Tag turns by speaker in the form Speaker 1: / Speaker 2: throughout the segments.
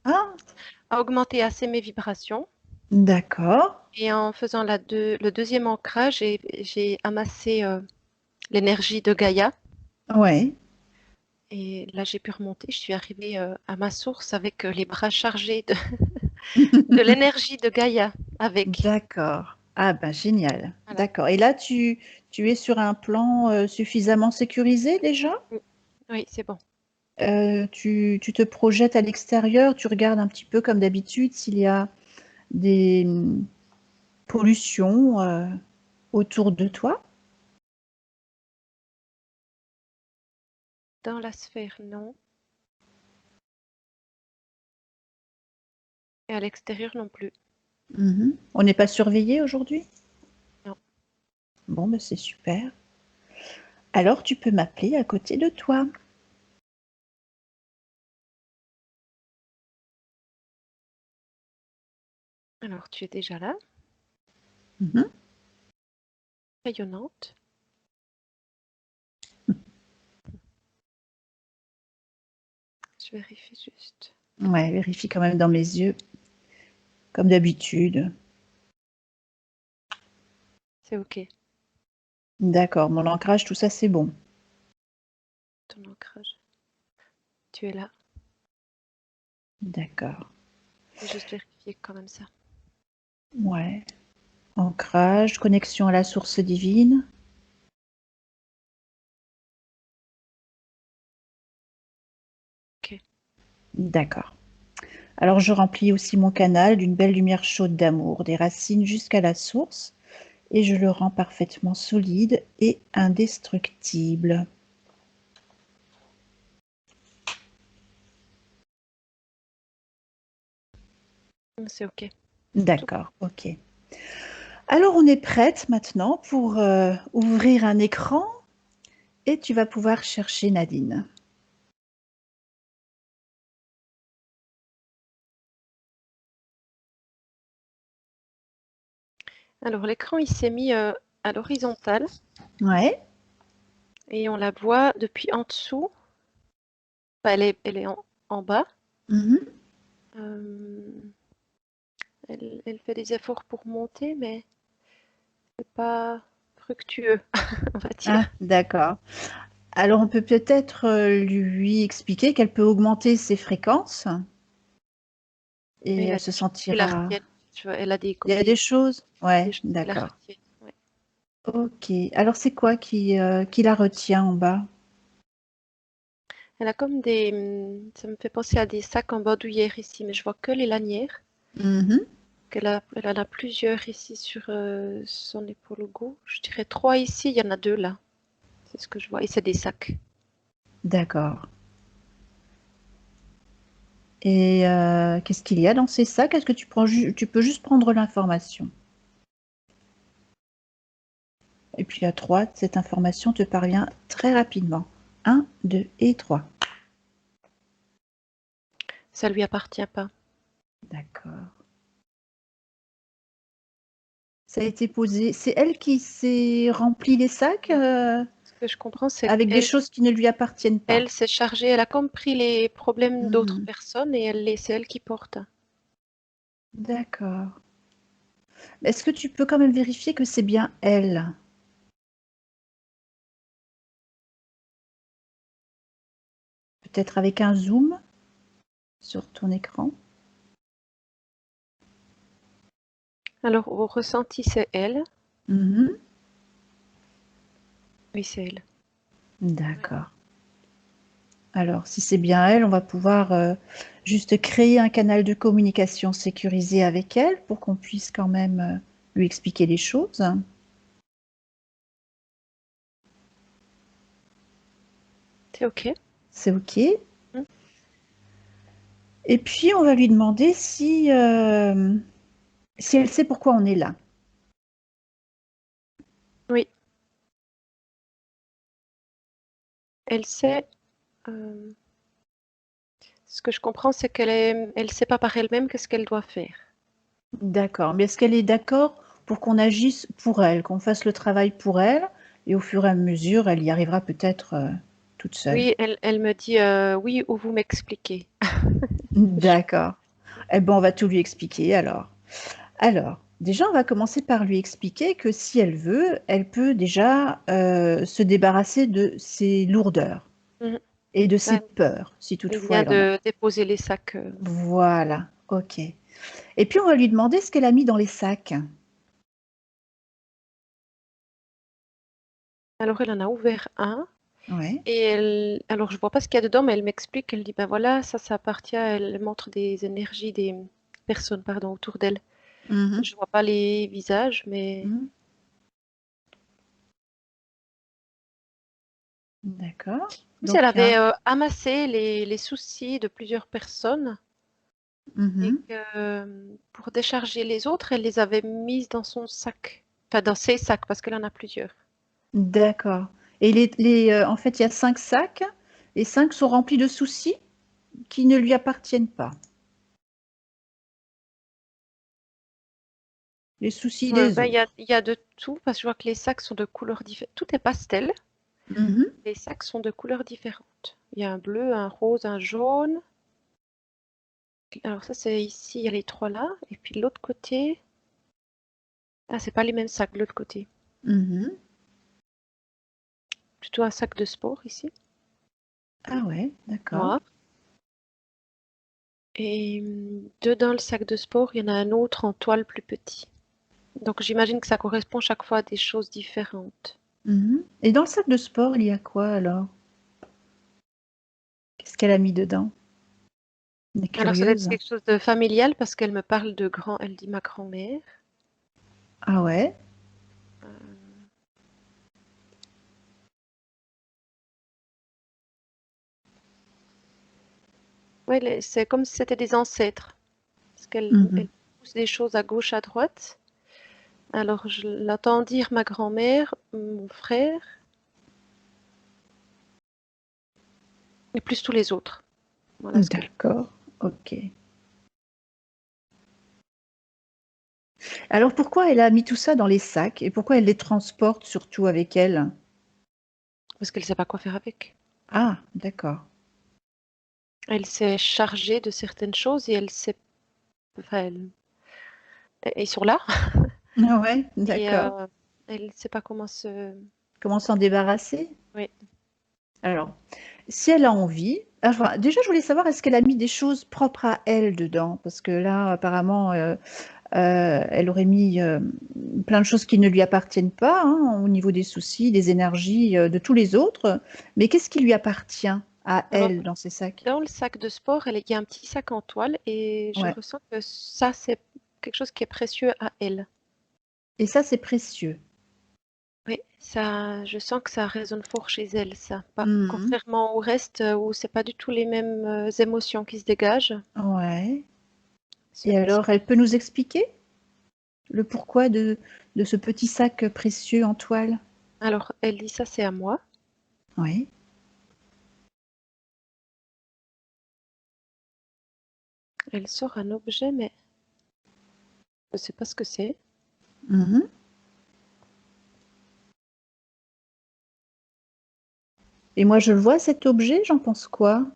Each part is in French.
Speaker 1: Ah,
Speaker 2: à augmenter assez mes vibrations.
Speaker 1: d'accord.
Speaker 2: Et en faisant le deuxième ancrage, j'ai amassé l'énergie de Gaïa.
Speaker 1: Ouais,
Speaker 2: Et là, j'ai pu remonter. Je suis arrivée à ma source avec les bras chargés de l'énergie de Gaïa avec.
Speaker 1: d'accord. Ah ben génial.
Speaker 2: Voilà.
Speaker 1: D'accord. Et là, tu es sur un plan suffisamment sécurisé déjà?
Speaker 2: Mm. Oui, c'est bon.
Speaker 1: Tu te projettes à l'extérieur, tu regardes un petit peu comme d'habitude s'il y a des pollutions autour de toi?
Speaker 2: Dans la sphère, non. Et à l'extérieur non plus.
Speaker 1: Mhm. On n'est pas surveillé aujourd'hui?
Speaker 2: Non.
Speaker 1: Bon, ben c'est super. Alors, tu peux m'appeler à côté de toi.
Speaker 2: Alors, tu es déjà là,
Speaker 1: Mhm.
Speaker 2: rayonnante. Je vérifie juste.
Speaker 1: Ouais, vérifie quand même dans mes yeux, comme d'habitude.
Speaker 2: C'est OK,
Speaker 1: D'accord, mon ancrage, tout ça, c'est bon.
Speaker 2: ton ancrage. Tu es là.
Speaker 1: D'accord.
Speaker 2: Je vais juste vérifier quand même ça.
Speaker 1: Ouais. Ancrage, connexion à la source divine.
Speaker 2: OK.
Speaker 1: D'accord. Alors, je remplis aussi mon canal d'une belle lumière chaude d'amour, des racines jusqu'à la source, et je le rends parfaitement solide et indestructible.
Speaker 2: C'est OK. Tout
Speaker 1: D'accord, ok. Alors, on est prête maintenant pour ouvrir un écran et tu vas pouvoir chercher Nadine.
Speaker 2: Alors, l'écran, il s'est mis à l'horizontale
Speaker 1: Ouais.
Speaker 2: et on la voit depuis en dessous. Enfin, elle est en bas.
Speaker 1: Mhm.
Speaker 2: Euh, elle fait des efforts pour monter, mais c'est pas fructueux, on va
Speaker 1: Ah,
Speaker 2: dire.
Speaker 1: d'accord. Alors, on peut peut-être lui expliquer qu'elle peut augmenter ses fréquences et
Speaker 2: Mais il a
Speaker 1: elle
Speaker 2: des
Speaker 1: se
Speaker 2: choses qui la
Speaker 1: sentira.
Speaker 2: retiennent. Tu vois, elle a
Speaker 1: Il y a des choses?
Speaker 2: des
Speaker 1: Ouais,
Speaker 2: choses qui la
Speaker 1: d'accord.
Speaker 2: retiennent. Ouais.
Speaker 1: Ok. Alors, c'est quoi qui la retient en bas?
Speaker 2: Elle a comme des. Ça me fait penser à des sacs en bandoulière ici, mais je vois que les lanières.
Speaker 1: Mhm.
Speaker 2: Elle en a plusieurs ici sur son épaule gauche. Je dirais trois ici, il y en a deux là. C'est ce que je vois. Et c'est des sacs.
Speaker 1: D'accord. Et qu'est-ce qu'il y a dans ces sacs? Est-ce que tu peux juste prendre l'information? Et puis à 3, cette information te parvient très rapidement. 1, 2 et 3.
Speaker 2: Ça lui appartient pas.
Speaker 1: D'accord. Ça a été posé. C'est elle qui s'est rempli les sacs
Speaker 2: Ce que je comprends, c'est
Speaker 1: avec des
Speaker 2: qu'elle
Speaker 1: choses qui ne lui appartiennent pas.
Speaker 2: elle s'est chargée, elle a compris les problèmes d'autres
Speaker 1: Mhm.
Speaker 2: personnes et c'est elle qui porte.
Speaker 1: D'accord. Est-ce que tu peux quand même vérifier que c'est bien elle? Peut-être avec un zoom sur ton écran?
Speaker 2: Alors, au ressenti, c'est elle.
Speaker 1: Mhm.
Speaker 2: Oui, c'est elle. Ouais.
Speaker 1: D'accord. Alors, si c'est bien elle, on va pouvoir juste créer un canal de communication sécurisé avec elle pour qu'on puisse quand même lui expliquer les choses.
Speaker 2: C'est OK.
Speaker 1: C'est OK.
Speaker 2: Mm.
Speaker 1: Et puis, on va lui demander si elle sait pourquoi on est là.
Speaker 2: Oui, elle sait. euh, Ce que je comprends, c'est elle sait pas par elle-même qu'est-ce qu'elle doit faire.
Speaker 1: D'accord. Mais est-ce qu'elle est d'accord pour qu'on agisse pour elle, qu'on fasse le travail pour elle, et au fur et à mesure, elle y arrivera peut-être toute seule.
Speaker 2: Oui, elle me dit oui ou vous m'expliquez.
Speaker 1: D'accord. Eh ben, on va tout lui expliquer alors. Alors, déjà, on va commencer par lui expliquer que si elle veut, elle peut déjà se débarrasser de ses lourdeurs
Speaker 2: Mhm.
Speaker 1: et de ses
Speaker 2: Ouais,
Speaker 1: peurs, si
Speaker 2: elle
Speaker 1: toutefois
Speaker 2: vient
Speaker 1: elle en a.
Speaker 2: de déposer les sacs.
Speaker 1: Voilà, ok. Et puis on va lui demander ce qu'elle a mis dans les sacs.
Speaker 2: Alors elle en a ouvert un
Speaker 1: Ouais.
Speaker 2: et alors je vois pas ce qu'il y a dedans, mais elle m'explique, elle dit ben voilà, ça appartient, elle montre des énergies des personnes, pardon, autour d'elle.
Speaker 1: Mhm.
Speaker 2: Je vois pas les visages, mais
Speaker 1: Mhm. D'accord.
Speaker 2: comme si elle
Speaker 1: Donc,
Speaker 2: avait amassé les soucis de plusieurs personnes et
Speaker 1: mhm.
Speaker 2: que pour décharger les autres, elle les avait mises dans son sac, enfin dans ses sacs parce qu'elle en a plusieurs.
Speaker 1: D'accord. Et en fait, il y a 5 sacs. Les 5 sont remplis de soucis qui ne lui appartiennent pas. Les soucis des
Speaker 2: Ben,
Speaker 1: autres.
Speaker 2: il y a de tout parce que je vois que les sacs sont de couleurs différentes. Tout est pastel.
Speaker 1: Mhm.
Speaker 2: Les sacs sont de couleurs différentes. Il y a un bleu, un rose, un jaune. Alors ça, c'est ici, il y a les trois là. Et puis de l'autre côté, ah, c'est pas les mêmes sacs de l'autre côté.
Speaker 1: Mhm.
Speaker 2: Plutôt un sac de sport ici,
Speaker 1: Ah ouais, d'accord.
Speaker 2: noir. Et dedans le sac de sport, il y en a un autre en toile plus petit. Donc j'imagine que ça correspond chaque fois à des choses différentes.
Speaker 1: Mhm. Et dans le sac de sport, il y a quoi alors? Qu'est-ce qu'elle a mis dedans? On est
Speaker 2: Alors ça doit être
Speaker 1: curieuse.
Speaker 2: quelque chose de familial parce qu'elle me parle de grand, elle dit ma grand-mère.
Speaker 1: Ah ouais?
Speaker 2: Euh, ouais, c'est comme si c'était des ancêtres. Parce
Speaker 1: Mhm.
Speaker 2: elle pousse des choses à gauche, à droite. Alors, je l'entends dire ma grand-mère, mon frère, et plus tous les autres. Voilà ce qu'elle.
Speaker 1: D'accord, ok. Alors pourquoi elle a mis tout ça dans les sacs et pourquoi elle les transporte surtout avec elle?
Speaker 2: Parce qu'elle ne sait pas quoi faire avec.
Speaker 1: Ah, d'accord.
Speaker 2: Elle s'est chargée de certaines choses et elle sait. Enfin, ils sont là
Speaker 1: Ah ouais,
Speaker 2: et
Speaker 1: d'accord.
Speaker 2: elle ne sait pas comment se.
Speaker 1: Comment s'en débarrasser?
Speaker 2: Oui.
Speaker 1: Alors, si elle a envie, enfin, déjà je voulais savoir est-ce qu'elle a mis des choses propres à elle dedans? Parce que là, apparemment, elle aurait mis plein de choses qui ne lui appartiennent pas, hein, au niveau des soucis, des énergies de tous les autres. Mais qu'est-ce qui lui appartient à
Speaker 2: Alors,
Speaker 1: elle dans ces sacs?
Speaker 2: dans le sac de sport, il y a un petit sac en toile et je
Speaker 1: Ouais.
Speaker 2: ressens que ça, c'est quelque chose qui est précieux à elle.
Speaker 1: Et ça, c'est précieux.
Speaker 2: Oui, ça, je sens que ça résonne fort chez elle, ça. Pas,
Speaker 1: Mhm.
Speaker 2: contrairement au reste où c'est pas du tout les mêmes émotions qui se dégagent.
Speaker 1: Ouais. Et
Speaker 2: Celui-ci.
Speaker 1: alors, elle peut nous expliquer le pourquoi de ce petit sac précieux en toile?
Speaker 2: Alors, elle dit ça, c'est à moi.
Speaker 1: Oui.
Speaker 2: Elle sort un objet, mais je sais pas ce que c'est.
Speaker 1: Mhm. Et moi, je le vois, cet objet, j'en pense quoi?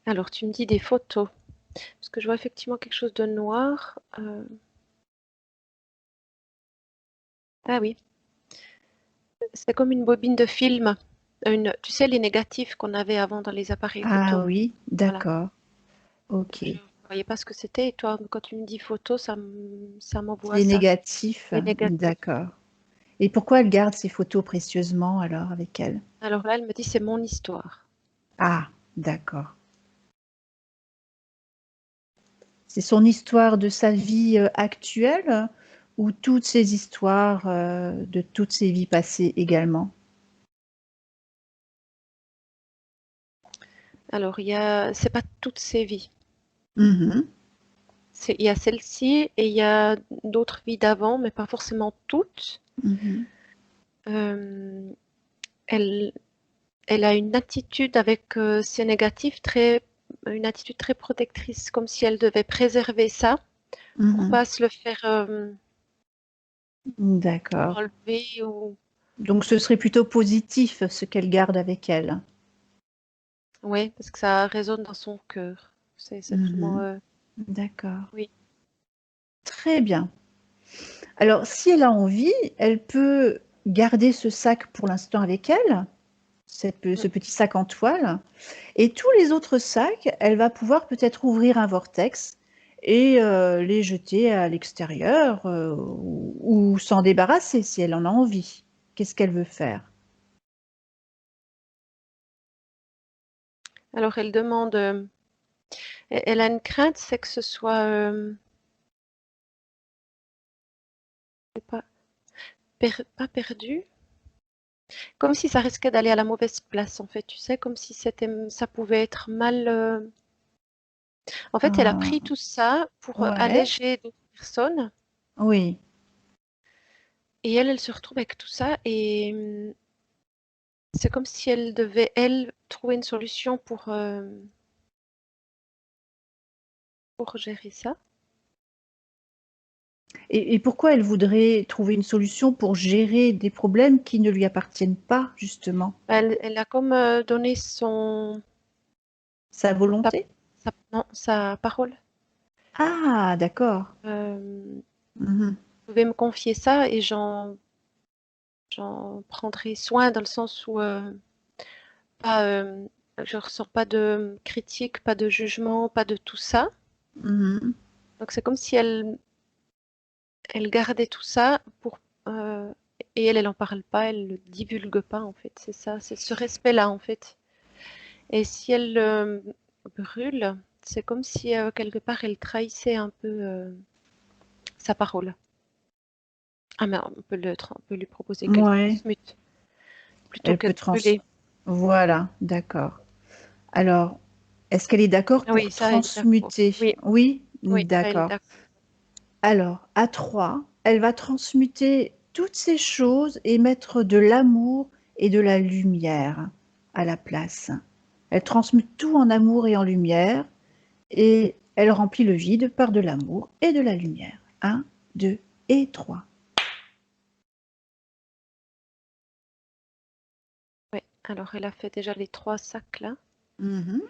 Speaker 2: Alors, tu me dis des photos. Parce que je vois effectivement quelque chose de noir. Ah oui, c'est comme une bobine de film. Tu sais, les négatifs qu'on avait avant dans les appareils
Speaker 1: Ah
Speaker 2: photo.
Speaker 1: oui,
Speaker 2: Voilà.
Speaker 1: d'accord. Ok.
Speaker 2: Je ne voyais pas ce que c'était. Et toi, quand tu me dis photo, ça m'envoie
Speaker 1: Les
Speaker 2: ça.
Speaker 1: négatifs,
Speaker 2: Les négatifs.
Speaker 1: d'accord. Et pourquoi elle garde ces photos précieusement alors avec elle?
Speaker 2: Alors là, elle me dit c'est mon histoire.
Speaker 1: Ah, d'accord. C'est son histoire de sa vie actuelle ou toutes ses histoires de toutes ses vies passées également?
Speaker 2: Alors, c'est pas toutes ses vies.
Speaker 1: Mhm.
Speaker 2: Il y a celle-ci et il y a d'autres vies d'avant, mais pas forcément toutes.
Speaker 1: Mhm.
Speaker 2: Euh, elle, elle a une attitude avec ses négatifs une attitude très protectrice, comme si elle devait préserver ça pour
Speaker 1: Mhm.
Speaker 2: pas se le faire
Speaker 1: D'accord.
Speaker 2: enlever ou.
Speaker 1: Donc ce serait plutôt positif ce qu'elle garde avec elle.
Speaker 2: Oui, parce que ça résonne dans son cœur. C'est vraiment,
Speaker 1: Mhm. D'accord.
Speaker 2: oui.
Speaker 1: Très bien. Alors, si elle a envie, elle peut garder ce sac pour l'instant avec elle, ce
Speaker 2: Mm.
Speaker 1: petit sac en toile, et tous les autres sacs, elle va pouvoir peut-être ouvrir un vortex et les jeter à l'extérieur ou s'en débarrasser si elle en a envie. Qu'est-ce qu'elle veut faire?
Speaker 2: Alors elle demande, elle a une crainte, c'est que ce soit pas, pas perdu, comme si ça risquait d'aller à la mauvaise place en fait, tu sais, comme si ça pouvait être mal. En fait, elle a
Speaker 1: Ah,
Speaker 2: pris tout ça pour
Speaker 1: ouais,
Speaker 2: alléger d'autres personnes,
Speaker 1: oui.
Speaker 2: et elle se retrouve avec tout ça, et c'est comme si elle devait, elle, trouver une solution pour gérer ça.
Speaker 1: Et pourquoi elle voudrait trouver une solution pour gérer des problèmes qui ne lui appartiennent pas, justement?
Speaker 2: Elle a comme donné
Speaker 1: Sa
Speaker 2: sa,
Speaker 1: volonté?
Speaker 2: non, sa parole.
Speaker 1: Ah, d'accord.
Speaker 2: Vous
Speaker 1: Mhm.
Speaker 2: pouvez me confier ça et j'en prendrai soin dans le sens où pas, je ressens pas de critique, pas de jugement, pas de tout ça.
Speaker 1: Mhm.
Speaker 2: Donc c'est comme si elle gardait tout ça pour euh, et elle en parle pas, elle le divulgue pas en fait. C'est ça, c'est ce respect-là en fait. Et si elle brûle, c'est comme si quelque part elle trahissait un peu sa parole. Ah mais on peut lui proposer qu'elle
Speaker 1: Ouais,
Speaker 2: transmute plutôt
Speaker 1: elle
Speaker 2: que
Speaker 1: peut
Speaker 2: de brûler.
Speaker 1: Voilà, d'accord. Alors, est-ce qu'elle est d'accord
Speaker 2: Ah oui,
Speaker 1: pour
Speaker 2: ça elle est d'accord.
Speaker 1: transmuter?
Speaker 2: Oui,
Speaker 1: Oui?
Speaker 2: oui, ça elle est
Speaker 1: D'accord.
Speaker 2: d'accord.
Speaker 1: Alors, à 3, elle va transmuter toutes ces choses et mettre de l'amour et de la lumière à la place. Elle transmute tout en amour et en lumière et elle remplit le vide par de l'amour et de la lumière. Un, 2 et 3.
Speaker 2: Oui. Alors elle a fait déjà les 3 sacs là.
Speaker 1: Mhm.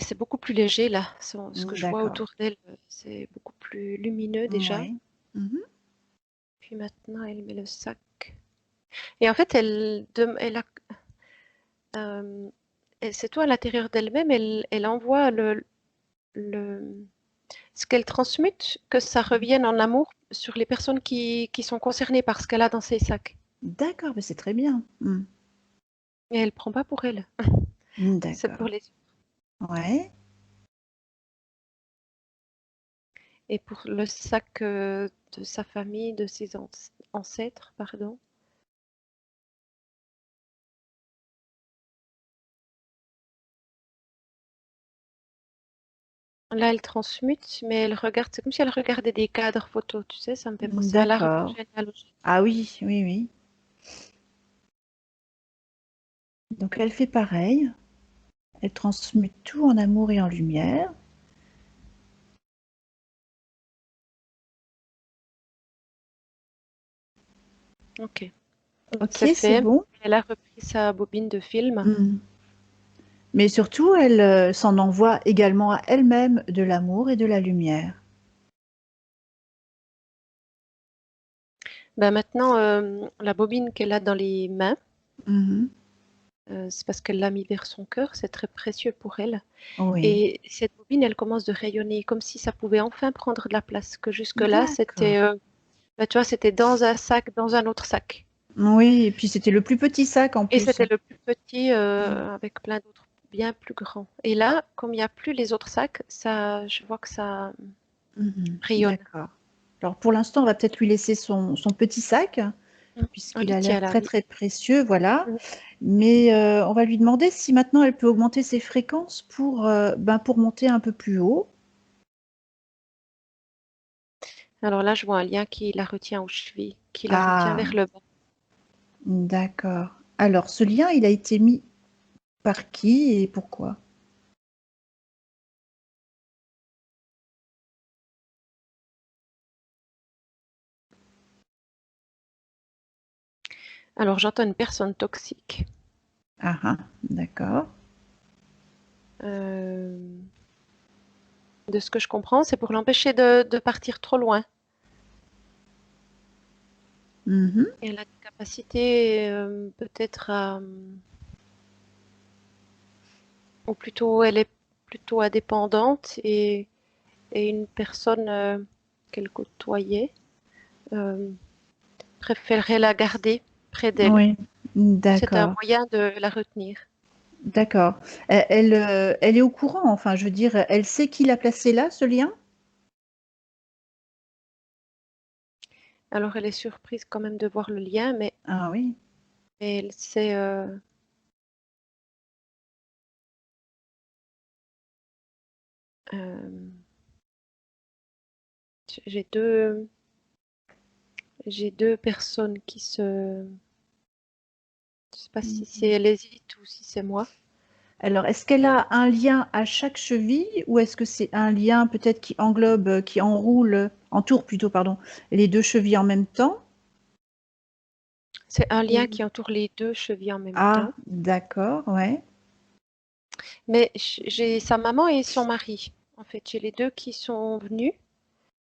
Speaker 2: C'est beaucoup plus léger là. Ce que je vois
Speaker 1: D'accord.
Speaker 2: autour d'elle, c'est beaucoup plus lumineux déjà.
Speaker 1: Ouais. Mhm.
Speaker 2: Puis maintenant, elle met le sac. Et en fait, elle a, euh, c'est tout à l'intérieur d'elle-même. Elle envoie le, ce qu'elle transmute, que ça revienne en amour sur les personnes qui sont concernées par ce qu'elle a dans ses sacs.
Speaker 1: D'accord, mais c'est très bien.
Speaker 2: Et elle prend pas pour elle. C'est pour
Speaker 1: D'accord.
Speaker 2: les
Speaker 1: Ouais.
Speaker 2: et pour le sac de sa famille, de ses ancêtres, pardon. Là, elle transmute, mais elle regarde, c'est comme si elle regardait des cadres photos, tu sais, ça me fait penser à l'arbre
Speaker 1: D'accord.
Speaker 2: généalogique.
Speaker 1: Ah oui, oui, oui. Donc elle fait pareil. Elle transmute tout en amour et en lumière.
Speaker 2: Ok,
Speaker 1: Ok,
Speaker 2: c'est
Speaker 1: c'est
Speaker 2: fait.
Speaker 1: bon.
Speaker 2: Elle a repris sa bobine de film.
Speaker 1: Mm. Mais surtout, elle s'en envoie également à elle-même de l'amour et de la lumière.
Speaker 2: Ben maintenant, la bobine qu'elle a dans les mains,
Speaker 1: Mhm.
Speaker 2: c'est parce qu'elle l'a mis vers son cœur, c'est très précieux pour elle.
Speaker 1: Oui.
Speaker 2: Et cette bobine, elle commence de rayonner comme si ça pouvait enfin prendre de la place. Que jusque-là,
Speaker 1: D'accord.
Speaker 2: c'était, ben, tu vois, c'était dans un sac, dans un autre sac.
Speaker 1: Oui, et puis c'était le plus petit sac en
Speaker 2: Et
Speaker 1: plus.
Speaker 2: c'était le plus petit
Speaker 1: Mm.
Speaker 2: avec plein d'autres bien plus grands. Et là, comme il n'y a plus les autres sacs, ça, je vois que ça
Speaker 1: Mhm.
Speaker 2: rayonne.
Speaker 1: D'accord. Alors pour l'instant, on va peut-être lui laisser son petit sac,
Speaker 2: Mm. Un
Speaker 1: puisqu'il a
Speaker 2: litière
Speaker 1: l'air
Speaker 2: là,
Speaker 1: très
Speaker 2: oui.
Speaker 1: très précieux, voilà.
Speaker 2: Mm.
Speaker 1: Mais on va lui demander si maintenant elle peut augmenter ses fréquences pour monter un peu plus haut.
Speaker 2: Alors là, je vois un lien qui la retient aux chevilles, qui la retient vers
Speaker 1: Ah,
Speaker 2: le bas.
Speaker 1: d'accord. Alors ce lien, il a été mis par qui et pourquoi?
Speaker 2: Alors j'entends une personne toxique.
Speaker 1: Ah ah, d'accord.
Speaker 2: De ce que je comprends, c'est pour l'empêcher de partir trop loin.
Speaker 1: Mhm.
Speaker 2: Et elle a des capacités peut-être à... Ou plutôt, elle est plutôt indépendante et une personne qu'elle côtoyait euh, préférerait la garder près d'elle.
Speaker 1: Oui,
Speaker 2: C'est un
Speaker 1: d'accord,
Speaker 2: moyen de la retenir.
Speaker 1: d'accord. Elle est au courant, enfin, je veux dire, elle sait qui l'a placé là, ce lien?
Speaker 2: Alors elle est surprise quand même de voir le lien,
Speaker 1: Ah oui.
Speaker 2: mais elle sait... euh, j'ai deux personnes qui se... Je sais pas si c'est elle hésite ou si c'est moi.
Speaker 1: Alors, est-ce qu'elle a un lien à chaque cheville ou est-ce que c'est un lien peut-être qui englobe, qui entoure plutôt, pardon, les deux chevilles en même temps?
Speaker 2: C'est un lien
Speaker 1: Ou-
Speaker 2: qui entoure les deux chevilles en même
Speaker 1: Ah,
Speaker 2: temps.
Speaker 1: d'accord, ouais.
Speaker 2: Mais j'ai sa maman et son mari. En fait, j'ai les deux qui sont venus.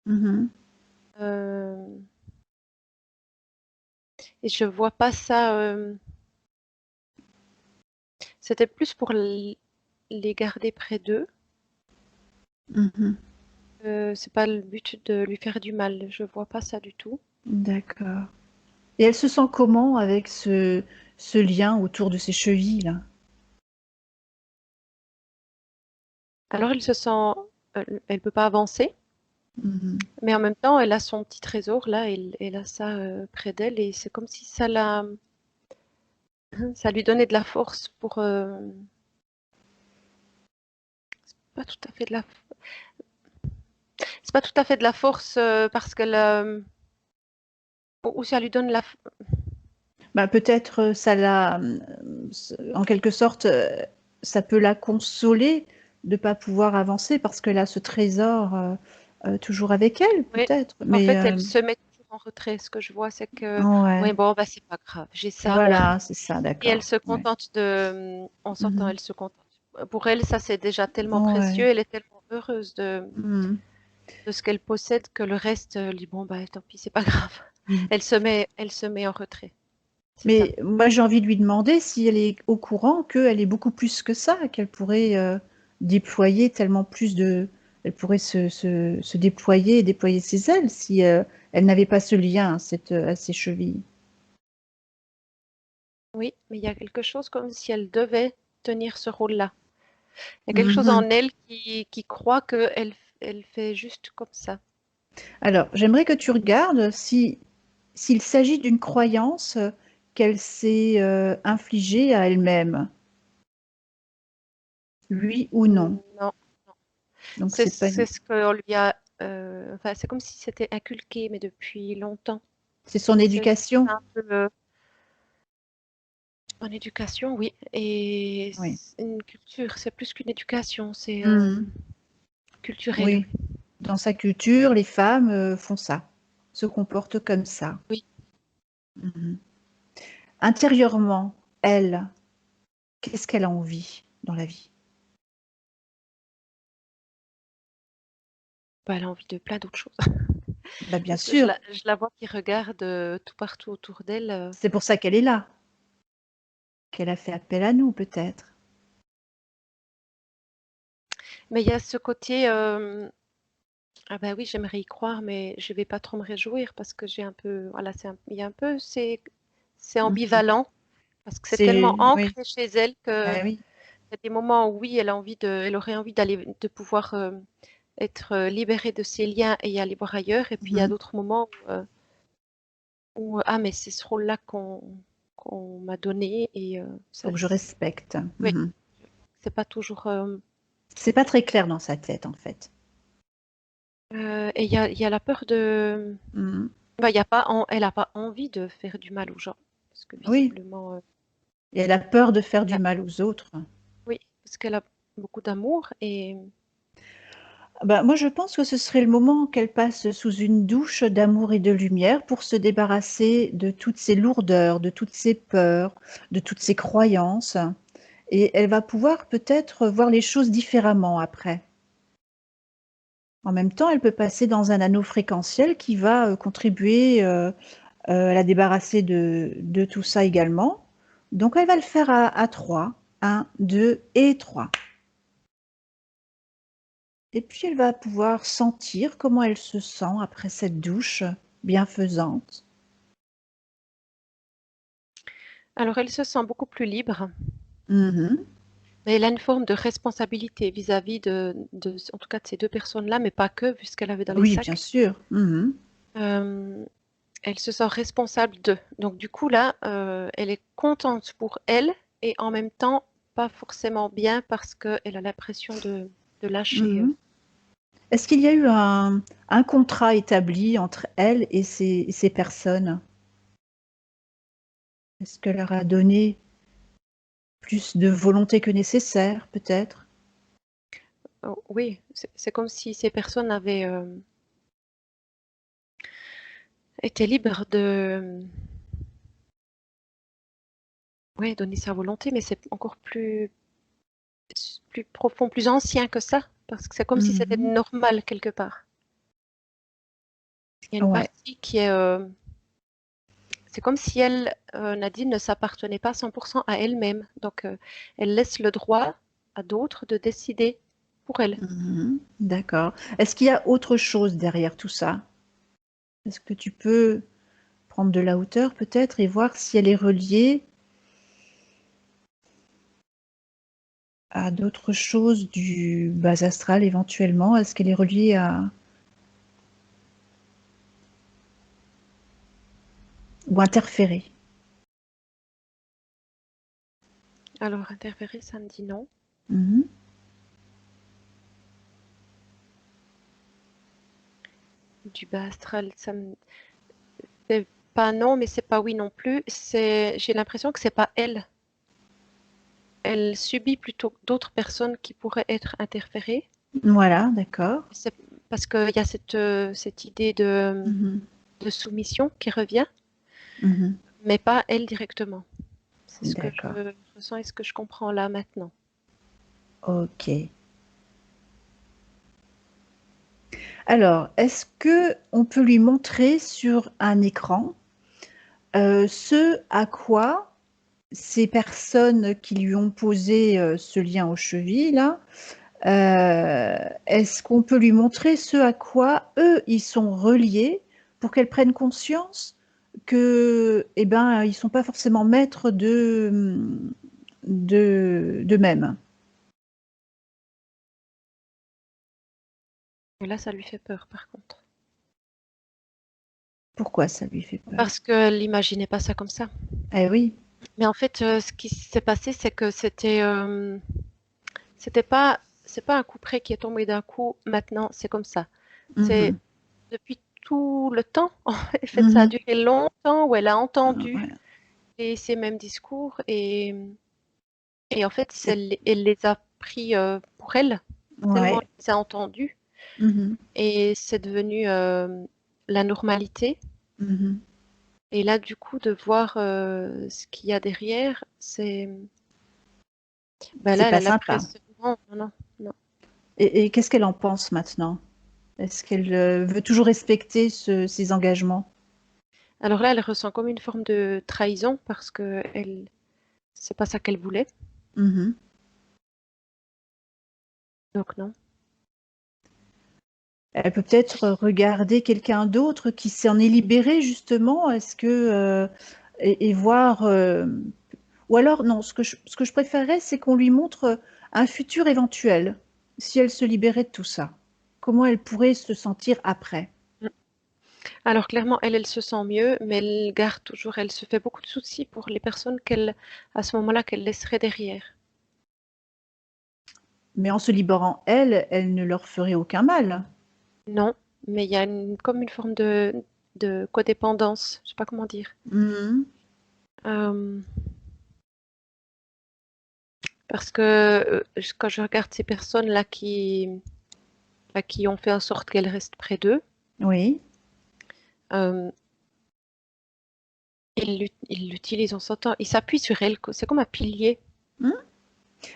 Speaker 1: Mhm.
Speaker 2: euh, et je vois pas ça. C'était plus pour les garder près d'eux.
Speaker 1: Mhm.
Speaker 2: C'est pas le but de lui faire du mal. Je vois pas ça du tout.
Speaker 1: D'accord. Et elle se sent comment avec ce lien autour de ses chevilles là?
Speaker 2: Alors elle se sent, elle peut pas avancer,
Speaker 1: Mhm.
Speaker 2: mais en même temps elle a son petit trésor là. Elle a ça près d'elle et c'est comme si ça lui donnait de la force pour. Pas tout à fait de la. C'est pas tout à fait de la force parce qu'elle. Ou ça lui donne la.
Speaker 1: Bah, peut-être en quelque sorte, ça peut la consoler de ne pas pouvoir avancer parce qu'elle a ce trésor toujours avec elle,
Speaker 2: Oui,
Speaker 1: peut-être.
Speaker 2: en
Speaker 1: Mais
Speaker 2: fait, elle se met toujours en retrait. Ce que je vois, c'est que,
Speaker 1: ouais,
Speaker 2: oui, bon, bah, c'est pas grave, j'ai ça.
Speaker 1: voilà, c'est ça,
Speaker 2: Et elle
Speaker 1: d'accord.
Speaker 2: se
Speaker 1: Ouais.
Speaker 2: contente de, on s'entend,
Speaker 1: Mhm.
Speaker 2: elle se contente. Pour elle, ça, c'est déjà tellement précieux.
Speaker 1: Ouais.
Speaker 2: Elle est tellement heureuse
Speaker 1: Mhm.
Speaker 2: de ce qu'elle possède que le reste, elle dit, bon, bah, tant pis, c'est pas grave.
Speaker 1: Mhm.
Speaker 2: Elle se met en retrait. C'est ça.
Speaker 1: Mais moi, j'ai envie de lui demander si elle est au courant qu'elle est beaucoup plus que ça, qu'elle pourrait déployer tellement plus de... Elle pourrait se déployer et déployer ses ailes si elle n'avait pas ce lien à ses chevilles.
Speaker 2: Oui, mais il y a quelque chose comme si elle devait tenir ce rôle-là. Il y a quelque chose
Speaker 1: Mhm.
Speaker 2: en elle qui croit elle fait juste comme ça.
Speaker 1: Alors, j'aimerais que tu regardes si s'il s'agit d'une croyance qu'elle s'est infligée à elle-même, oui ou non.
Speaker 2: Non.
Speaker 1: Donc, c'est pas
Speaker 2: C'est ce qu'on lui a. Enfin, c'est comme si c'était inculqué, mais depuis longtemps.
Speaker 1: c'est son
Speaker 2: C'est
Speaker 1: éducation.
Speaker 2: un peu en éducation, oui. Et
Speaker 1: Oui.
Speaker 2: c'est une culture, c'est plus qu'une éducation, c'est
Speaker 1: Mhm.
Speaker 2: culturel.
Speaker 1: Oui. Dans sa culture, les femmes font ça, se comportent comme ça.
Speaker 2: Oui.
Speaker 1: Mhm. Intérieurement, elle, qu'est-ce qu'elle a envie dans la vie?
Speaker 2: Bah, elle a envie de plein d'autres choses.
Speaker 1: Bah, bien
Speaker 2: Parce que
Speaker 1: sûr,
Speaker 2: je la vois qui regarde tout partout autour d'elle.
Speaker 1: c'est pour ça qu'elle est là, qu'elle a fait appel à nous peut-être.
Speaker 2: Mais il y a ce côté. Ah bah oui, j'aimerais y croire, mais je vais pas trop me réjouir parce que j'ai un peu. Voilà, il y a un peu. C'est
Speaker 1: Mhm.
Speaker 2: ambivalent parce que c'est tellement
Speaker 1: C'est oui,
Speaker 2: ancré chez elle que.
Speaker 1: bah oui.
Speaker 2: Il y a des moments où oui, elle aurait envie d'aller, de pouvoir être libérée de ses liens et y aller voir ailleurs. Et puis il y a
Speaker 1: Mhm.
Speaker 2: d'autres moments ah, mais c'est ce rôle-là qu'on m'a donné et ça,
Speaker 1: Faut que je respecte.
Speaker 2: oui,
Speaker 1: Mhm.
Speaker 2: c'est pas toujours.
Speaker 1: C'est pas très clair dans sa tête en fait.
Speaker 2: Et il y a la peur de.
Speaker 1: Mhm.
Speaker 2: Bah, elle a pas envie de faire du mal aux gens parce que
Speaker 1: Oui,
Speaker 2: visiblement,
Speaker 1: et elle a peur de faire
Speaker 2: elle
Speaker 1: du
Speaker 2: a-
Speaker 1: mal aux autres.
Speaker 2: oui, parce qu'elle a beaucoup d'amour et
Speaker 1: Moi, je pense que ce serait le moment qu'elle passe sous une douche d'amour et de lumière pour se débarrasser de toutes ces lourdeurs, de toutes ces peurs, de toutes ces croyances. Et elle va pouvoir peut-être voir les choses différemment après. En même temps, elle peut passer dans un anneau fréquentiel qui va contribuer à la débarrasser de tout ça également. Donc, elle va le faire à 3. 1, 2 et 3. Et puis, elle va pouvoir sentir comment elle se sent après cette douche bienfaisante.
Speaker 2: Alors, elle se sent beaucoup plus libre,
Speaker 1: Mhm.
Speaker 2: mais elle a une forme de responsabilité vis-à-vis en tout cas de ces deux personnes-là, mais pas que, vu ce qu'elle avait dans les
Speaker 1: Oui, bien
Speaker 2: sacs.
Speaker 1: sûr. Mhm.
Speaker 2: Elle se sent responsable d'eux. Donc du coup là, elle est contente pour elle et en même temps pas forcément bien parce qu'elle a l'impression de lâcher.
Speaker 1: Mhm. Est-ce qu'il y a eu un contrat établi entre elle et ces personnes? Est-ce qu'elle leur a donné plus de volonté que nécessaire, peut-être?
Speaker 2: Oh, oui, c'est comme si ces personnes avaient été libres de ouais, donner sa volonté, mais c'est encore plus profond, plus ancien que ça, parce que c'est comme si c'était
Speaker 1: Mhm.
Speaker 2: normal quelque part. Il y a une
Speaker 1: Ouais,
Speaker 2: partie qui est c'est comme si elle, Nadine, ne s'appartenait pas 100% à elle-même. Donc, elle laisse le droit à d'autres de décider pour elle.
Speaker 1: mhm. D'accord. Est-ce qu'il y a autre chose derrière tout ça? Est-ce que tu peux prendre de la hauteur peut-être et voir si elle est reliée à d'autres choses du bas astral éventuellement? Est-ce qu'elle est reliée à ou interférée?
Speaker 2: Alors, interférer, ça me dit non.
Speaker 1: Mhm.
Speaker 2: Du bas astral, c'est pas non, mais c'est pas oui non plus. J'ai l'impression que c'est pas elle. Elle subit plutôt d'autres personnes qui pourraient être interférées.
Speaker 1: Voilà, d'accord.
Speaker 2: C'est parce qu'il y a cette idée
Speaker 1: Mhm.
Speaker 2: de soumission qui revient,
Speaker 1: Mhm.
Speaker 2: mais pas elle directement. C'est ce que
Speaker 1: D'accord.
Speaker 2: je ressens et ce que je comprends là maintenant.
Speaker 1: Ok. Alors, est-ce que on peut lui montrer sur un écran ce à quoi ces personnes qui lui ont posé ce lien aux chevilles, là, est-ce qu'on peut lui montrer ce à quoi eux, ils sont reliés pour qu'elle prenne conscience que, eh ben, ils sont pas forcément maîtres d'eux-mêmes.
Speaker 2: Et là, ça lui fait peur, par contre.
Speaker 1: Pourquoi ça lui fait peur?
Speaker 2: Parce qu'elle n'imaginait pas ça comme ça.
Speaker 1: Eh oui.
Speaker 2: Mais en fait, ce qui s'est passé, c'est que c'était pas, c'est pas un coup près qui est tombé d'un coup. Maintenant, c'est comme ça. C'est
Speaker 1: Mhm.
Speaker 2: depuis tout le temps. En fait, ça a
Speaker 1: Mhm.
Speaker 2: duré longtemps où elle a entendu
Speaker 1: Ouais.
Speaker 2: ces mêmes discours et en fait,
Speaker 1: C'est
Speaker 2: elle les a pris pour elle, tellement
Speaker 1: ouais.
Speaker 2: elle les a entendus
Speaker 1: Mhm.
Speaker 2: et c'est devenu la normalité.
Speaker 1: Mhm.
Speaker 2: Et là, du coup, de voir ce qu'il y a derrière, bah
Speaker 1: C'est
Speaker 2: là, elle
Speaker 1: pas
Speaker 2: a
Speaker 1: sympa.
Speaker 2: l'impression. Non, non, non, non.
Speaker 1: Et qu'est-ce qu'elle en pense maintenant? Est-ce qu'elle veut toujours respecter ses engagements?
Speaker 2: Alors là, elle ressent comme une forme de trahison parce que c'est pas ça qu'elle voulait.
Speaker 1: Mhm.
Speaker 2: Donc non.
Speaker 1: Elle peut peut-être regarder quelqu'un d'autre qui s'en est libéré justement. Est-ce que et voir ou alors non, ce que je préférerais, c'est qu'on lui montre un futur éventuel si elle se libérait de tout ça. Comment elle pourrait se sentir après?
Speaker 2: Mm. Alors clairement, elle se sent mieux, mais elle garde toujours, elle se fait beaucoup de soucis pour les personnes à ce moment-là, qu'elle laisserait derrière.
Speaker 1: Mais en se libérant elle, elle ne leur ferait aucun mal.
Speaker 2: Non, mais il y a comme une forme de codépendance, je sais pas comment dire.
Speaker 1: Mhm.
Speaker 2: Euh, Parce que quand je regarde ces personnes-là qui qui ont fait en sorte qu'elle reste près d'eux.
Speaker 1: Oui.
Speaker 2: Il l'utilise, on s'entend. Il s'appuie sur elle, c'est comme un pilier.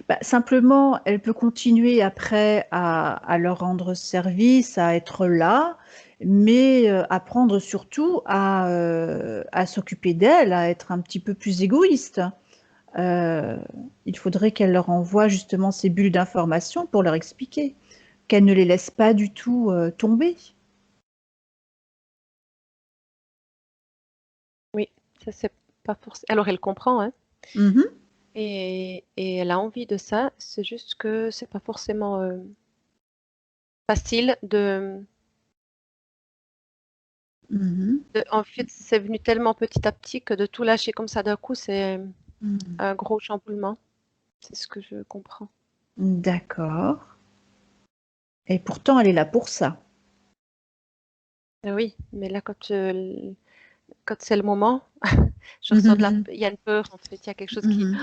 Speaker 1: Bah, simplement, elle peut continuer après à leur rendre service, à être là, mais apprendre surtout à s'occuper d'elle, à être un petit peu plus égoïste. Il faudrait qu'elle leur envoie justement ces bulles d'information pour leur expliquer, qu'elle ne les laisse pas du tout tomber.
Speaker 2: Oui, ça c'est pas forcément. Alors elle comprend, hein,
Speaker 1: Mhm,
Speaker 2: et elle a envie de ça. C'est juste que c'est pas forcément facile
Speaker 1: mhm,
Speaker 2: En fait, c'est venu tellement petit à petit que de tout lâcher comme ça d'un coup, c'est
Speaker 1: mhm.
Speaker 2: un gros chamboulement. C'est ce que je comprends.
Speaker 1: D'accord. Et pourtant, elle est là pour ça.
Speaker 2: Oui, mais là, quand c'est le moment, je ressens
Speaker 1: Mhm,
Speaker 2: il y a une peur en fait. Il y a quelque chose qui,
Speaker 1: mhm.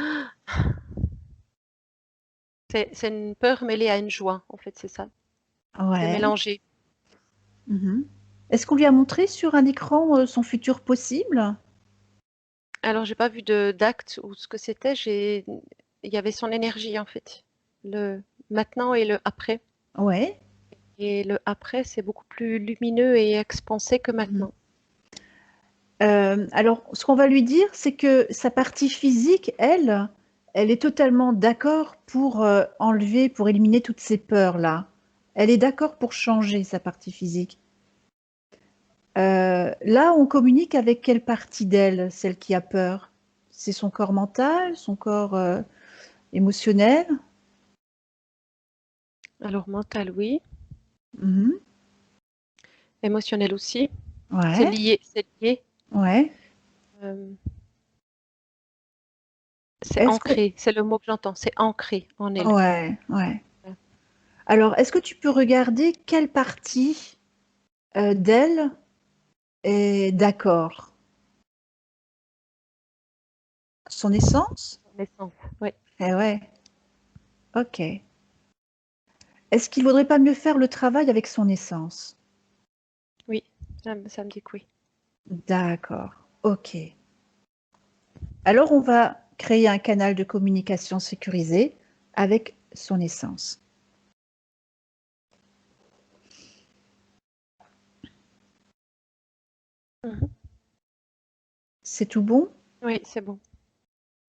Speaker 2: c'est une peur mêlée à une joie en fait, c'est ça. C'est
Speaker 1: Ouais.
Speaker 2: mélangé.
Speaker 1: Mhm. Est-ce qu'on lui a montré sur un écran son futur possible?
Speaker 2: Alors, j'ai pas vu de d'acte ou ce que c'était. Il y avait son énergie en fait. Le maintenant et le après.
Speaker 1: Ouais.
Speaker 2: Et le après, c'est beaucoup plus lumineux et expansé que
Speaker 1: Mhm.
Speaker 2: maintenant.
Speaker 1: Alors, ce qu'on va lui dire, c'est que sa partie physique, elle est totalement d'accord pour enlever, pour éliminer toutes ces peurs-là. Elle est d'accord pour changer sa partie physique. Là, on communique avec quelle partie d'elle, celle qui a peur? C'est son corps mental, son corps émotionnel?
Speaker 2: Alors, mental, oui.
Speaker 1: Mhm.
Speaker 2: Émotionnel aussi. C'est
Speaker 1: Ouais,
Speaker 2: lié, c'est lié.
Speaker 1: ouais.
Speaker 2: Euh, c'est
Speaker 1: Est-ce que...
Speaker 2: ancré, c'est le mot que j'entends, c'est ancré en elle.
Speaker 1: Ouais, ouais.
Speaker 2: Voilà.
Speaker 1: Alors, est-ce que tu peux regarder quelle partie d'elle est d'accord? Son essence?
Speaker 2: Naissance, oui,
Speaker 1: Eh ouais, ok. Est-ce qu'il vaudrait pas mieux faire le travail avec son essence?
Speaker 2: oui, ça me dit que oui.
Speaker 1: D'accord, ok. Alors, on va créer un canal de communication sécurisé avec son essence.
Speaker 2: Mhm.
Speaker 1: C'est tout bon?
Speaker 2: Oui, c'est bon.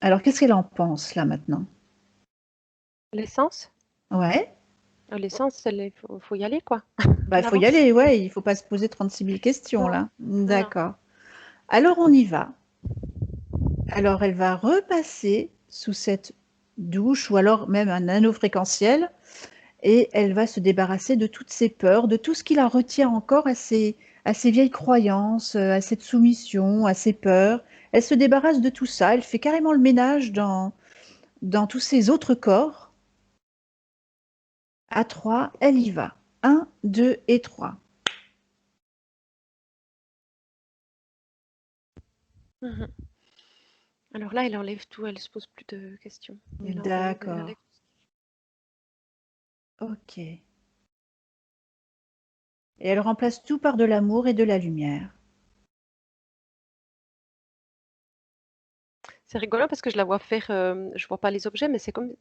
Speaker 1: Alors, qu'est-ce qu'elle en pense là maintenant?
Speaker 2: L'essence?
Speaker 1: Ouais,
Speaker 2: L'essence, il faut y aller, quoi.
Speaker 1: bah,
Speaker 2: On
Speaker 1: il faut y
Speaker 2: avance.
Speaker 1: aller, ouais, il faut pas se poser 36 000 questions
Speaker 2: Non,
Speaker 1: là.
Speaker 2: non, non.
Speaker 1: D'accord. Alors, on y va. Alors, elle va repasser sous cette douche ou alors même un anneau fréquentiel et elle va se débarrasser de toutes ses peurs, de tout ce qui la retient encore à ses vieilles croyances, à cette soumission, à ses peurs. Elle se débarrasse de tout ça, elle fait carrément le ménage dans tous ses autres corps. À 3, elle y va. Un, 2 et 3.
Speaker 2: Mhm. Alors là, elle enlève tout, elle se pose plus de questions. Elle
Speaker 1: D'accord.
Speaker 2: enlève.
Speaker 1: Ok. Et elle remplace tout par de l'amour et de la lumière.
Speaker 2: C'est rigolo parce que je la vois faire, je vois pas les objets, mais c'est comme,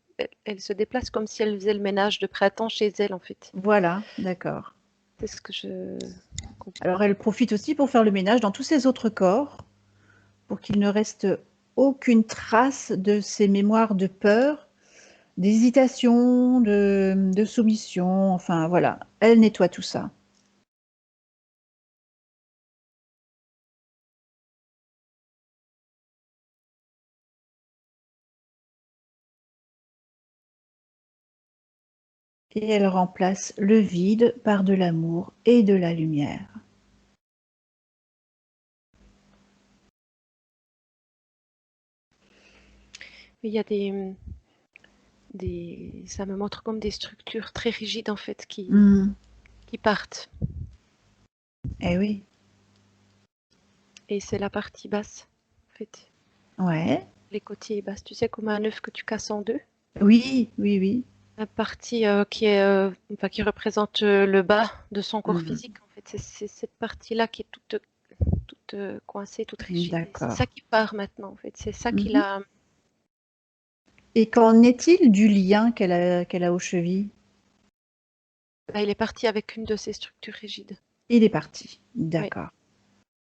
Speaker 2: elle se déplace comme si elle faisait le ménage de printemps chez elle, en fait.
Speaker 1: Voilà, d'accord.
Speaker 2: C'est ce que je comprends.
Speaker 1: Alors elle profite aussi pour faire le ménage dans tous ses autres corps, pour qu'il ne reste aucune trace de ses mémoires de peur, d'hésitation, de soumission, enfin voilà, elle nettoie tout ça. Et elle remplace le vide par de l'amour et de la lumière.
Speaker 2: Il y a ça me montre comme des structures très rigides, en fait,
Speaker 1: Mmh.
Speaker 2: qui partent.
Speaker 1: Eh oui,
Speaker 2: Et c'est la partie basse, en fait.
Speaker 1: ouais.
Speaker 2: Les côtés basses. Tu sais, comme un œuf que tu casses en deux.
Speaker 1: Oui, oui, oui.
Speaker 2: La partie enfin, qui représente le bas de son corps
Speaker 1: Mhm.
Speaker 2: physique, en fait. C'est cette partie-là qui est toute coincée, toute rigide. Et c'est ça
Speaker 1: D'accord.
Speaker 2: qui part maintenant, en fait. C'est ça qu'il
Speaker 1: Mhm.
Speaker 2: a.
Speaker 1: Et qu'en est-il du lien qu'elle a aux chevilles?
Speaker 2: Bah, il est parti avec une de ses structures rigides.
Speaker 1: Il est parti.
Speaker 2: Oui,
Speaker 1: D'accord.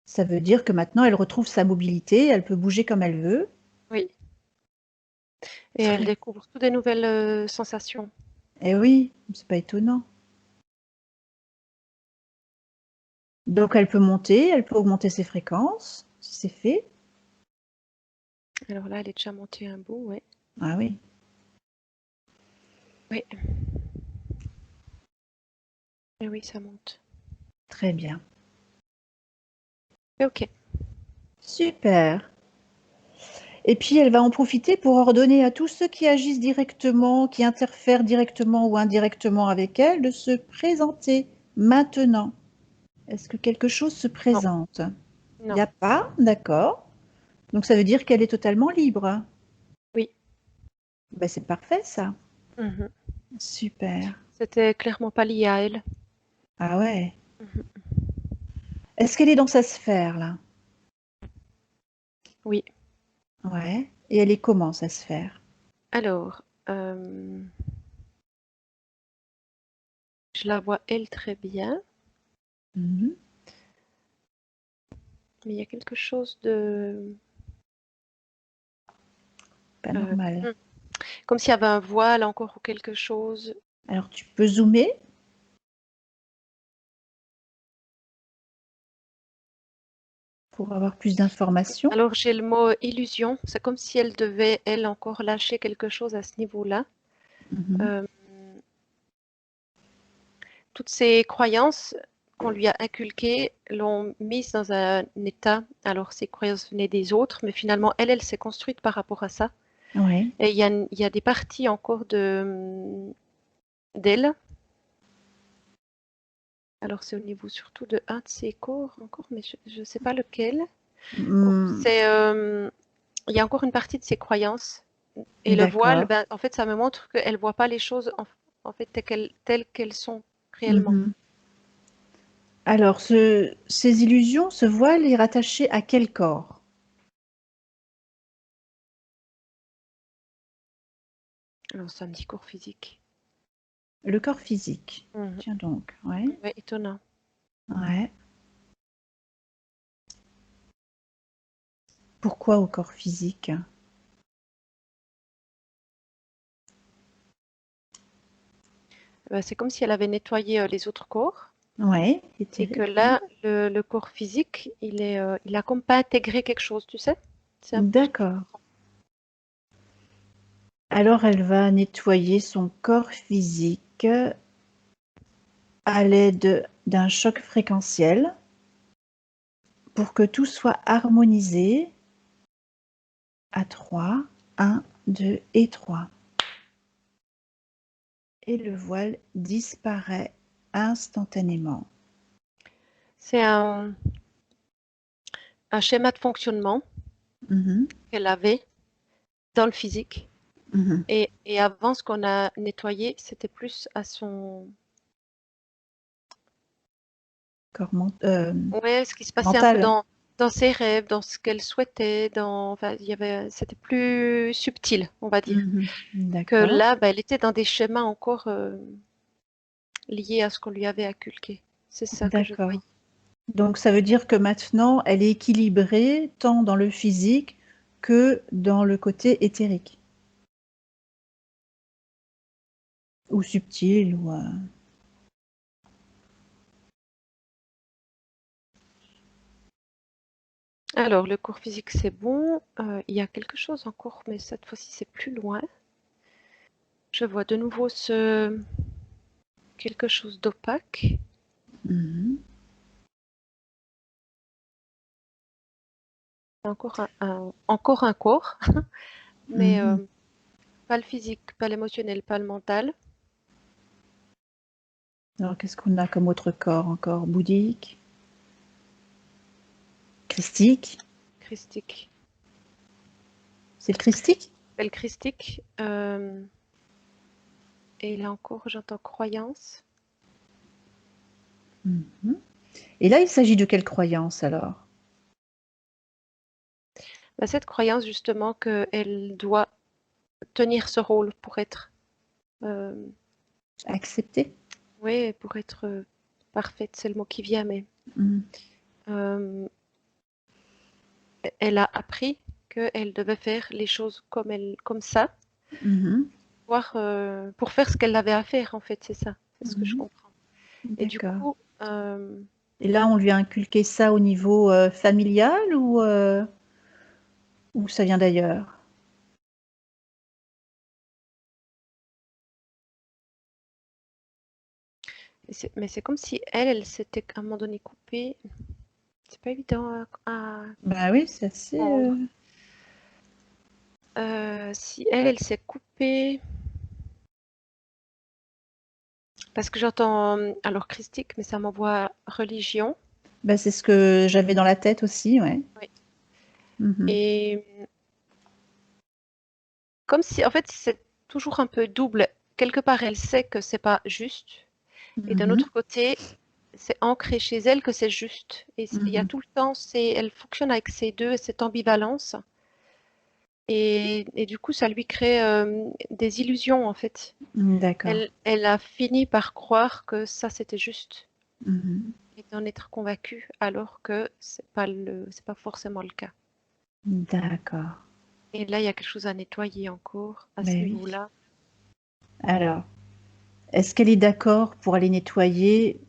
Speaker 1: Ça veut dire que maintenant elle retrouve sa mobilité, elle peut bouger comme elle veut.
Speaker 2: oui. Et elle
Speaker 1: Très.
Speaker 2: découvre toutes des nouvelles sensations.
Speaker 1: Eh oui, c'est pas étonnant. Donc elle peut augmenter ses fréquences, si c'est fait.
Speaker 2: Alors là, elle est déjà montée un bout, oui.
Speaker 1: Ah oui,
Speaker 2: Oui, et oui, ça monte.
Speaker 1: très bien.
Speaker 2: Et ok.
Speaker 1: Super. Et puis elle va en profiter pour ordonner à tous ceux qui agissent directement, qui interfèrent directement ou indirectement avec elle, de se présenter maintenant. Est-ce que quelque chose se
Speaker 2: Non,
Speaker 1: présente? Il n'y
Speaker 2: non,
Speaker 1: a pas? D'accord. Donc ça veut dire qu'elle est totalement libre.
Speaker 2: oui.
Speaker 1: Ben, c'est parfait ça.
Speaker 2: Mhm.
Speaker 1: Super.
Speaker 2: C'était clairement pas lié à elle.
Speaker 1: Ah ouais.
Speaker 2: Mhm.
Speaker 1: Est-ce qu'elle est dans sa sphère là?
Speaker 2: Oui.
Speaker 1: Ouais. Et elle est comment sa sphère?
Speaker 2: Alors, je la vois elle très bien,
Speaker 1: Mhm.
Speaker 2: mais il y a quelque chose de
Speaker 1: Pas
Speaker 2: euh,
Speaker 1: normal.
Speaker 2: hmm, comme s'il y avait un voile encore ou quelque chose.
Speaker 1: Alors tu peux zoomer pour avoir plus d'informations.
Speaker 2: Alors j'ai le mot illusion. C'est comme si elle devait elle encore lâcher quelque chose à ce niveau-là.
Speaker 1: Mhm.
Speaker 2: Euh, Toutes ces croyances qu'on lui a inculquées l'ont mise dans un état. Alors ces croyances venaient des autres, mais finalement elle s'est construite par rapport à ça.
Speaker 1: Ouais.
Speaker 2: Et il y a des parties encore d'elle. Alors c'est au niveau surtout de un de ses corps encore, mais je ne sais pas lequel.
Speaker 1: Hmm.
Speaker 2: C'est, il y a encore une partie de ses croyances. Et le voile,
Speaker 1: D'accord.
Speaker 2: ben, en fait, ça me montre qu'elle ne voit pas les choses en fait telles qu'elles sont réellement.
Speaker 1: Mhm. Alors ces illusions, ce voile est rattaché à quel corps?
Speaker 2: Alors ça me dit corps physique.
Speaker 1: Le corps physique.
Speaker 2: Mhm.
Speaker 1: Tiens donc. Ouais.
Speaker 2: Ouais, étonnant.
Speaker 1: Ouais. Pourquoi au corps physique?
Speaker 2: Ben, c'est comme si elle avait nettoyé les autres corps
Speaker 1: Ouais,
Speaker 2: et que
Speaker 1: éthérique, ouais.
Speaker 2: là, le corps physique, il a comme pas intégré quelque chose, tu sais? C'est un peu ce que je
Speaker 1: D'accord.
Speaker 2: ressens.
Speaker 1: Alors elle va nettoyer son corps physique à l'aide d'un choc fréquentiel pour que tout soit harmonisé à 3, 1, 2 et 3. Et le voile disparaît instantanément.
Speaker 2: C'est un schéma de fonctionnement
Speaker 1: Mhm,
Speaker 2: qu'elle avait dans le physique.
Speaker 1: mhm.
Speaker 2: Et avant, ce qu'on a nettoyé, c'était plus à son...
Speaker 1: Corps
Speaker 2: Ouais, ce qui se passait un peu
Speaker 1: mental.
Speaker 2: dans ses rêves, dans ce qu'elle souhaitait, enfin, c'était plus subtil, on va dire.
Speaker 1: Mhm.
Speaker 2: Que
Speaker 1: D'accord,
Speaker 2: là, bah, elle était dans des schémas encore liés à ce qu'on lui avait inculqué. C'est ça que je
Speaker 1: d'accord.
Speaker 2: voyais.
Speaker 1: Donc ça veut dire que maintenant, elle est équilibrée tant dans le physique que dans le côté éthérique ou subtil ou
Speaker 2: Alors, le cours physique, c'est bon. Il y a quelque chose encore, mais cette fois-ci, c'est plus loin. Je vois de nouveau quelque chose d'opaque.
Speaker 1: Mhm,
Speaker 2: Encore un corps, mais
Speaker 1: mhm.
Speaker 2: pas le physique, pas l'émotionnel, pas le mental.
Speaker 1: Alors qu'est-ce qu'on a comme autre corps encore? Bouddhique, christique?
Speaker 2: Christique.
Speaker 1: C'est le christique?
Speaker 2: Le christique, Et là encore, j'entends croyance.
Speaker 1: Mhm. Et là, il s'agit de quelle croyance alors?
Speaker 2: Bah, cette croyance justement qu'elle doit tenir ce rôle pour être, euh,
Speaker 1: Accepter?
Speaker 2: ouais, pour être parfaite, c'est le mot qui vient, mais
Speaker 1: Mhm.
Speaker 2: euh, elle a appris qu'elle devait faire les choses comme ça,
Speaker 1: Mhm.
Speaker 2: pour faire ce qu'elle avait à faire en fait, c'est ça, c'est ce que je
Speaker 1: Mhm.
Speaker 2: comprends. Et du
Speaker 1: D'accord.
Speaker 2: coup,
Speaker 1: Et là, on lui a inculqué ça au niveau familial ou ça vient d'ailleurs?
Speaker 2: mais c'est comme si elle s'était à un moment donné coupée. C'est pas évident à
Speaker 1: Bah oui, c'est assez.
Speaker 2: comprendre. Si elle s'est coupée, parce que j'entends alors christique, mais ça m'envoie religion.
Speaker 1: Bah, c'est ce que j'avais dans la tête aussi, ouais.
Speaker 2: Oui.
Speaker 1: Mhm.
Speaker 2: Et comme si, en fait, c'est toujours un peu double. Quelque part, elle sait que c'est pas juste, et d'un
Speaker 1: Mhm.
Speaker 2: autre côté, c'est ancré chez elle que c'est juste. Et il y a
Speaker 1: Mhm.
Speaker 2: tout le temps, elle fonctionne avec ces deux, cette ambivalence. Et du coup, ça lui crée des illusions, en fait.
Speaker 1: D'accord.
Speaker 2: Elle a fini par croire que ça, c'était juste,
Speaker 1: Mhm.
Speaker 2: et d'en être convaincue, alors que c'est pas forcément le cas.
Speaker 1: D'accord.
Speaker 2: Et là, il y a quelque chose à nettoyer encore à ce
Speaker 1: Ben oui.
Speaker 2: niveau-là.
Speaker 1: Alors, est-ce qu'elle est d'accord pour aller nettoyer,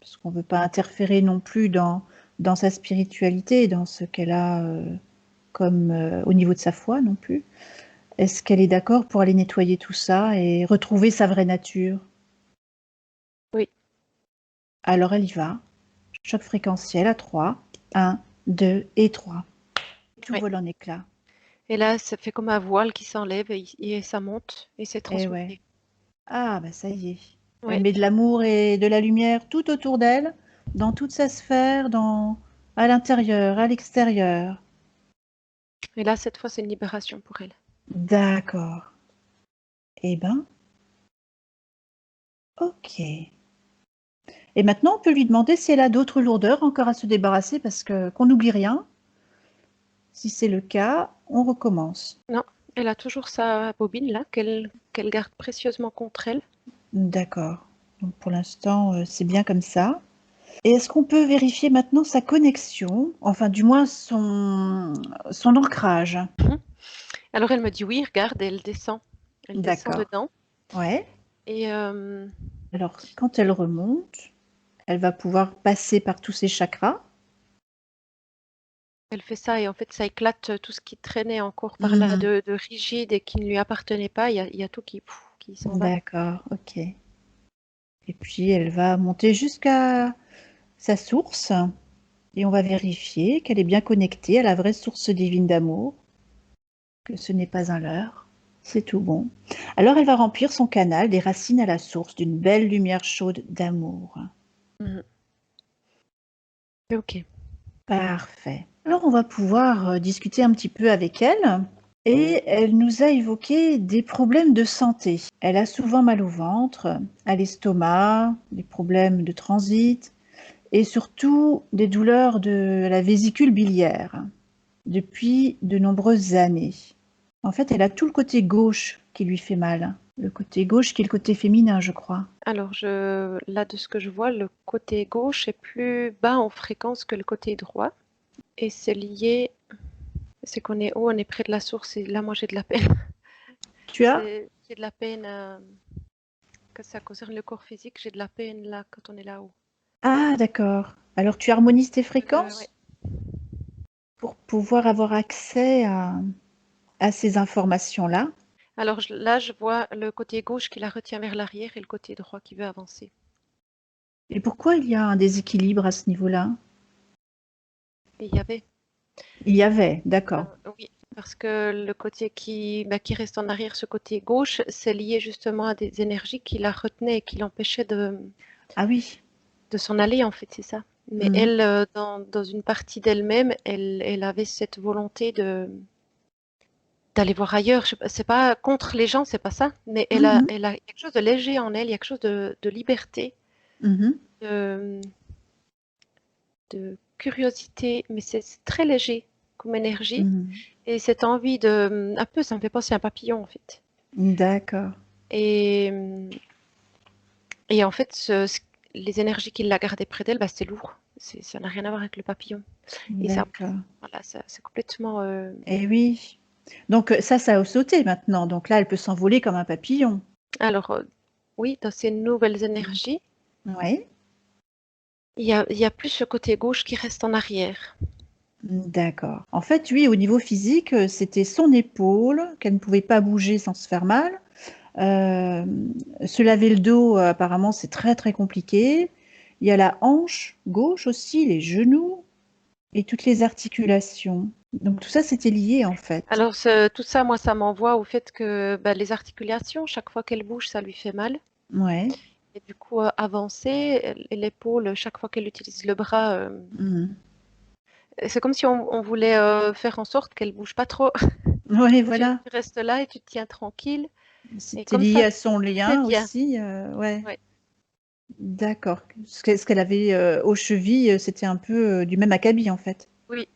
Speaker 1: parce qu'on ne veut pas interférer non plus dans sa spiritualité, dans ce qu'elle a comme au niveau de sa foi non plus. Est-ce qu'elle est d'accord pour aller nettoyer tout ça et retrouver sa vraie nature?
Speaker 2: Oui.
Speaker 1: Alors elle y va. Choc fréquentiel à 3. 1, 2 et 3. Tout
Speaker 2: Oui.
Speaker 1: vole en éclats.
Speaker 2: Et là, ça fait comme un voile qui s'enlève et ça monte et c'est
Speaker 1: Eh ouais.
Speaker 2: transmuté.
Speaker 1: Ah, bah ça y est. Elle
Speaker 2: Oui.
Speaker 1: met de l'amour et de la lumière tout autour d'elle, dans toute sa sphère, à l'intérieur, à l'extérieur.
Speaker 2: Et là, cette fois, c'est une libération pour elle.
Speaker 1: D'accord. Eh ben, ok. Et maintenant, on peut lui demander si elle a d'autres lourdeurs encore à se débarrasser parce que qu'on n'oublie rien. Si c'est le cas, on recommence.
Speaker 2: Non, elle a toujours sa bobine là qu'elle garde précieusement contre elle.
Speaker 1: D'accord. Donc pour l'instant, c'est bien comme ça. Et est-ce qu'on peut vérifier maintenant sa connexion, enfin du moins son ancrage?
Speaker 2: Mhm. Alors elle me dit oui, regarde, elle descend. Elle descend
Speaker 1: D'accord.
Speaker 2: dedans.
Speaker 1: Ouais.
Speaker 2: Et
Speaker 1: Alors, quand elle remonte, elle va pouvoir passer par tous ses chakras.
Speaker 2: elle fait ça et en fait, ça éclate tout ce qui traînait encore par là
Speaker 1: Mhm.
Speaker 2: de rigide et qui ne lui appartenait pas. Il y a tout qui s'en va.
Speaker 1: D'accord, ok. Et puis, elle va monter jusqu'à sa source et on va vérifier qu'elle est bien connectée à la vraie source divine d'amour, que ce n'est pas un leurre. C'est tout bon. Alors, elle va remplir son canal des racines à la source d'une belle lumière chaude d'amour.
Speaker 2: Mhm. Ok.
Speaker 1: Parfait. Alors, on va pouvoir discuter un petit peu avec elle. Et elle nous a évoqué des problèmes de santé. Elle a souvent mal au ventre, à l'estomac, des problèmes de transit et surtout des douleurs de la vésicule biliaire depuis de nombreuses années. En fait, elle a tout le côté gauche qui lui fait mal. Le côté gauche qui est le côté féminin, je crois.
Speaker 2: Alors là, de ce que je vois, le côté gauche est plus bas en fréquence que le côté droit. Et c'est lié, c'est qu'on est haut, on est près de la source. Et là, moi, j'ai de la peine.
Speaker 1: Tu as?
Speaker 2: J'ai de la peine que ça concerne le corps physique. J'ai de la peine là quand on est là-haut.
Speaker 1: Ah, d'accord. Alors tu harmonises tes
Speaker 2: Ouais.
Speaker 1: fréquences pour pouvoir avoir accès à ces informations-là.
Speaker 2: Alors là, je vois le côté gauche qui la retient vers l'arrière et le côté droit qui veut avancer.
Speaker 1: Et pourquoi il y a un déséquilibre à ce niveau-là?
Speaker 2: Et il y avait,
Speaker 1: Il y avait, d'accord.
Speaker 2: oui, parce que le côté qui reste en arrière, ce côté gauche, c'est lié justement à des énergies qui la retenaient et qui l'empêchaient
Speaker 1: Ah oui.
Speaker 2: de s'en aller, en fait, c'est ça. Mais
Speaker 1: Mhm.
Speaker 2: elle, dans une partie d'elle-même, elle avait cette volonté d'aller voir ailleurs. C'est pas contre les gens, c'est pas ça, mais
Speaker 1: Mhm.
Speaker 2: elle a quelque chose de léger en elle, il y a quelque chose de liberté,
Speaker 1: Mhm.
Speaker 2: de, de curiosité, mais c'est très léger comme énergie.
Speaker 1: Mhm.
Speaker 2: Et cette envie un peu, ça me fait penser à un papillon en fait.
Speaker 1: D'accord,
Speaker 2: Et, et en fait, les énergies qu'il a gardées près d'elle, bah, c'est lourd. Ça n'a rien à voir avec le papillon. Et ça,
Speaker 1: d'accord.
Speaker 2: voilà, ça, c'est complètement.
Speaker 1: Eh oui. Donc ça a sauté maintenant. Donc là, elle peut s'envoler comme un papillon.
Speaker 2: Alors, oui, dans ces nouvelles énergies,
Speaker 1: Oui.
Speaker 2: il y a plus ce côté gauche qui reste en arrière.
Speaker 1: D'accord. En fait, oui, au niveau physique, c'était son épaule qu'elle ne pouvait pas bouger sans se faire mal. Euh, Se laver le dos, apparemment, c'est très très compliqué. Il y a la hanche gauche aussi, les genoux et toutes les articulations. Donc tout ça, c'était lié en fait.
Speaker 2: Alors, tout ça, moi, ça m'envoie au fait que bah, les articulations, chaque fois qu'elle bouge, ça lui fait mal.
Speaker 1: Ouais.
Speaker 2: Et du coup, avancer, et l'épaule, chaque fois qu'elle utilise le bras,
Speaker 1: Mhm.
Speaker 2: c'est comme si on voulait faire en sorte qu'elle bouge pas trop.
Speaker 1: Ouais,
Speaker 2: Tu,
Speaker 1: voilà.
Speaker 2: tu restes là et tu te tiens tranquille. Et
Speaker 1: C'était
Speaker 2: comme
Speaker 1: lié
Speaker 2: ça,
Speaker 1: à son
Speaker 2: c'est
Speaker 1: lien
Speaker 2: bien.
Speaker 1: aussi. Ouais.
Speaker 2: Ouais.
Speaker 1: D'accord. Ce qu'elle avait aux chevilles, c'était un peu du même acabit en fait.
Speaker 2: Oui.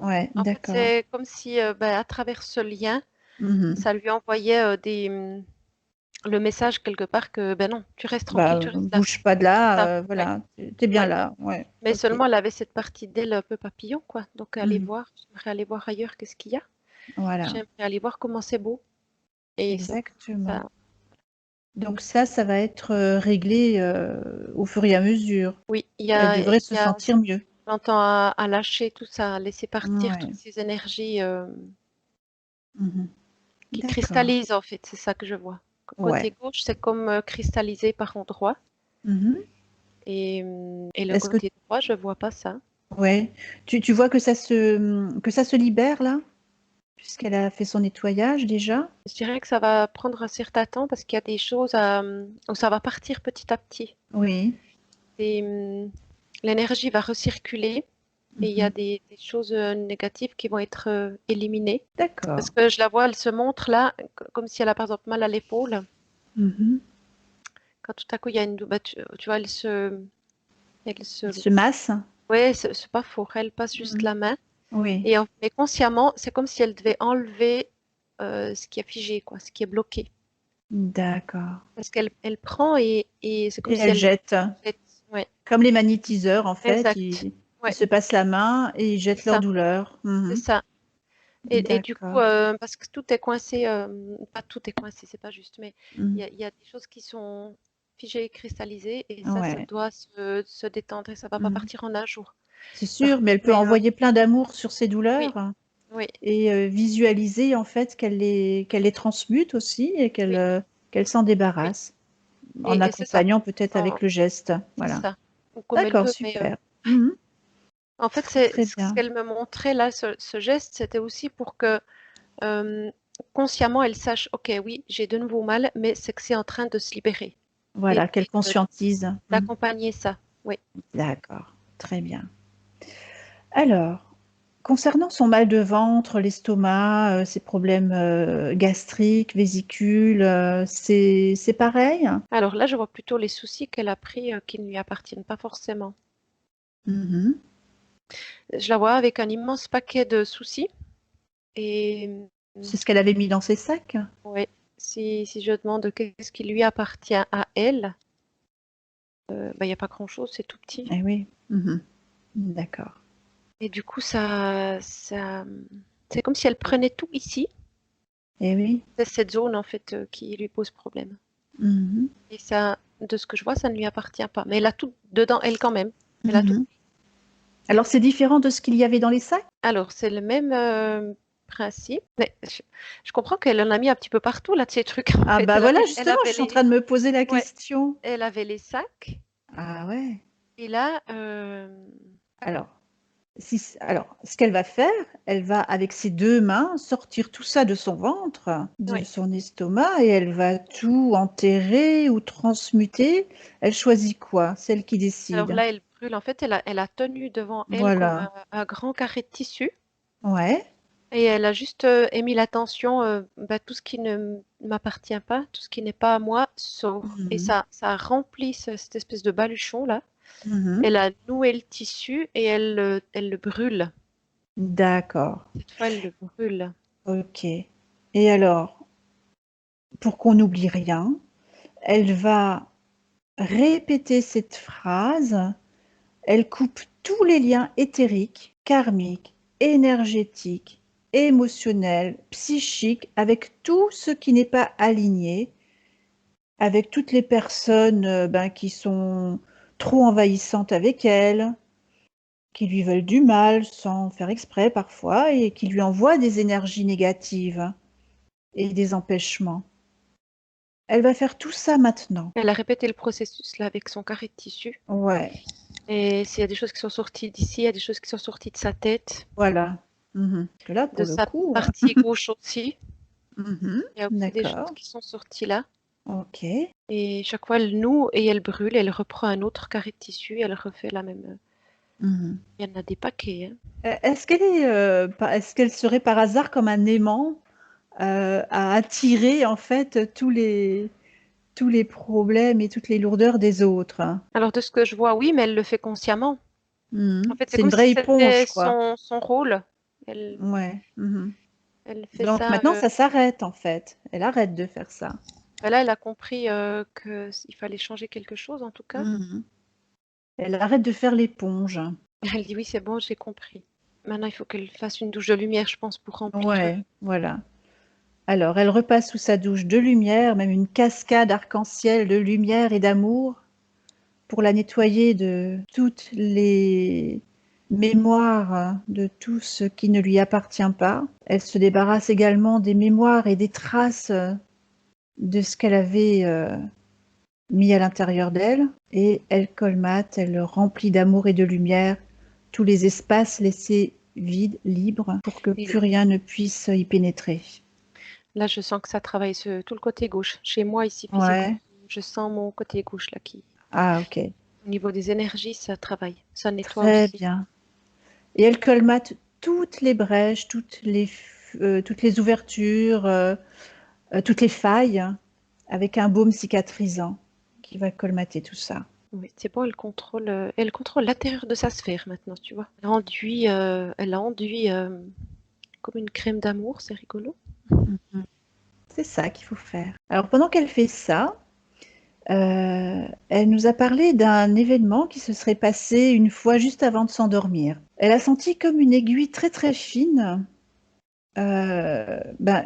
Speaker 1: Ouais,
Speaker 2: En fait,
Speaker 1: d'accord.
Speaker 2: c'est comme si, bah, à travers ce lien,
Speaker 1: Mhm.
Speaker 2: ça lui envoyait le message quelque part que, ben non, tu restes tranquille,
Speaker 1: Bah,
Speaker 2: tu restes là.
Speaker 1: bouge pas de
Speaker 2: C'est ça.
Speaker 1: là,
Speaker 2: Ouais.
Speaker 1: voilà, t'es bien
Speaker 2: Ouais.
Speaker 1: là. Ouais,
Speaker 2: Mais
Speaker 1: ok.
Speaker 2: seulement, elle avait cette partie d'elle un peu papillon, quoi. Donc,
Speaker 1: Mhm.
Speaker 2: j'aimerais aller voir ailleurs qu'est-ce qu'il y a.
Speaker 1: Voilà,
Speaker 2: J'aimerais aller voir comment c'est beau. Et
Speaker 1: exactement.
Speaker 2: ça,
Speaker 1: Donc ça va être réglé au fur et à mesure.
Speaker 2: oui,
Speaker 1: Elle devrait
Speaker 2: il
Speaker 1: se
Speaker 2: y a
Speaker 1: sentir mieux.
Speaker 2: longtemps à lâcher tout ça, à laisser partir toutes
Speaker 1: Ouais.
Speaker 2: ces énergies
Speaker 1: Mhm.
Speaker 2: qui
Speaker 1: D'accord.
Speaker 2: cristallisent, en fait. C'est ça que je vois.
Speaker 1: Ouais.
Speaker 2: Côté gauche, c'est comme cristallisé par endroits.
Speaker 1: Mhm.
Speaker 2: Et le
Speaker 1: Est-ce que
Speaker 2: côté droit, je vois pas ça.
Speaker 1: ouais, tu vois que ça se libère là, puisqu'elle a fait son nettoyage déjà?
Speaker 2: Je dirais que ça va prendre un certain temps parce qu'il y a des choses où ça va partir petit à petit.
Speaker 1: Oui.
Speaker 2: Et, l'énergie va recirculer et il y a
Speaker 1: Mhm.
Speaker 2: des choses négatives qui vont être éliminées. Parce
Speaker 1: D'accord.
Speaker 2: que je la vois, elle se montre là, comme si elle a par exemple mal à l'épaule.
Speaker 1: Mhm.
Speaker 2: Quand tout à coup il y a une, bah, tu vois, elle se,
Speaker 1: Elle se masse?
Speaker 2: ouais, c'est pas faux. Elle passe juste
Speaker 1: Mhm.
Speaker 2: la main
Speaker 1: Oui.
Speaker 2: et mais consciemment, c'est comme si elle devait enlever ce qui est figé, quoi, ce qui est bloqué.
Speaker 1: D'accord.
Speaker 2: Parce qu'elle prend et c'est comme
Speaker 1: Et
Speaker 2: si
Speaker 1: elle
Speaker 2: elle
Speaker 1: jette.
Speaker 2: jette. Ouais,
Speaker 1: Comme les magnétiseurs, en fait,
Speaker 2: exact.
Speaker 1: ils
Speaker 2: Ouais,
Speaker 1: se passent la main et ils
Speaker 2: c'est
Speaker 1: jettent leur
Speaker 2: ça,
Speaker 1: douleur.
Speaker 2: c'est
Speaker 1: Mhm.
Speaker 2: ça. Et du coup,
Speaker 1: D'accord.
Speaker 2: parce que tout est coincé, pas tout est coincé, c'est pas juste, mais
Speaker 1: Mhm.
Speaker 2: il y a des choses qui sont figées, cristallisées, et ça
Speaker 1: Ouais.
Speaker 2: doit se détendre et ça va pas
Speaker 1: Mhm.
Speaker 2: partir en un jour.
Speaker 1: C'est sûr, mais elle peut
Speaker 2: Mais
Speaker 1: envoyer plein d'amour sur ses
Speaker 2: oui,
Speaker 1: douleurs
Speaker 2: oui,
Speaker 1: et visualiser en fait qu'elle les transmute aussi et
Speaker 2: oui,
Speaker 1: qu'elle s'en
Speaker 2: oui.
Speaker 1: débarrasse en
Speaker 2: Et c'est ça.
Speaker 1: accompagnant peut-être avec le geste.
Speaker 2: C'est
Speaker 1: Voilà.
Speaker 2: ça. Ou comme elle
Speaker 1: D'accord,
Speaker 2: veut, mais
Speaker 1: super. Mhm.
Speaker 2: en fait,
Speaker 1: Très
Speaker 2: c'est
Speaker 1: très
Speaker 2: ce
Speaker 1: bien.
Speaker 2: qu'elle me montrait là, ce geste, c'était aussi pour que euh, consciemment elle sache, ok, oui, j'ai de nouveau mal, mais c'est que c'est en train de se libérer
Speaker 1: Voilà, qu'elle
Speaker 2: et
Speaker 1: conscientise. Mhm.
Speaker 2: d'accompagner ça. Oui.
Speaker 1: D'accord, très bien. Alors, concernant son mal de ventre, l'estomac, ses problèmes gastriques, vésicules, c'est pareil?
Speaker 2: Alors là, je vois plutôt les soucis qu'elle a pris qui ne lui appartiennent pas forcément.
Speaker 1: Mhm.
Speaker 2: Je la vois avec un immense paquet de soucis. Et
Speaker 1: C'est ce qu'elle avait mis dans ses sacs?
Speaker 2: ouais, si je demande qu'est-ce qui lui appartient à elle, bah, il n'y a pas grand-chose, c'est tout petit.
Speaker 1: Eh oui. Mhm. D'accord.
Speaker 2: Et du coup, c'est comme si elle prenait tout ici.
Speaker 1: Eh oui.
Speaker 2: C'est cette zone en fait qui lui pose problème.
Speaker 1: Mhm.
Speaker 2: Et ça, de ce que je vois, ça ne lui appartient pas. Mais elle a tout dedans, elle quand même. Elle a tout.
Speaker 1: Mhm. Alors, c'est différent de ce qu'il y avait dans les sacs?
Speaker 2: Alors, c'est le même principe. Mais je comprends qu'elle en a mis un petit peu partout, là, de ces trucs, en
Speaker 1: Ah
Speaker 2: fait.
Speaker 1: bah voilà, justement, je suis en train de me poser la
Speaker 2: Ouais,
Speaker 1: question.
Speaker 2: elle avait les sacs.
Speaker 1: Ah ouais.
Speaker 2: Et là,
Speaker 1: Alors, alors, ce qu'elle va faire, elle va avec ses deux mains sortir tout ça de son ventre, de
Speaker 2: ouais.
Speaker 1: son estomac, et elle va tout enterrer ou transmuter. Elle choisit quoi? Celle qui
Speaker 2: Alors
Speaker 1: décide.
Speaker 2: là, elle brûle. En fait, elle a tenu devant elle comme
Speaker 1: Voilà.
Speaker 2: un grand carré de tissu.
Speaker 1: Ouais.
Speaker 2: Et elle a juste émis l'attention, tout ce qui ne m'appartient pas, tout ce qui n'est pas à moi, sort. Et
Speaker 1: Mhm.
Speaker 2: ça a rempli cette espèce de baluchon là.
Speaker 1: Mhm.
Speaker 2: Elle a noué le tissu et elle le brûle.
Speaker 1: D'accord.
Speaker 2: Cette fois, elle le brûle.
Speaker 1: Ok. Et alors, pour qu'on n'oublie rien, elle va répéter cette phrase. Elle coupe tous les liens éthériques, karmiques, énergétiques, émotionnels, psychiques, avec tout ce qui n'est pas aligné, avec toutes les personnes qui sont trop envahissantes avec elle, qui lui veulent du mal sans faire exprès parfois, et qui lui envoient des énergies négatives et des empêchements. Elle va faire tout ça maintenant.
Speaker 2: Elle a répété le processus là avec son carré de tissu.
Speaker 1: Ouais,
Speaker 2: Et s'il y a des choses qui sont sorties d'ici, il y a des choses qui sont sorties de sa tête,
Speaker 1: voilà. Parce que là,
Speaker 2: de
Speaker 1: pour le
Speaker 2: sa
Speaker 1: coup,
Speaker 2: partie gauche aussi. Il y a aussi des choses
Speaker 1: d'accord.
Speaker 2: qui sont sorties là.
Speaker 1: Ok.
Speaker 2: Et chaque fois, elle noue et elle brûle. Elle reprend un autre carré de tissu et elle refait la même.
Speaker 1: Mhm.
Speaker 2: Il y en a des paquets, hein.
Speaker 1: Est-ce qu'elle serait par hasard comme un aimant à attirer en fait tous les problèmes et toutes les lourdeurs des autres, hein?
Speaker 2: Alors, de ce que je vois, oui, mais elle le fait consciemment. En fait, c'est
Speaker 1: C'est une
Speaker 2: comme si
Speaker 1: vraie
Speaker 2: c'était
Speaker 1: éponge, quoi.
Speaker 2: son rôle. Elle,
Speaker 1: Ouais.
Speaker 2: elle fait
Speaker 1: Donc
Speaker 2: ça.
Speaker 1: maintenant, ça s'arrête en fait. Elle arrête de faire ça.
Speaker 2: Là, elle a compris qu'il fallait changer quelque chose, en tout cas.
Speaker 1: Mhm. Elle arrête de faire l'éponge.
Speaker 2: Elle dit oui, c'est bon, j'ai compris. Maintenant, il faut qu'elle fasse une douche de lumière, je pense, pour remplir.
Speaker 1: Ouais, voilà. Alors, elle repasse sous sa douche de lumière, même une cascade arc-en-ciel de lumière et d'amour, pour la nettoyer de toutes les mémoires, de tout ce qui ne lui appartient pas. Elle se débarrasse également des mémoires et des traces de ce qu'elle avait mis à l'intérieur d'elle, et elle colmate, elle remplit d'amour et de lumière tous les espaces laissés vides, libres, pour que
Speaker 2: Et
Speaker 1: plus rien ne puisse y pénétrer.
Speaker 2: là, je sens que ça travaille tout le côté gauche. Chez moi, ici, physiquement,
Speaker 1: Ouais.
Speaker 2: je sens mon côté gauche, là, qui,
Speaker 1: Ah, ok.
Speaker 2: au niveau des énergies, ça travaille. Ça nettoie
Speaker 1: Très
Speaker 2: aussi.
Speaker 1: bien. Et elle colmate toutes les brèches, toutes les ouvertures, toutes les failles, hein, avec un baume cicatrisant qui va colmater tout ça.
Speaker 2: Oui, c'est bon, elle contrôle l'intérieur de sa sphère maintenant, tu vois. Elle a enduit comme une crème d'amour, c'est rigolo.
Speaker 1: Mhm. C'est ça qu'il faut faire. Alors pendant qu'elle fait ça, elle nous a parlé d'un événement qui se serait passé une fois juste avant de s'endormir. Elle a senti comme une aiguille très très fine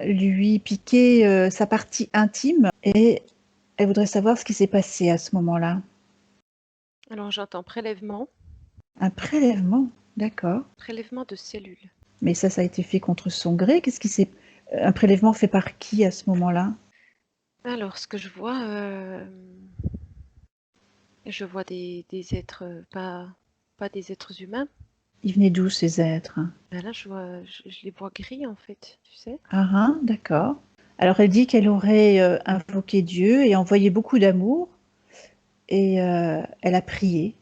Speaker 1: lui piquer sa partie intime, et elle voudrait savoir ce qui s'est passé à ce moment-là.
Speaker 2: Alors j'entends prélèvement,
Speaker 1: Un prélèvement, d'accord.
Speaker 2: prélèvement de cellules.
Speaker 1: Mais ça a été fait contre son gré. Qu'est-ce qui s'est... Un prélèvement fait par qui à ce moment-là?
Speaker 2: Alors, ce que je vois des êtres, pas des êtres humains.
Speaker 1: Ils venaient d'où ces êtres?
Speaker 2: Là, je les vois gris en fait, tu sais.
Speaker 1: Ah, ah, d'accord. Alors elle dit qu'elle aurait invoqué Dieu et envoyé beaucoup d'amour, et elle a prié.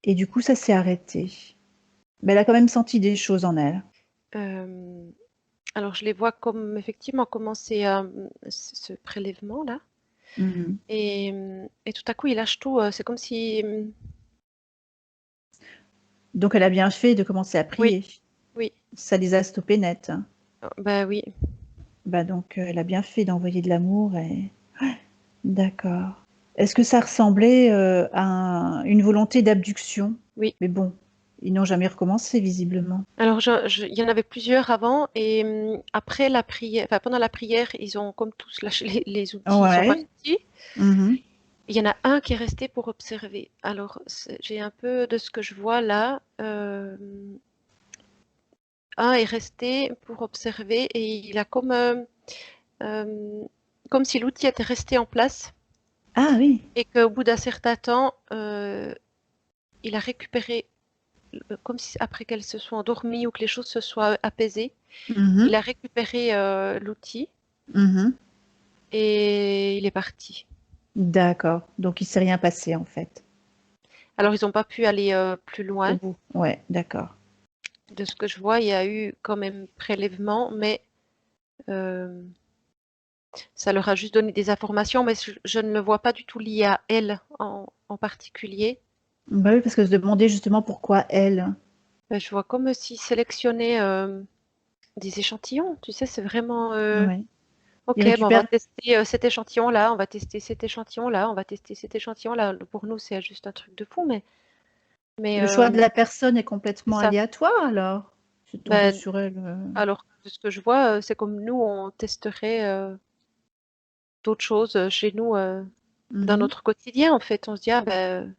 Speaker 1: Et du coup, ça s'est arrêté. Mais elle a quand même senti des choses en elle.
Speaker 2: Euh, alors, je les vois comme effectivement commencer ce prélèvement-là.
Speaker 1: Mhm.
Speaker 2: Et tout à coup, il lâche tout. C'est comme si.
Speaker 1: Donc elle a bien fait de commencer à
Speaker 2: Oui,
Speaker 1: prier.
Speaker 2: oui,
Speaker 1: Ça les a stoppés net, hein.
Speaker 2: bah oui.
Speaker 1: Bah donc elle a bien fait d'envoyer de l'amour et... D'accord. Est-ce que ça ressemblait à une volonté d'abduction?
Speaker 2: Oui.
Speaker 1: Mais bon, ils n'ont jamais recommencé visiblement.
Speaker 2: Alors, il y en avait plusieurs avant et après la prière, enfin pendant la prière, ils ont comme tous lâché les outils, ils sont
Speaker 1: Ouais.
Speaker 2: partis.
Speaker 1: Mhm.
Speaker 2: Il y en a un qui est resté pour observer. Alors, j'ai un peu de ce que je vois là. Un est resté pour observer et il a euh, comme si l'outil était resté en place
Speaker 1: Ah oui.
Speaker 2: et qu'au bout d'un certain temps, il a récupéré, comme si après qu'elle se soit endormie ou que les choses se soient apaisées, il
Speaker 1: Mhm.
Speaker 2: a récupéré l'outil
Speaker 1: Mhm.
Speaker 2: et il est parti.
Speaker 1: D'accord. Donc il s'est rien passé en fait.
Speaker 2: Alors, ils n'ont pas pu aller plus
Speaker 1: Au
Speaker 2: loin.
Speaker 1: bout. Ouais, d'accord.
Speaker 2: De ce que je vois, il y a eu quand même prélèvement, mais ça leur a juste donné des informations, mais je ne le vois pas du tout lié à elle en particulier.
Speaker 1: Bah oui, parce que je demandais justement pourquoi elle.
Speaker 2: Je vois comme s'ils sélectionnaient des échantillons. Tu sais, c'est vraiment
Speaker 1: Ouais. Ils
Speaker 2: OK, bon, on va
Speaker 1: récupèrent.
Speaker 2: tester cet échantillon-là, on va tester cet échantillon-là, on va tester cet échantillon-là. Pour nous, c'est juste un truc de fou, mais
Speaker 1: Le choix de la personne est
Speaker 2: c'est
Speaker 1: complètement
Speaker 2: ça.
Speaker 1: aléatoire alors. C'est tombé
Speaker 2: Ben,
Speaker 1: sur elle.
Speaker 2: alors, de ce que je vois, c'est comme nous, on testerait d'autres choses chez nous dans
Speaker 1: Mhm.
Speaker 2: notre quotidien, en fait. On se dit, ah ben,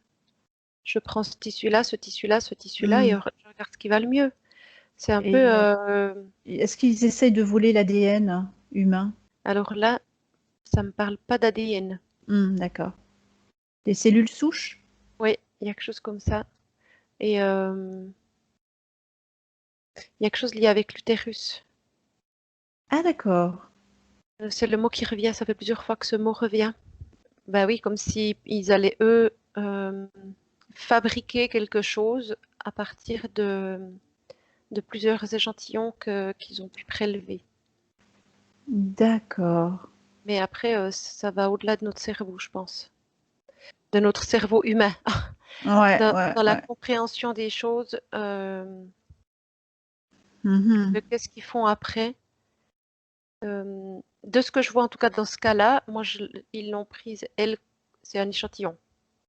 Speaker 2: je prends ce tissu-là, ce tissu-là, ce tissu-là, et
Speaker 1: Mm.
Speaker 2: je regarde ce qui va le mieux. C'est un peu.
Speaker 1: Et est-ce qu'ils essayent de voler l'ADN humain?
Speaker 2: Alors là, ça me parle pas d'ADN.
Speaker 1: D'accord. Des cellules souches?
Speaker 2: Oui, il y a quelque chose comme ça. Et il y a quelque chose lié avec l'utérus.
Speaker 1: Ah d'accord.
Speaker 2: C'est le mot qui revient, ça fait plusieurs fois que ce mot revient. Bah oui, comme si ils allaient, eux, fabriquer quelque chose à partir de plusieurs échantillons qu'ils ont pu prélever.
Speaker 1: D'accord.
Speaker 2: Mais après, ça va au-delà de notre cerveau, je pense. De notre cerveau humain.
Speaker 1: Ouais,
Speaker 2: Dans,
Speaker 1: ouais,
Speaker 2: dans la
Speaker 1: ouais.
Speaker 2: compréhension des choses,
Speaker 1: Mhm.
Speaker 2: de qu'est-ce qu'ils font après. De ce que je vois, en tout cas, dans ce cas-là, moi, ils l'ont prise, elle, c'est un échantillon,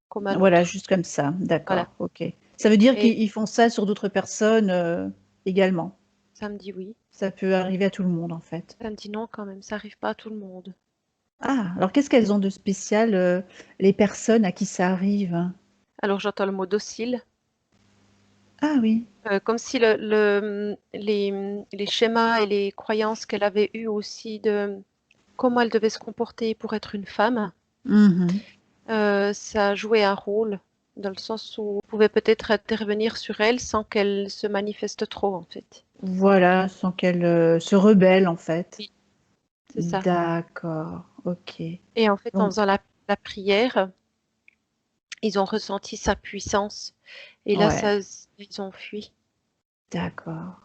Speaker 2: comme un
Speaker 1: Voilà,
Speaker 2: autre.
Speaker 1: juste comme ça.
Speaker 2: Voilà.
Speaker 1: D'accord. Ok. Ça veut dire
Speaker 2: Et
Speaker 1: qu'ils font ça sur d'autres personnes également.
Speaker 2: ça me dit oui.
Speaker 1: Ça peut arriver à tout le monde en fait.
Speaker 2: Ça me dit non quand même, ça arrive pas à tout le monde.
Speaker 1: Ah, alors qu'est-ce qu'elles ont de spécial, les personnes à qui ça arrive?
Speaker 2: Alors j'entends le mot docile,
Speaker 1: Ah oui.
Speaker 2: comme si les schémas et les croyances qu'elle avait eues aussi de comment elle devait se comporter pour être une femme,
Speaker 1: Mhm.
Speaker 2: ça jouait un rôle dans le sens où on pouvait peut-être intervenir sur elle sans qu'elle se manifeste trop en fait.
Speaker 1: Voilà, sans qu'elle se rebelle en fait.
Speaker 2: Oui, c'est ça.
Speaker 1: D'accord. Ok.
Speaker 2: Et en fait, en
Speaker 1: Donc,
Speaker 2: faisant la prière, ils ont ressenti sa puissance. Et là,
Speaker 1: ouais,
Speaker 2: ils ont fui.
Speaker 1: d'accord.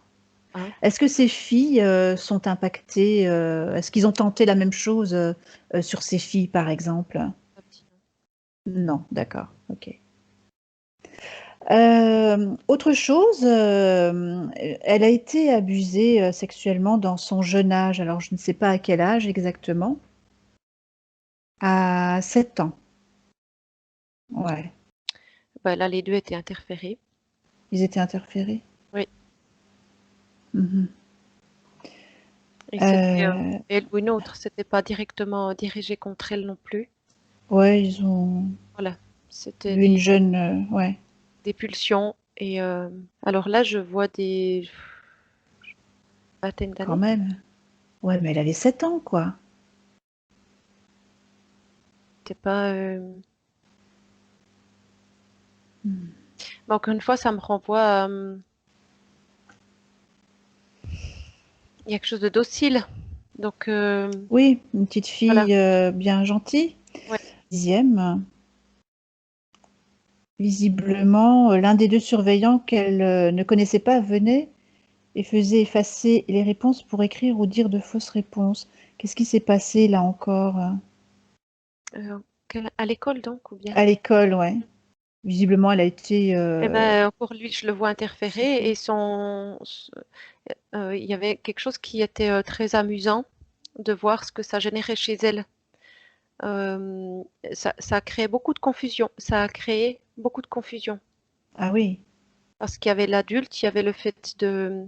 Speaker 2: Hein.
Speaker 1: Est-ce que ces filles sont impactées est-ce qu'ils ont tenté la même chose sur ces filles, par exemple?
Speaker 2: Un petit nom.
Speaker 1: Non, d'accord, ok. Autre chose, elle a été abusée sexuellement dans son jeune âge. Alors, je ne sais pas à quel âge exactement. À 7 ans. Ouais,
Speaker 2: Bah, là, les deux étaient interférés.
Speaker 1: ils étaient interférés.
Speaker 2: Oui.
Speaker 1: Mhm.
Speaker 2: Et c'était
Speaker 1: Euh,
Speaker 2: elle ou une autre. C'était pas directement dirigé contre elle non plus.
Speaker 1: ouais, ils ont
Speaker 2: Voilà. C'était
Speaker 1: vu une jeune. Ouais,
Speaker 2: des pulsions. Et alors là, je vois des vingtaines
Speaker 1: quand
Speaker 2: d'années.
Speaker 1: même. Ouais, mais elle avait 7 ans, quoi.
Speaker 2: C'était pas.
Speaker 1: Hmm.
Speaker 2: Mais encore une fois, ça me renvoie à. Il y a quelque chose de docile. Donc,
Speaker 1: Oui, une petite
Speaker 2: voilà.
Speaker 1: fille bien gentille.
Speaker 2: Ouais.
Speaker 1: Dixième. Visiblement, l'un des deux surveillants qu'elle ne connaissait pas venait et faisait effacer les réponses pour écrire ou dire de fausses réponses. Qu'est-ce qui s'est passé là encore?
Speaker 2: Euh, à l'école, donc, ou bien?
Speaker 1: À l'école, ouais. Visiblement, elle a été
Speaker 2: Eh ben, pour lui, je le vois interféré
Speaker 1: soufflée.
Speaker 2: et il y avait quelque chose qui était très amusant de voir ce que ça générait chez elle. Euh, ça a créé beaucoup de confusion. Ça a créé beaucoup de confusion
Speaker 1: Ah oui.
Speaker 2: parce qu'il y avait l'adulte, il y avait le fait de,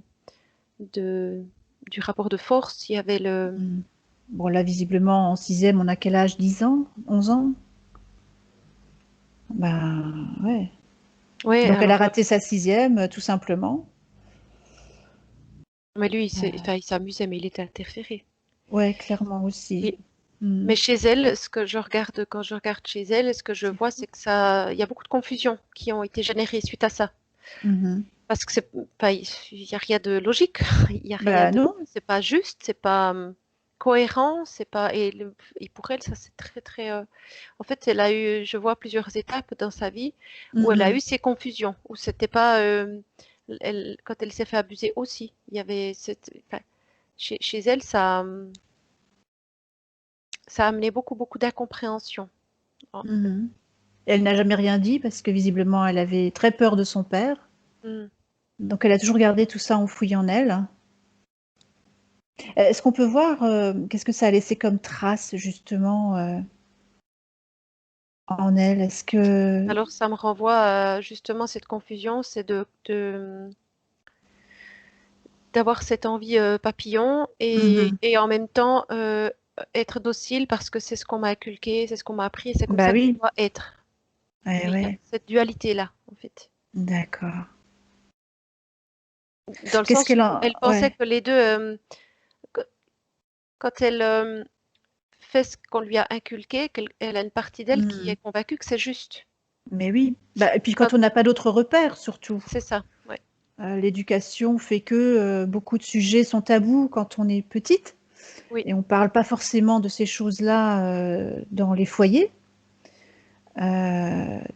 Speaker 2: du rapport de force, il y avait le.
Speaker 1: Hmm. Bon, là, visiblement, en sixième, on a quel âge? 10 ans? 11 ans? Ben, ouais.
Speaker 2: Ouais,
Speaker 1: Donc, elle a
Speaker 2: alors,
Speaker 1: raté sa sixième, tout simplement.
Speaker 2: mais lui,
Speaker 1: Euh,
Speaker 2: enfin, il s'amusait, mais il était interféré.
Speaker 1: ouais, clairement aussi.
Speaker 2: Oui.
Speaker 1: Hmm.
Speaker 2: Mais chez elle, ce que je regarde quand je regarde chez elle, ce que je
Speaker 1: C'est
Speaker 2: vois,
Speaker 1: fou.
Speaker 2: c'est que il y a beaucoup de confusion qui ont été générées suite à ça.
Speaker 1: Mhm.
Speaker 2: Parce que pas, il y a rien de logique, il y a rien
Speaker 1: Bah
Speaker 2: de,
Speaker 1: non.
Speaker 2: c'est pas juste, c'est pas cohérent, c'est pas, et pour elle, ça c'est très très, en fait, elle a eu, je vois plusieurs étapes dans sa vie où elle a
Speaker 1: Mhm.
Speaker 2: eu ces confusions, où c'était pas quand elle s'est fait abuser aussi, il y avait enfin, chez elle, ça a amené beaucoup, beaucoup d'incompréhension.
Speaker 1: Mhm. Elle n'a jamais rien dit parce que visiblement elle avait très peur de son père.
Speaker 2: Mm.
Speaker 1: Donc elle a toujours gardé tout ça enfoui en elle. Est-ce qu'on peut voir qu'est-ce que ça a laissé comme trace justement en elle? Est-ce que...
Speaker 2: Alors, ça me renvoie à justement cette confusion, c'est d'avoir cette envie papillon
Speaker 1: Mhm.
Speaker 2: et en même temps être docile parce que c'est ce qu'on m'a inculqué, c'est ce qu'on m'a appris et c'est comme
Speaker 1: Bah
Speaker 2: ça que je
Speaker 1: oui,
Speaker 2: dois être.
Speaker 1: ouais,
Speaker 2: Mais il y a
Speaker 1: ouais,
Speaker 2: cette dualité-là, en fait.
Speaker 1: d'accord.
Speaker 2: Dans le
Speaker 1: Qu'est-ce
Speaker 2: sens
Speaker 1: qu'elle
Speaker 2: où
Speaker 1: en...
Speaker 2: elle pensait
Speaker 1: Ouais.
Speaker 2: que les deux, que- quand elle fait ce qu'on lui a inculqué, elle a une partie d'elle qui
Speaker 1: Mhm.
Speaker 2: est convaincue que c'est juste.
Speaker 1: Mais oui. Bah, et puis quand
Speaker 2: Quand-
Speaker 1: on n'a pas d'autres repères surtout.
Speaker 2: C'est ça, ouais.
Speaker 1: L'éducation fait que beaucoup de sujets sont tabous quand on est petite
Speaker 2: Oui,
Speaker 1: et on ne parle pas forcément de ces choses-là dans les foyers.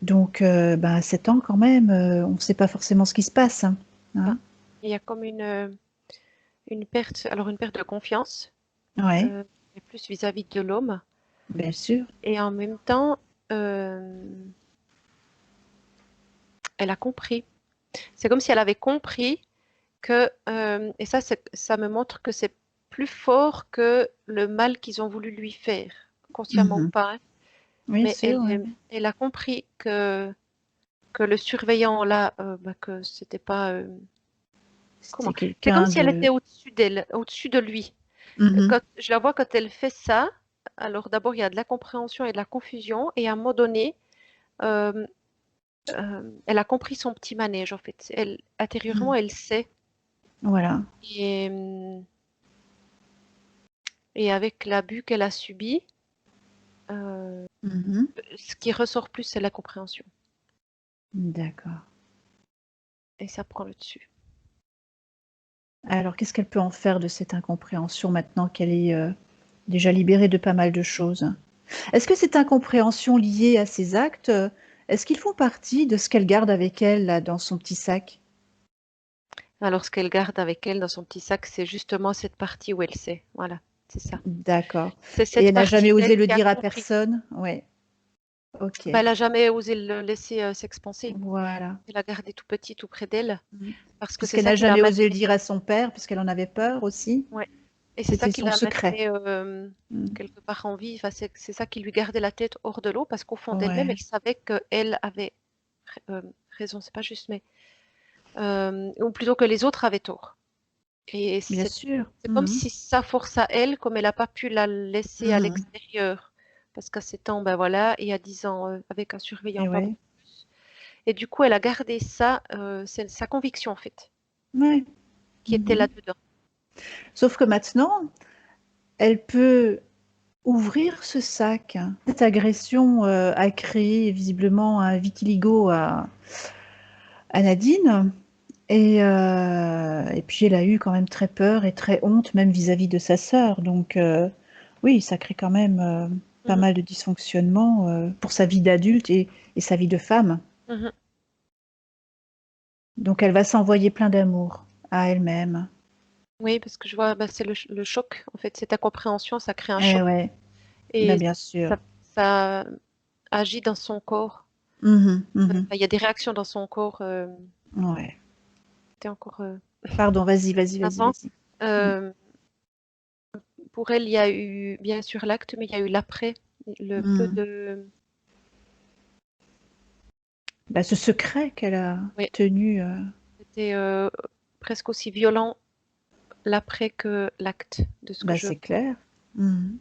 Speaker 1: Donc, ben, à 7 ans quand même, on ne sait pas forcément ce qui se passe. Hein.
Speaker 2: bah,
Speaker 1: Hein.
Speaker 2: il y a comme une perte, alors une perte de confiance,
Speaker 1: Ouais,
Speaker 2: et plus vis-à-vis de l'homme.
Speaker 1: bien sûr.
Speaker 2: Et en même temps, euh, elle a compris. C'est comme si elle avait compris que, et ça, ça me montre que c'est plus fort que le mal qu'ils ont voulu lui faire, consciemment ou
Speaker 1: Mhm.
Speaker 2: pas, hein.
Speaker 1: Bien
Speaker 2: Mais
Speaker 1: sûr, ouais.
Speaker 2: elle a compris que le surveillant là, bah, que c'était pas,
Speaker 1: C'était
Speaker 2: comment? C'est comme
Speaker 1: quelqu'un
Speaker 2: si elle
Speaker 1: de...
Speaker 2: était au-dessus d'elle, au-dessus de lui.
Speaker 1: Mhm.
Speaker 2: Quand je la vois quand elle fait ça, alors d'abord il y a de la compréhension et de la confusion, et à un moment donné, euh, elle a compris son petit manège en fait. Elle, intérieurement,
Speaker 1: Mhm.
Speaker 2: elle sait.
Speaker 1: Voilà.
Speaker 2: Et, et avec l'abus qu'elle a subi,
Speaker 1: Mhm.
Speaker 2: ce qui ressort plus, c'est la compréhension.
Speaker 1: D'accord.
Speaker 2: Et ça prend le dessus.
Speaker 1: Alors, qu'est-ce qu'elle peut en faire de cette incompréhension maintenant qu'elle est déjà libérée de pas mal de choses? Est-ce que cette incompréhension liée à ses actes, est-ce qu'ils font partie de ce qu'elle garde avec elle là, dans son petit sac?
Speaker 2: Alors, ce qu'elle garde avec elle dans son petit sac, c'est justement cette partie où elle sait. Voilà, c'est ça.
Speaker 1: D'accord.
Speaker 2: C'est
Speaker 1: Et
Speaker 2: cette
Speaker 1: elle n'a
Speaker 2: partie
Speaker 1: jamais osé
Speaker 2: d'elle
Speaker 1: le
Speaker 2: qui a
Speaker 1: dire à
Speaker 2: compris.
Speaker 1: personne? Ouais. Ok.
Speaker 2: Ben, elle n'a jamais osé le laisser s'expanser.
Speaker 1: Voilà.
Speaker 2: Elle a gardé tout petit, tout près d'elle,
Speaker 1: Mm.
Speaker 2: parce que c'est
Speaker 1: Puisqu'elle
Speaker 2: ça
Speaker 1: n'a
Speaker 2: qui la
Speaker 1: jamais osé le
Speaker 2: maintenait.
Speaker 1: dire à son père, puisqu'elle en avait peur aussi.
Speaker 2: Ouais. Et c'est ça
Speaker 1: C'était
Speaker 2: qui
Speaker 1: son
Speaker 2: la
Speaker 1: secret.
Speaker 2: maintenait
Speaker 1: Mm.
Speaker 2: quelque part en vie. Enfin, c'est ça qui lui gardait la tête hors de l'eau, parce qu'au fond d'elle-même, elle
Speaker 1: Ouais,
Speaker 2: savait qu'elle avait euh, raison, c'est pas juste, mais ou plutôt que les autres avaient tort. Et
Speaker 1: bien
Speaker 2: c'est
Speaker 1: sûr.
Speaker 2: c'est comme
Speaker 1: Mhm.
Speaker 2: si sa force à elle, comme elle n'a pas pu la laisser à
Speaker 1: Mhm.
Speaker 2: l'extérieur, parce qu'à 7 ans, ben voilà, et à 10 ans, avec un surveillant,
Speaker 1: Et
Speaker 2: pas
Speaker 1: ouais.
Speaker 2: beaucoup plus. Et du coup, elle a gardé ça, c'est sa conviction en fait,
Speaker 1: Ouais.
Speaker 2: qui était
Speaker 1: Mhm.
Speaker 2: là-dedans.
Speaker 1: Sauf que maintenant, elle peut ouvrir ce sac. Cette agression a créé visiblement un vitiligo à Nadine. Et puis elle a eu quand même très peur et très honte, même vis-à-vis de sa sœur. Donc oui, ça crée quand même pas
Speaker 2: Mhm,
Speaker 1: mal de dysfonctionnements pour sa vie d'adulte et sa vie de femme.
Speaker 2: mhm.
Speaker 1: Donc elle va s'envoyer plein d'amour à elle-même.
Speaker 2: Oui, parce que je vois, bah, c'est le choc, en fait, cette incompréhension, ça crée un
Speaker 1: Eh
Speaker 2: choc.
Speaker 1: ouais, ben
Speaker 2: Et
Speaker 1: bien sûr.
Speaker 2: ça agit dans son corps.
Speaker 1: Mhm, mhm.
Speaker 2: Enfin, il y a des réactions dans son corps.
Speaker 1: Ouais.
Speaker 2: C'était encore
Speaker 1: Pardon, vas-y, vas-y, vas-y,
Speaker 2: avant.
Speaker 1: vas-y. Mm.
Speaker 2: Euh, pour elle, il y a eu bien sûr l'acte, mais il y a eu l'après. Le peu
Speaker 1: Mm.
Speaker 2: de.
Speaker 1: Bah, ce secret qu'elle a
Speaker 2: Oui,
Speaker 1: tenu,
Speaker 2: c'était presque aussi violent l'après que l'acte, de ce que
Speaker 1: bah,
Speaker 2: je
Speaker 1: c'est
Speaker 2: vois.
Speaker 1: clair. Mm.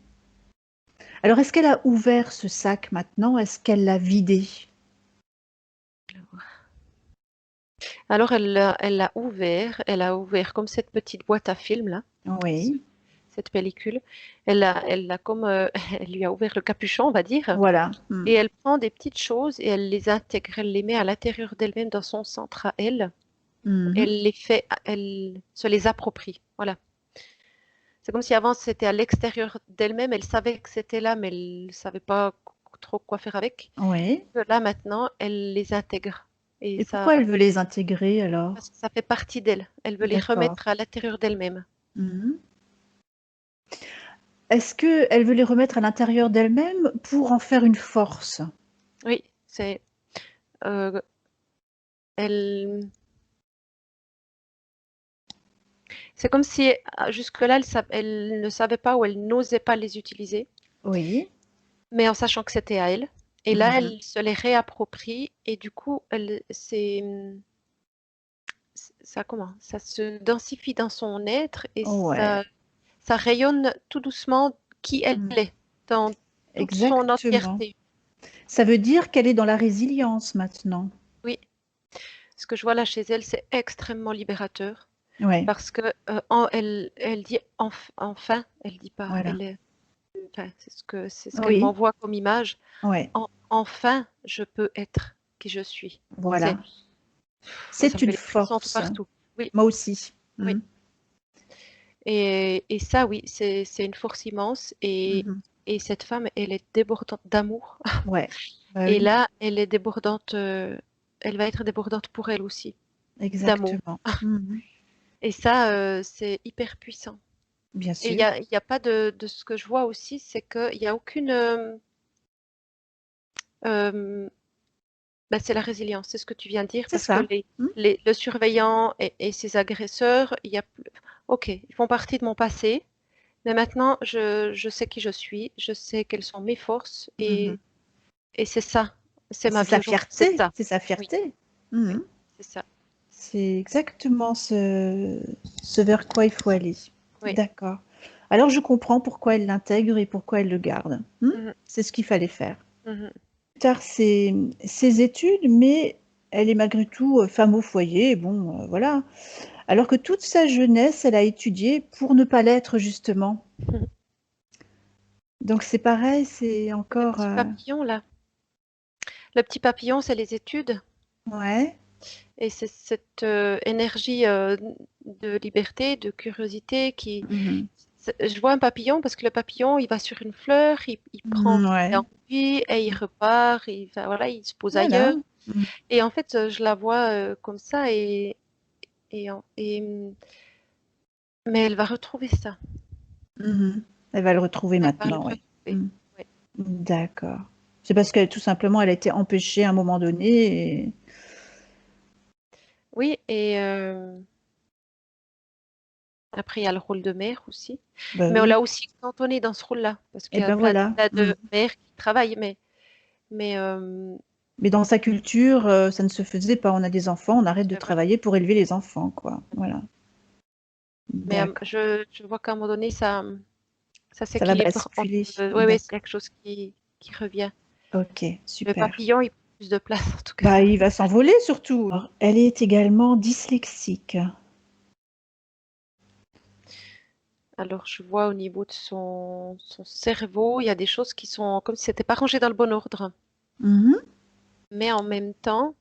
Speaker 1: Alors, est-ce qu'elle a ouvert ce sac maintenant? Est-ce qu'elle l'a vidé?
Speaker 2: Alors, elle a ouvert comme cette petite boîte à film là,
Speaker 1: Oui,
Speaker 2: cette pellicule. Elle a comme, elle lui a ouvert le capuchon, on va dire,
Speaker 1: voilà. Mm.
Speaker 2: et elle prend des petites choses et elle les intègre, elle les met à l'intérieur d'elle-même dans son centre à elle.
Speaker 1: Mhm.
Speaker 2: Elle les fait, elle se les approprie. Voilà. C'est comme si avant c'était à l'extérieur d'elle-même, elle savait que c'était là, mais elle ne savait pas trop quoi faire avec.
Speaker 1: Oui,
Speaker 2: Là maintenant, elle les intègre. Et
Speaker 1: Et pourquoi
Speaker 2: ça,
Speaker 1: elle veut les intégrer
Speaker 2: parce
Speaker 1: alors?
Speaker 2: que ça fait partie d'elle. Elle veut les
Speaker 1: D'accord.
Speaker 2: remettre à l'intérieur d'elle-même.
Speaker 1: Mmh. Est-ce qu'elle veut les remettre à l'intérieur d'elle-même pour en faire une force?
Speaker 2: Oui, euh, elle, c'est comme si jusque-là, elle ne savait pas ou elle n'osait pas les utiliser,
Speaker 1: Oui.
Speaker 2: mais en sachant que c'était à elle. Et là,
Speaker 1: Mmh.
Speaker 2: elle se les réapproprie et du coup, ça se densifie dans son être et
Speaker 1: Ouais.
Speaker 2: ça rayonne tout doucement qui elle
Speaker 1: Mmh.
Speaker 2: est dans toute son
Speaker 1: Exactement.
Speaker 2: entièreté.
Speaker 1: Ça veut dire qu'elle est dans la résilience maintenant.
Speaker 2: Oui, ce que je vois là chez elle, c'est extrêmement libérateur
Speaker 1: Ouais,
Speaker 2: parce que elle dit enfin, elle dit pas,
Speaker 1: voilà.
Speaker 2: enfin, c'est ce qu'elle
Speaker 1: Oui,
Speaker 2: m'envoie comme image.
Speaker 1: ouais,
Speaker 2: Enfin, je peux être qui je suis.
Speaker 1: voilà.
Speaker 2: Moi, ça
Speaker 1: C'est
Speaker 2: me
Speaker 1: une
Speaker 2: met les frissons tout
Speaker 1: force.
Speaker 2: partout. Oui,
Speaker 1: Moi aussi.
Speaker 2: oui.
Speaker 1: Mmh.
Speaker 2: Et ça, oui, c'est une force immense.
Speaker 1: Mmh.
Speaker 2: Et cette femme, elle est débordante d'amour.
Speaker 1: Ouais. Bah
Speaker 2: Et
Speaker 1: oui,
Speaker 2: là, elle est débordante, elle va être débordante pour elle aussi, d'amour.
Speaker 1: exactement. Mmh.
Speaker 2: Et ça, c'est hyper puissant.
Speaker 1: Bien
Speaker 2: Et
Speaker 1: sûr.
Speaker 2: il y a pas de ce que je vois aussi, c'est qu'il n'y a aucune... euh, bah, c'est la résilience, c'est ce que tu viens de dire,
Speaker 1: C'est
Speaker 2: parce que
Speaker 1: ça. Mmh.
Speaker 2: le surveillant et ses agresseurs, il y a, ok, ils font partie de mon passé, mais maintenant, je sais qui je suis, je sais quelles sont mes forces,
Speaker 1: Mmh.
Speaker 2: et c'est ça, c'est ma
Speaker 1: C'est
Speaker 2: vie
Speaker 1: sa
Speaker 2: aujourd'hui, c'est
Speaker 1: fierté,
Speaker 2: ça.
Speaker 1: c'est sa
Speaker 2: Oui,
Speaker 1: fierté. Mmh.
Speaker 2: oui, c'est ça.
Speaker 1: C'est exactement ce vers quoi il faut aller.
Speaker 2: Oui.
Speaker 1: D'accord. Alors je comprends pourquoi elle l'intègre et pourquoi elle le garde. Mmh.
Speaker 2: Mhm,
Speaker 1: C'est ce qu'il fallait faire.
Speaker 2: mhm.
Speaker 1: Plus tard ses études, mais elle est malgré tout, femme au foyer, bon, voilà. Alors que toute sa jeunesse, elle a étudié pour ne pas l'être justement. Donc c'est pareil, c'est
Speaker 2: Le
Speaker 1: encore,
Speaker 2: petit papillon, là, le petit papillon, c'est les études,
Speaker 1: ouais.
Speaker 2: et c'est cette énergie de liberté, de curiosité
Speaker 1: Mmh.
Speaker 2: Je vois un papillon parce que le papillon, il va sur une fleur, il prend ce qu'il a
Speaker 1: Ouais.
Speaker 2: envie et il repart, enfin, voilà, il se pose
Speaker 1: Voilà.
Speaker 2: ailleurs.
Speaker 1: Mmh.
Speaker 2: Et en fait, je la vois comme ça mais elle va retrouver ça.
Speaker 1: Mmh. Elle va le retrouver
Speaker 2: Elle va le
Speaker 1: maintenant, oui.
Speaker 2: retrouver.
Speaker 1: Mmh.
Speaker 2: Oui,
Speaker 1: D'accord. C'est parce qu'elle tout simplement, elle a été empêchée à un moment donné et
Speaker 2: oui, et après, il y a le rôle de mère aussi.
Speaker 1: bah,
Speaker 2: Mais on
Speaker 1: oui
Speaker 2: l'a aussi cantonné dans ce rôle-là parce
Speaker 1: et
Speaker 2: qu'il y a
Speaker 1: ben voilà.
Speaker 2: plein
Speaker 1: Mmh.
Speaker 2: de mères qui travaillent, mais
Speaker 1: Mais dans sa culture, ça ne se faisait pas. On a des enfants, on arrête de
Speaker 2: voilà.
Speaker 1: travailler pour élever les enfants, quoi. Voilà.
Speaker 2: Mais
Speaker 1: D'accord.
Speaker 2: je vois qu'à un moment donné, ça
Speaker 1: Ça va
Speaker 2: s'équilibre entre.
Speaker 1: basculer.
Speaker 2: Oui, oui, c'est
Speaker 1: D'accord.
Speaker 2: quelque chose qui revient.
Speaker 1: OK,
Speaker 2: Le
Speaker 1: super.
Speaker 2: papillon, il prend plus de place en tout cas.
Speaker 1: Bah, il va s'envoler surtout. Alors, elle est également dyslexique.
Speaker 2: Alors, je vois au niveau de son cerveau, il y a des choses qui sont comme si c'était pas rangé dans le bon ordre.
Speaker 1: Mmh mh.
Speaker 2: Mais en même temps,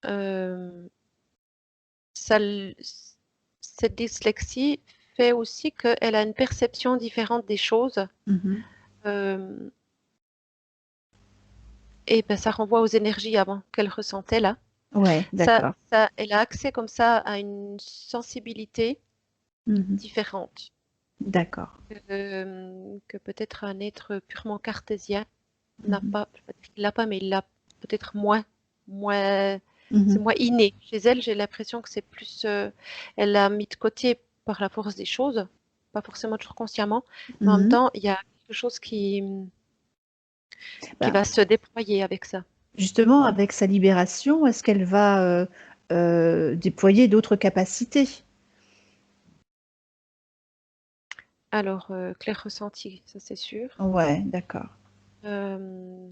Speaker 2: euh, ça, cette dyslexie fait aussi qu'elle a une perception différente des choses.
Speaker 1: Mmh.
Speaker 2: euh, et ben, ça renvoie aux énergies avant qu'elle ressentait là.
Speaker 1: Ouais, d'accord.
Speaker 2: Elle a accès comme ça à une sensibilité
Speaker 1: Mmh.
Speaker 2: différente
Speaker 1: D'accord.
Speaker 2: que peut-être un être purement cartésien n'a
Speaker 1: Mmh.
Speaker 2: pas. Je vais pas dire qu'il l'a pas, mais il l'a peut-être moins, c'est
Speaker 1: Mmh.
Speaker 2: moins inné. Chez elle, j'ai l'impression que c'est plus, elle l'a mis de côté par la force des choses, pas forcément toujours consciemment, mais en même
Speaker 1: Mmh.
Speaker 2: temps, il y a quelque chose qui
Speaker 1: Bah,
Speaker 2: va se déployer avec ça.
Speaker 1: justement, avec sa libération, est-ce qu'elle va, déployer d'autres capacités?
Speaker 2: Alors, clair ressenti, ça c'est sûr.
Speaker 1: Ouais, d'accord.
Speaker 2: Euh,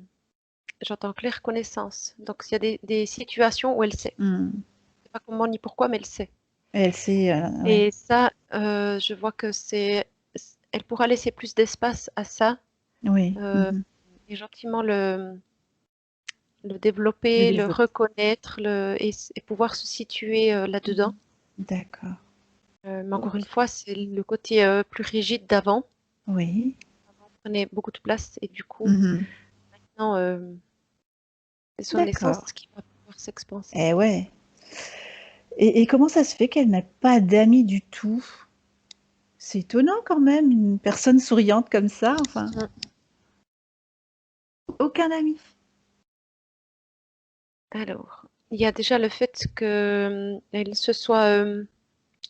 Speaker 2: J'entends claire connaissance. Donc, il y a des situations où elle sait.
Speaker 1: Mmh.
Speaker 2: Je sais pas comment ni pourquoi, mais elle sait.
Speaker 1: Elle sait, ouais.
Speaker 2: Et ça, je vois que elle pourra laisser plus d'espace à ça
Speaker 1: Oui.
Speaker 2: euh,
Speaker 1: Mmh.
Speaker 2: et gentiment le
Speaker 1: Le
Speaker 2: développer, le
Speaker 1: développer.
Speaker 2: reconnaître et pouvoir se situer là-dedans.
Speaker 1: Mmh. D'accord.
Speaker 2: Mais encore une
Speaker 1: OK.
Speaker 2: fois, c'est le côté plus rigide d'avant.
Speaker 1: Oui.
Speaker 2: On prenait beaucoup de place et du coup,
Speaker 1: Mmh.
Speaker 2: non, C'est son essence
Speaker 1: D'accord.
Speaker 2: qui va pouvoir s'expanser.
Speaker 1: Eh ouais. Et comment ça se fait qu'elle n'a pas d'amis du tout? C'est étonnant quand même, une personne souriante comme ça, enfin,
Speaker 2: Mmh.
Speaker 1: aucun ami?
Speaker 2: Alors, il y a déjà le fait que, elle se soit,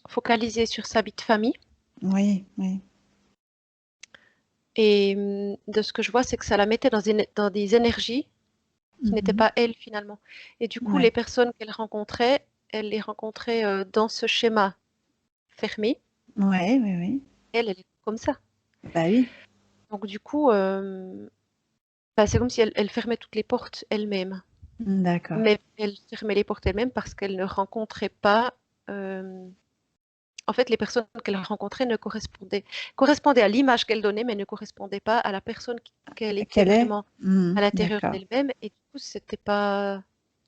Speaker 2: focalisée sur sa vie de famille
Speaker 1: Oui, oui.
Speaker 2: et de ce que je vois, c'est que ça la mettait dans des énergies qui n'étaient
Speaker 1: Mmh.
Speaker 2: pas elle finalement et du coup, les
Speaker 1: Ouais.
Speaker 2: personnes qu'elle rencontrait, elle les rencontrait, dans ce schéma fermé.
Speaker 1: Ouais, oui, oui.
Speaker 2: Elle est comme ça.
Speaker 1: Bah oui.
Speaker 2: Donc du coup, bah, c'est comme si elle fermait toutes les portes elle-même.
Speaker 1: D'accord.
Speaker 2: Mais elle fermait les portes elle-même parce qu'elle ne rencontrait pas, en fait, les personnes qu'elle rencontrait ne correspondaient à l'image qu'elle donnait, mais ne correspondaient pas à la personne qu'elle était
Speaker 1: Quelle est?
Speaker 2: vraiment
Speaker 1: Mmh.
Speaker 2: à l'intérieur
Speaker 1: D'accord.
Speaker 2: d'elle-même et du coup, c'était pas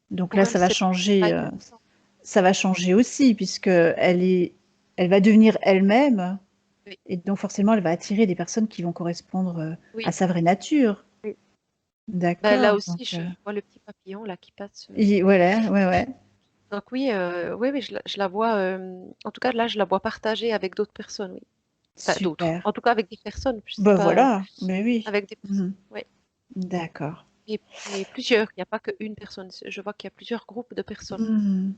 Speaker 1: Donc là,
Speaker 2: pour elle, c'était pas épanouissant.
Speaker 1: ça va changer aussi puisque elle va devenir elle-même
Speaker 2: Oui,
Speaker 1: et donc forcément, elle va attirer des personnes qui vont correspondre, à
Speaker 2: oui,
Speaker 1: sa vraie nature.
Speaker 2: oui. Bah, là
Speaker 1: D'accord,
Speaker 2: aussi, je vois le petit papillon là qui passe,
Speaker 1: voilà, ouais, ouais.
Speaker 2: donc oui, oui, oui, je la vois, en tout cas, là, je la vois partager avec d'autres personnes, oui. Enfin d'autres,
Speaker 1: Super.
Speaker 2: en tout cas avec des personnes, je sais
Speaker 1: Bah,
Speaker 2: pas,
Speaker 1: voilà, mais oui.
Speaker 2: avec des personnes,
Speaker 1: Mmh.
Speaker 2: oui.
Speaker 1: D'accord.
Speaker 2: Et plusieurs, il n'y a pas qu'une personne. Je vois qu'il y a plusieurs groupes de personnes.
Speaker 1: Mmh.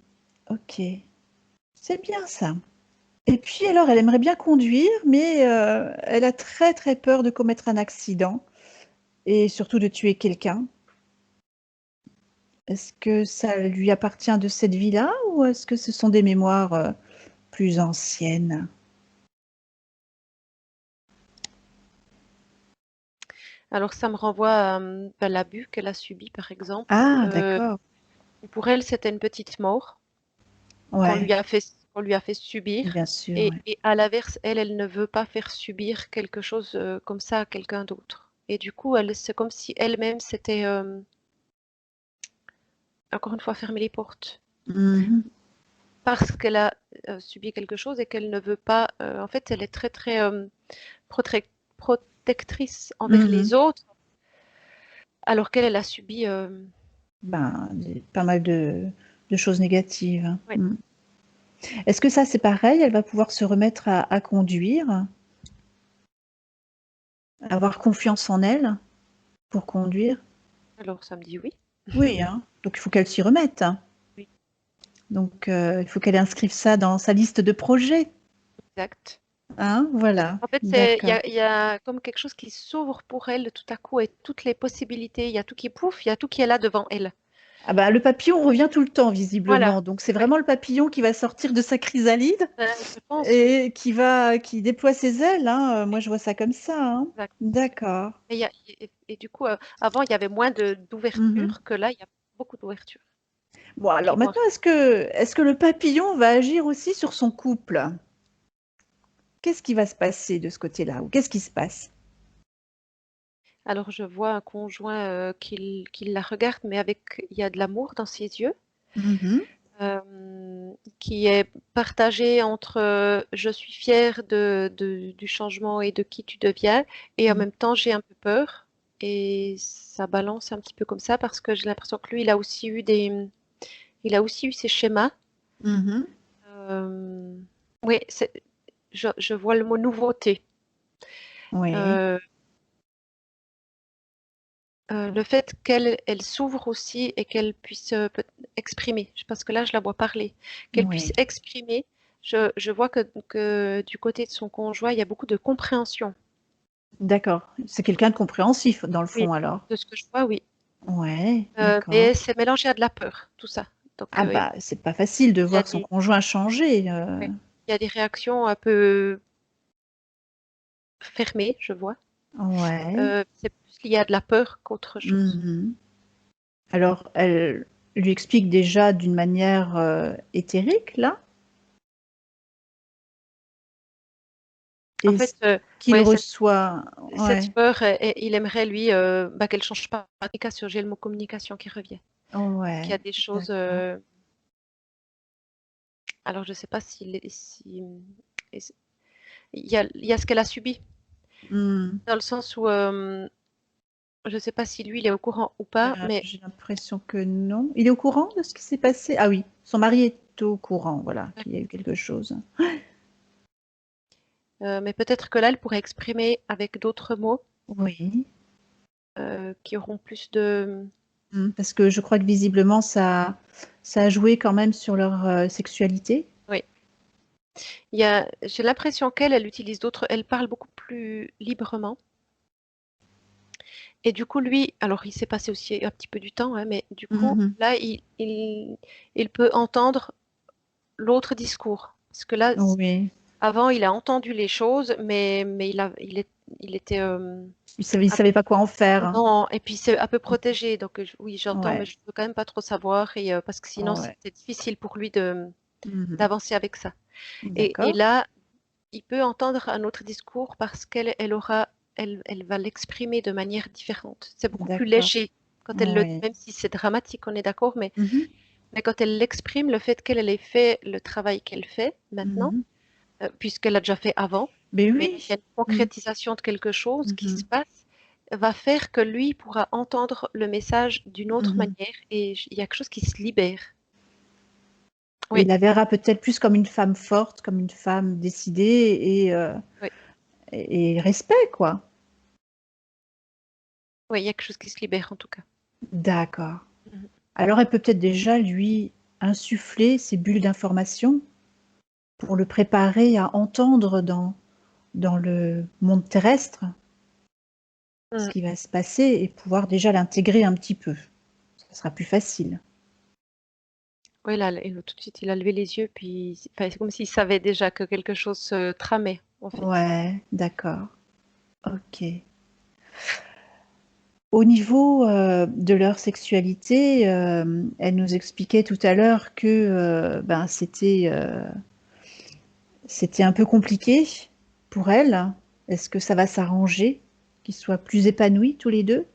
Speaker 1: OK. C'est bien ça. Et puis alors, elle aimerait bien conduire, mais elle a très, très peur de commettre un accident et surtout de tuer quelqu'un. Est-ce que ça lui appartient de cette vie-là ou est-ce que ce sont des mémoires, plus anciennes?
Speaker 2: Alors ça me renvoie à bah, l'abus qu'elle a subi, par exemple.
Speaker 1: Ah d'accord.
Speaker 2: Pour elle, c'était une petite mort qu'on
Speaker 1: Ouais,
Speaker 2: lui a fait, qu'on lui a fait subir.
Speaker 1: bien sûr, ouais.
Speaker 2: Et à l'inverse, elle ne veut pas faire subir quelque chose comme ça à quelqu'un d'autre. Et du coup, c'est comme si elle-même s'était, encore une fois, fermé les portes.
Speaker 1: Mmh mh.
Speaker 2: Parce qu'elle a subi quelque chose et qu'elle ne veut pas. En fait, elle est très, très prote- protectrice envers
Speaker 1: Mmh.
Speaker 2: les autres, alors qu'elle, elle a subi.
Speaker 1: Ben, des pas mal de choses négatives, hein.
Speaker 2: Ouais.
Speaker 1: Mmh. Est-ce que ça, c'est pareil, elle va pouvoir se remettre à conduire? Avoir confiance en elle pour conduire?
Speaker 2: Alors, ça me dit oui.
Speaker 1: Oui, hein, donc il faut qu'elle s'y remette, hein.
Speaker 2: Oui,
Speaker 1: Donc il faut qu'elle inscrive ça dans sa liste de projets,
Speaker 2: exact.
Speaker 1: hein, voilà,
Speaker 2: En fait,
Speaker 1: d'accord.
Speaker 2: il y a comme quelque chose qui s'ouvre pour elle tout à coup et toutes les possibilités. Il y a tout qui pouffe, il y a tout qui est là devant elle.
Speaker 1: Ah bah, le papillon revient tout le temps
Speaker 2: Voilà.
Speaker 1: visiblement, donc c'est
Speaker 2: Ouais.
Speaker 1: vraiment le papillon qui va sortir de sa chrysalide
Speaker 2: Je pense, oui.
Speaker 1: et qui déploie ses ailes, hein, moi je vois ça comme ça, hein.
Speaker 2: Exact.
Speaker 1: D'accord.
Speaker 2: Et du coup, avant, il y avait moins
Speaker 1: Mmh.
Speaker 2: d'ouverture que là, il y a beaucoup d'ouverture.
Speaker 1: Bon alors
Speaker 2: Dis-moi.
Speaker 1: maintenant est-ce que le papillon va agir aussi sur son couple? Qu'est-ce qui va se passer de ce côté-là? Ou qu'est-ce qui se passe?
Speaker 2: Alors, je vois un conjoint qui la regarde, mais avec, il y a de l'amour dans ses yeux.
Speaker 1: Mmh mh.
Speaker 2: Qui est partagé entre je suis fière du changement et de qui tu deviens, et en
Speaker 1: Mmh.
Speaker 2: même temps j'ai un peu peur. Et ça balance un petit peu comme ça parce que j'ai l'impression que lui, il a aussi eu ses schémas.
Speaker 1: Mmh mh.
Speaker 2: Euh, oui, je vois le mot nouveauté.
Speaker 1: Oui,
Speaker 2: Euh, le fait qu'elle s'ouvre aussi et qu'elle puisse exprimer, parce que là, je la vois parler, qu'elle puisse
Speaker 1: oui.
Speaker 2: exprimer. Je vois que du côté de son conjoint, il y a beaucoup de compréhension.
Speaker 1: D'accord. C'est quelqu'un de compréhensif dans le
Speaker 2: Oui,
Speaker 1: fond alors?
Speaker 2: de ce que je vois, oui.
Speaker 1: Ouais,
Speaker 2: Mais
Speaker 1: d'accord.
Speaker 2: c'est mélangé à de la peur, tout ça. Donc,
Speaker 1: Ah bah, c'est pas facile de
Speaker 2: il y a
Speaker 1: voir son
Speaker 2: des,
Speaker 1: conjoint changer,
Speaker 2: ouais, il y a des réactions un peu fermées, je vois.
Speaker 1: ouais.
Speaker 2: C'est plus lié à de la peur qu'autre chose.
Speaker 1: Mmh mh. Alors elle lui explique déjà d'une manière, éthérique là?
Speaker 2: En
Speaker 1: Et
Speaker 2: fait,
Speaker 1: ce qu'il
Speaker 2: ouais,
Speaker 1: reçoit
Speaker 2: cette
Speaker 1: ouais,
Speaker 2: peur, et il aimerait, lui, bah, qu'elle change pas. Communication, j'ai le mot communication qui revient. Qu'il y a
Speaker 1: ouais,
Speaker 2: des choses.
Speaker 1: d'accord.
Speaker 2: Alors, je sais pas si il y a ce qu'elle a subi,
Speaker 1: Mmh.
Speaker 2: dans le sens où Je ne sais pas si lui, il est au courant ou pas, mais
Speaker 1: J'ai l'impression que non. Il est au courant de ce qui s'est passé? Ah oui, son mari est au courant, voilà, qu'il y a eu quelque chose.
Speaker 2: peut-être que là, elle pourrait exprimer avec d'autres mots
Speaker 1: Oui.
Speaker 2: qui auront plus de...
Speaker 1: Parce que je crois que visiblement, ça a joué quand même sur leur sexualité.
Speaker 2: Oui. J'ai l'impression elle utilise d'autres, elle parle beaucoup plus librement. Et du coup, lui, alors il s'est passé aussi un petit peu du temps, hein, mais du coup,
Speaker 1: Mhm.
Speaker 2: là, il peut entendre l'autre discours. Parce que là,
Speaker 1: Oui.
Speaker 2: avant, il a entendu les choses, mais il était
Speaker 1: Il
Speaker 2: un
Speaker 1: savait pas quoi en faire, hein.
Speaker 2: non, et puis c'est un peu protégé. Donc oui, j'entends, mais
Speaker 1: Ouais,
Speaker 2: je veux quand même pas trop savoir, et parce que sinon,
Speaker 1: ouais.
Speaker 2: c'était difficile pour lui
Speaker 1: Mhm.
Speaker 2: d'avancer avec ça. Et
Speaker 1: D'accord,
Speaker 2: là, il peut entendre un autre discours parce elle va l'exprimer de manière différente. C'est beaucoup plus
Speaker 1: d'accord.
Speaker 2: léger quand
Speaker 1: Oui.
Speaker 2: même si c'est dramatique, on est d'accord,
Speaker 1: Mhm.
Speaker 2: mais quand elle l'exprime, le fait qu'elle ait fait le travail qu'elle fait maintenant,
Speaker 1: Mhm.
Speaker 2: puisqu'elle a déjà fait avant,
Speaker 1: Mais
Speaker 2: mais il y a
Speaker 1: oui.
Speaker 2: une concrétisation de quelque chose qui se
Speaker 1: Mhm.
Speaker 2: passe, va faire que lui pourra entendre le message d'une autre
Speaker 1: Mhm.
Speaker 2: manière et il y a quelque chose qui se libère.
Speaker 1: Et
Speaker 2: Oui,
Speaker 1: il la verra peut-être plus comme une femme forte, comme une femme décidée
Speaker 2: oui,
Speaker 1: et respect, quoi.
Speaker 2: oui, il y a quelque chose qui se libère en tout cas.
Speaker 1: D'accord.
Speaker 2: Mhm.
Speaker 1: Alors elle peut peut-être déjà lui insuffler ces bulles d'information pour le préparer à entendre dans le monde terrestre ce
Speaker 2: Mhm.
Speaker 1: qui va se passer et pouvoir déjà l'intégrer un petit peu. Ça sera plus facile.
Speaker 2: Oui, là, et tout de suite, il a levé les yeux, puis enfin, c'est comme s'il savait déjà que quelque chose se tramait, en fait.
Speaker 1: Ouais, d'accord. Ok. Au niveau de leur sexualité, elle nous expliquait tout à l'heure que ben, c'était un peu compliqué pour elle. Est-ce que ça va s'arranger, qu'ils soient plus épanouis tous les deux?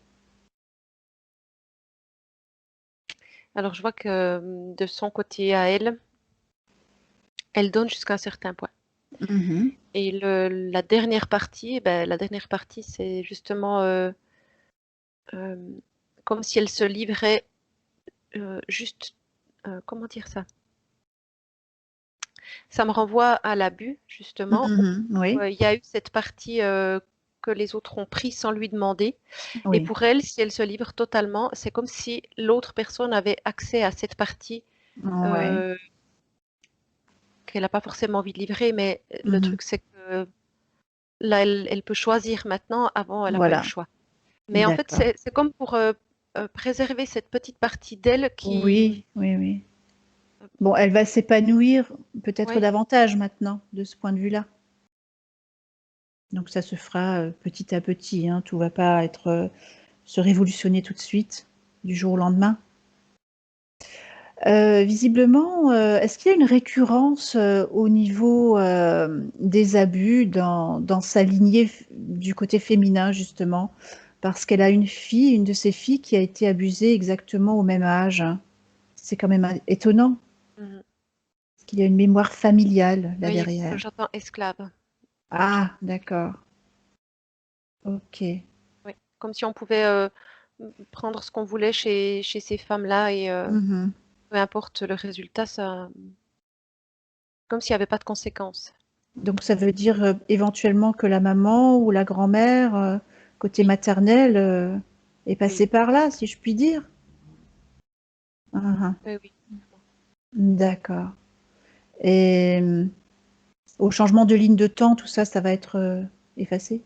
Speaker 2: Alors, je vois que de son côté à elle, elle donne jusqu'à un certain point.
Speaker 1: Mhm.
Speaker 2: Et la dernière partie, c'est justement euh, comme si elle se livrait juste, comment dire ça? Ça me renvoie à l'abus, justement,
Speaker 1: Mhm.
Speaker 2: où
Speaker 1: Oui,
Speaker 2: il y a eu cette partie que les autres ont pris sans lui demander. Et
Speaker 1: oui.
Speaker 2: pour elle, si elle se livre totalement, c'est comme si l'autre personne avait accès à cette partie
Speaker 1: Ouais.
Speaker 2: euh, qu'elle n'a pas forcément envie de livrer, mais le
Speaker 1: Mhm.
Speaker 2: truc, c'est que là, elle peut choisir maintenant, avant, elle n'a pas eu le
Speaker 1: Voilà,
Speaker 2: choix. Mais en fait,
Speaker 1: d'accord.
Speaker 2: c'est comme pour préserver cette petite partie d'elle qui...
Speaker 1: Oui, oui, oui. Bon, elle va s'épanouir peut-être
Speaker 2: Ouais,
Speaker 1: davantage maintenant, de ce point de vue-là. Donc ça se fera petit à petit, hein. Tout va pas être se révolutionner tout de suite, du jour au lendemain. Visiblement, est-ce qu'il y a une récurrence au niveau des abus dans sa lignée du côté féminin, justement? Parce qu'elle a une fille, une de ses filles, qui a été abusée exactement au même âge. C'est quand même étonnant,
Speaker 2: mhm.
Speaker 1: parce qu'il y a une mémoire familiale là
Speaker 2: Oui,
Speaker 1: derrière.
Speaker 2: j'entends esclave.
Speaker 1: Ah, d'accord. Ok.
Speaker 2: Oui, comme si on pouvait prendre ce qu'on voulait chez ces femmes-là et
Speaker 1: Mhm.
Speaker 2: peu importe le résultat, comme s'il n'y avait pas de conséquences.
Speaker 1: Donc ça veut dire éventuellement que la maman ou la grand-mère, côté
Speaker 2: Oui,
Speaker 1: maternel, est
Speaker 2: oui,
Speaker 1: passée par là, si je puis dire. Mhm.
Speaker 2: oui, oui.
Speaker 1: D'accord. Et au changement de ligne de temps, tout ça, ça va être effacé?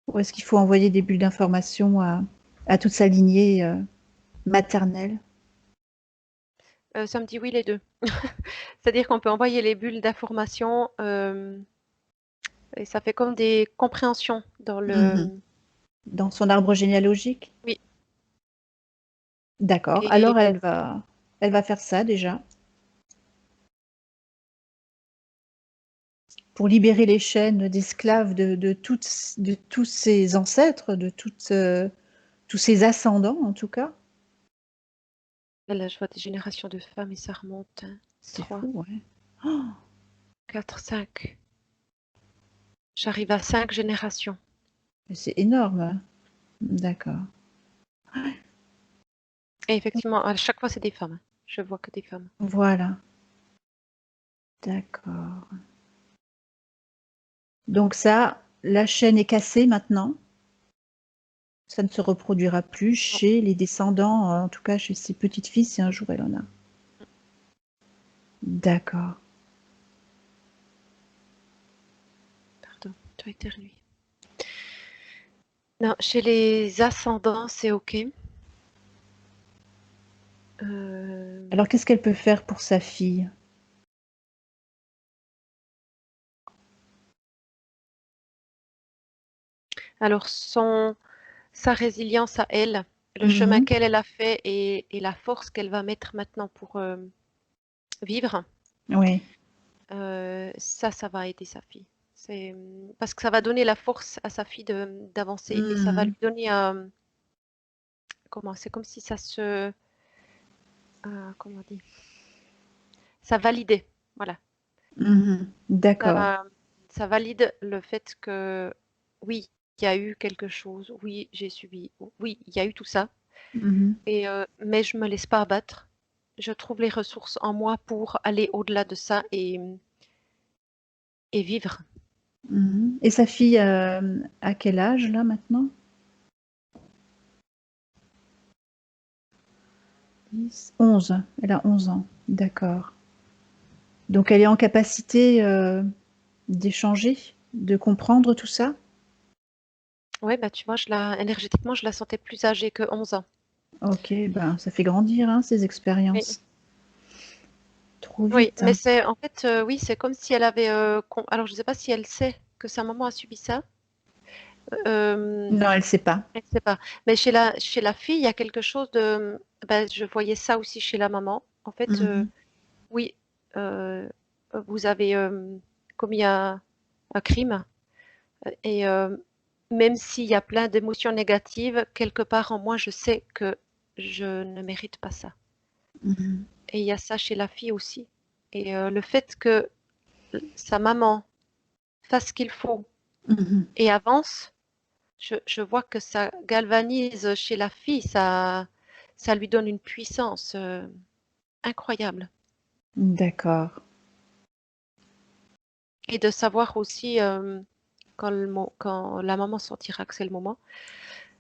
Speaker 1: Ou est-ce qu'il faut envoyer des bulles d'information à toute sa lignée maternelle?
Speaker 2: Ça me dit oui les deux. C'est-à-dire qu'on peut envoyer les bulles d'information et ça fait comme des compréhensions dans
Speaker 1: Mhm.
Speaker 2: le...
Speaker 1: Dans son arbre généalogique?
Speaker 2: Oui,
Speaker 1: D'accord.
Speaker 2: et
Speaker 1: Alors elle va faire ça déjà pour libérer les chaînes d'esclaves de tous ses ancêtres, tous ses ascendants en tout cas.
Speaker 2: là je vois des générations de femmes et ça remonte. Hein.
Speaker 1: C'est
Speaker 2: 3,
Speaker 1: fou, ouais. Oh,
Speaker 2: 4, 5. J'arrive à 5 générations.
Speaker 1: mais c'est énorme. D'accord.
Speaker 2: Et effectivement, à chaque fois, c'est des femmes. Je vois que des femmes.
Speaker 1: Voilà. D'accord. Donc ça, la chaîne est cassée maintenant. Ça ne se reproduira plus
Speaker 2: Non,
Speaker 1: chez les descendants, en tout cas chez ses petites filles, si un jour elle en a. D'accord.
Speaker 2: pardon, tu as éternué. Non, chez les ascendants, c'est OK.
Speaker 1: Alors qu'est-ce qu'elle peut faire pour sa fille?
Speaker 2: Alors, sa résilience à elle, le chemin
Speaker 1: Mhm.
Speaker 2: qu'elle a fait et la force qu'elle va mettre maintenant pour vivre,
Speaker 1: Oui.
Speaker 2: ça va aider sa fille. Parce que ça va donner la force à sa fille d'avancer et ça va lui
Speaker 1: Mhm.
Speaker 2: donner comment, c'est comme si ça se, comment on dit, ça validait, voilà.
Speaker 1: Mhm. D'accord.
Speaker 2: Ça, ça valide le fait que oui, il y a eu quelque chose, oui, j'ai subi, oui, il y a eu tout ça,
Speaker 1: Mhm.
Speaker 2: mais je me laisse pas abattre. Je trouve les ressources en moi pour aller au-delà de ça et vivre.
Speaker 1: Mhm. Et sa fille, à quel âge là maintenant? 10, 11. Elle a 11 ans. D'accord. Donc elle est en capacité d'échanger, de comprendre tout ça?
Speaker 2: Ouais, bah tu vois, énergétiquement, je la sentais plus âgée que 11 ans.
Speaker 1: Ok, ben ça fait grandir hein, ces
Speaker 2: Oui,
Speaker 1: expériences. Trop
Speaker 2: oui,
Speaker 1: vite.
Speaker 2: mais c'est en fait, oui, c'est comme si elle avait. Alors, je ne sais pas si elle sait que sa maman a subi ça. Euh,
Speaker 1: Non, elle sait pas.
Speaker 2: elle ne sait pas. Mais chez la fille, il y a quelque chose de. Ben, je voyais ça aussi chez la maman. En fait,
Speaker 1: Mhm.
Speaker 2: oui, euh, vous avez commis un crime. Et même s'il y a plein d'émotions négatives, quelque part en moi, je sais que je ne mérite pas ça.
Speaker 1: Mhm.
Speaker 2: Et il y a ça chez la fille aussi. Et le fait que sa maman fasse ce qu'il faut
Speaker 1: Mhm.
Speaker 2: et avance, je vois que ça galvanise chez la fille, ça lui donne une puissance incroyable.
Speaker 1: D'accord.
Speaker 2: Et de savoir aussi quand la maman sentira que c'est le moment,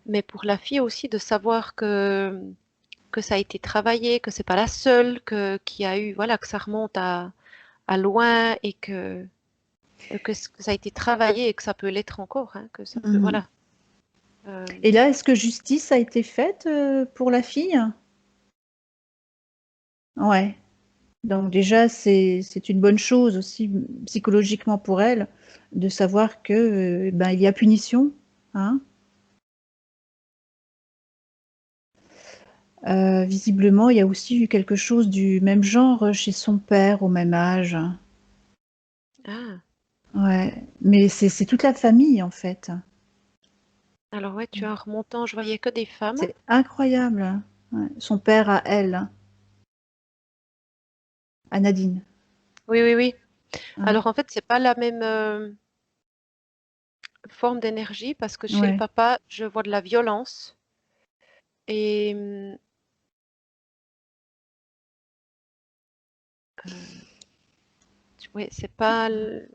Speaker 2: mais pour la fille aussi de savoir que ça a été travaillé, que c'est pas la seule, qu'il y a eu, voilà, que ça remonte à loin et que ça a été travaillé et que ça peut l'être encore, hein, que ça peut,
Speaker 1: Mhm.
Speaker 2: voilà. Euh,
Speaker 1: Et là, est-ce que justice a été faite pour la fille? Ouais. Donc déjà, c'est une bonne chose aussi psychologiquement pour elle de savoir que ben, il y a punition, hein. Visiblement, il y a aussi eu quelque chose du même genre chez son père au même âge.
Speaker 2: ah,
Speaker 1: Ouais, mais c'est toute la famille en fait.
Speaker 2: alors ouais, tu as un remontant, je voyais que des femmes.
Speaker 1: C'est incroyable. Ouais. Son père à elle, à Nadine.
Speaker 2: Oui, oui, oui.
Speaker 1: Ouais.
Speaker 2: Alors en fait, c'est pas la même forme d'énergie parce que chez le
Speaker 1: Ouais.
Speaker 2: papa, je vois de la violence et ouais, c'est pas. Il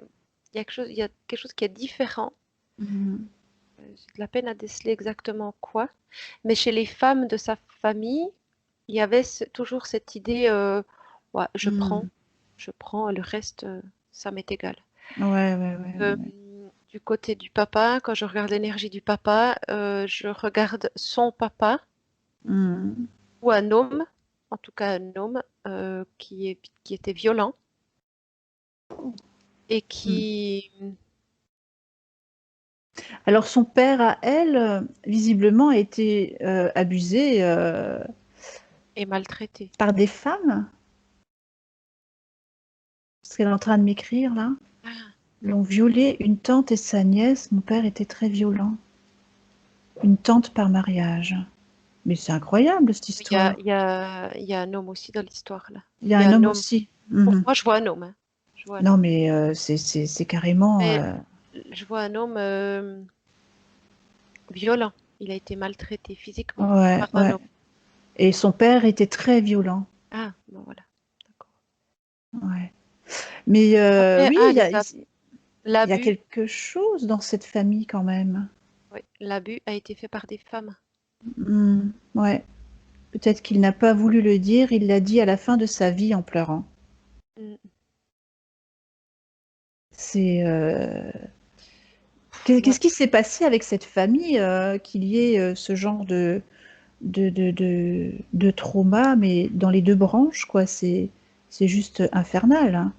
Speaker 2: y a quelque chose qui est différent.
Speaker 1: Mhm.
Speaker 2: J'ai de la peine à déceler exactement quoi. Mais chez les femmes de sa famille, il y avait toujours cette idée, ouais,
Speaker 1: Mhm.
Speaker 2: je prends, le reste, ça m'est égal.
Speaker 1: Ouais, ouais, ouais,
Speaker 2: Euh,
Speaker 1: ouais.
Speaker 2: du côté du papa, quand je regarde l'énergie du papa, je regarde son papa
Speaker 1: Mhm.
Speaker 2: ou un homme, en tout cas un homme qui était violent et
Speaker 1: Mhm.
Speaker 2: qui
Speaker 1: Alors son père à elle, visiblement, a été abusé
Speaker 2: est maltraité.
Speaker 1: par des femmes, parce qu'elle est en train de m'écrire là.
Speaker 2: Ah,
Speaker 1: L'ont violé une tante et sa nièce. Mon père était très violent. Une tante par mariage. Mais c'est incroyable cette histoire.
Speaker 2: il y a un homme aussi dans l'histoire là.
Speaker 1: Il y a
Speaker 2: Il y a
Speaker 1: un
Speaker 2: un
Speaker 1: homme
Speaker 2: homme.
Speaker 1: aussi.
Speaker 2: Pour
Speaker 1: Mhm.
Speaker 2: moi, je vois un homme, hein. Je vois un
Speaker 1: Non,
Speaker 2: homme.
Speaker 1: mais c'est carrément.
Speaker 2: Mais je vois un homme violent. Il a été maltraité physiquement
Speaker 1: Ouais,
Speaker 2: par un
Speaker 1: ouais.
Speaker 2: homme.
Speaker 1: Et son père était très violent.
Speaker 2: Ah, bon voilà, d'accord.
Speaker 1: Ouais. Mais
Speaker 2: Après,
Speaker 1: oui,
Speaker 2: ah,
Speaker 1: il y a
Speaker 2: l'abus,
Speaker 1: quelque chose dans cette famille quand même.
Speaker 2: oui, l'abus a été fait par des femmes.
Speaker 1: Ouais. Peut-être qu'il n'a pas voulu le dire, il l'a dit à la fin de sa vie en pleurant.
Speaker 2: Mm.
Speaker 1: C'est
Speaker 2: Ouais.
Speaker 1: qu'est-ce qui s'est passé avec cette famille qu'il y ait ce genre de trauma, mais dans les deux branches, quoi. C'est juste infernal, hein.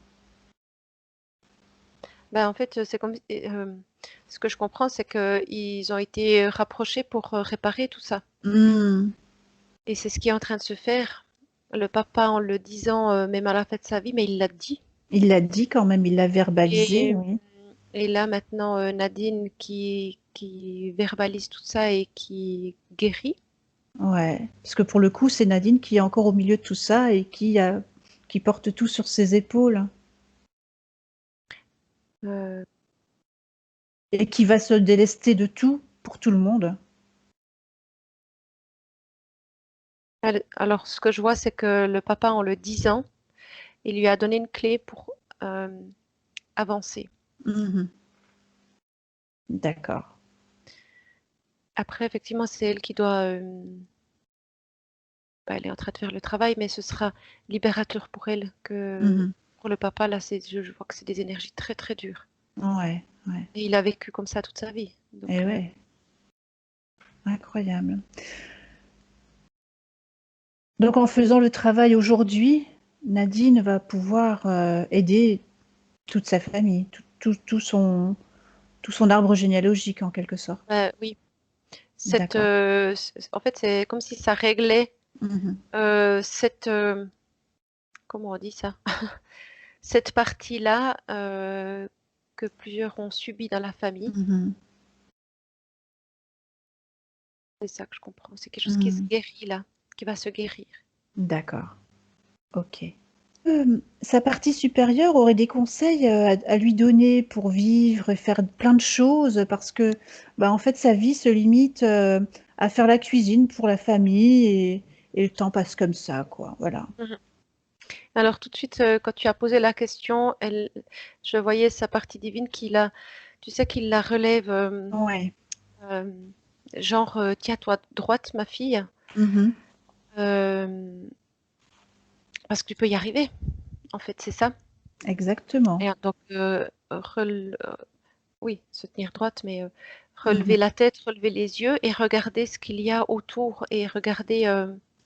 Speaker 2: Ben, en fait, c'est comme ce que je comprends, c'est qu'ils ont été rapprochés pour réparer tout ça.
Speaker 1: Hmm.
Speaker 2: Et c'est ce qui est en train de se faire. Le papa, en le disant, même à la fin de sa vie, mais il l'a dit.
Speaker 1: Il l'a dit quand même, il l'a verbalisé,
Speaker 2: Et,
Speaker 1: oui.
Speaker 2: et là, maintenant, Nadine qui verbalise tout ça et qui guérit.
Speaker 1: Ouais. Parce que pour le coup, c'est Nadine qui est encore au milieu de tout ça et qui porte tout sur ses épaules
Speaker 2: Euh,
Speaker 1: et qui va se délester de tout pour tout le monde.
Speaker 2: alors, ce que je vois, c'est que le papa, en le disant, il lui a donné une clé pour avancer.
Speaker 1: Mhm. D'accord.
Speaker 2: Après, effectivement, c'est elle qui doit. Bah, elle est en train de faire le travail, mais ce sera libérateur pour elle que
Speaker 1: Mhm.
Speaker 2: pour le papa. Là, je vois que c'est des énergies très très dures.
Speaker 1: Ouais, ouais.
Speaker 2: Et il a vécu comme ça toute sa vie.
Speaker 1: Et
Speaker 2: Donc,
Speaker 1: ouais, incroyable. Donc en faisant le travail aujourd'hui, Nadine va pouvoir aider toute sa famille, tout son arbre généalogique en quelque sorte.
Speaker 2: oui,
Speaker 1: D'accord.
Speaker 2: en fait, c'est comme si ça réglait
Speaker 1: Mhm.
Speaker 2: cette, comment on dit ça? Cette partie-là que plusieurs ont subi dans la famille.
Speaker 1: Mhm.
Speaker 2: C'est ça que je comprends. C'est quelque chose qui se
Speaker 1: Mhm.
Speaker 2: guérit là, qui va se guérir.
Speaker 1: D'accord. Ok. Sa partie supérieure aurait des conseils à lui donner pour vivre et faire plein de choses parce que, bah, en fait, sa vie se limite à faire la cuisine pour la famille et le temps passe comme ça, quoi. Voilà.
Speaker 2: Mhm. Alors tout de suite, quand tu as posé la question, je voyais sa partie divine tu sais, qu'il la relève,
Speaker 1: Ouais.
Speaker 2: euh, genre, tiens-toi droite, ma fille,
Speaker 1: Mhm.
Speaker 2: euh, parce que tu peux y arriver. En fait, c'est ça.
Speaker 1: Exactement.
Speaker 2: Et donc, oui, se tenir droite, mais
Speaker 1: Mhm.
Speaker 2: relever la tête, relever les yeux et regarder ce qu'il y a autour et regarder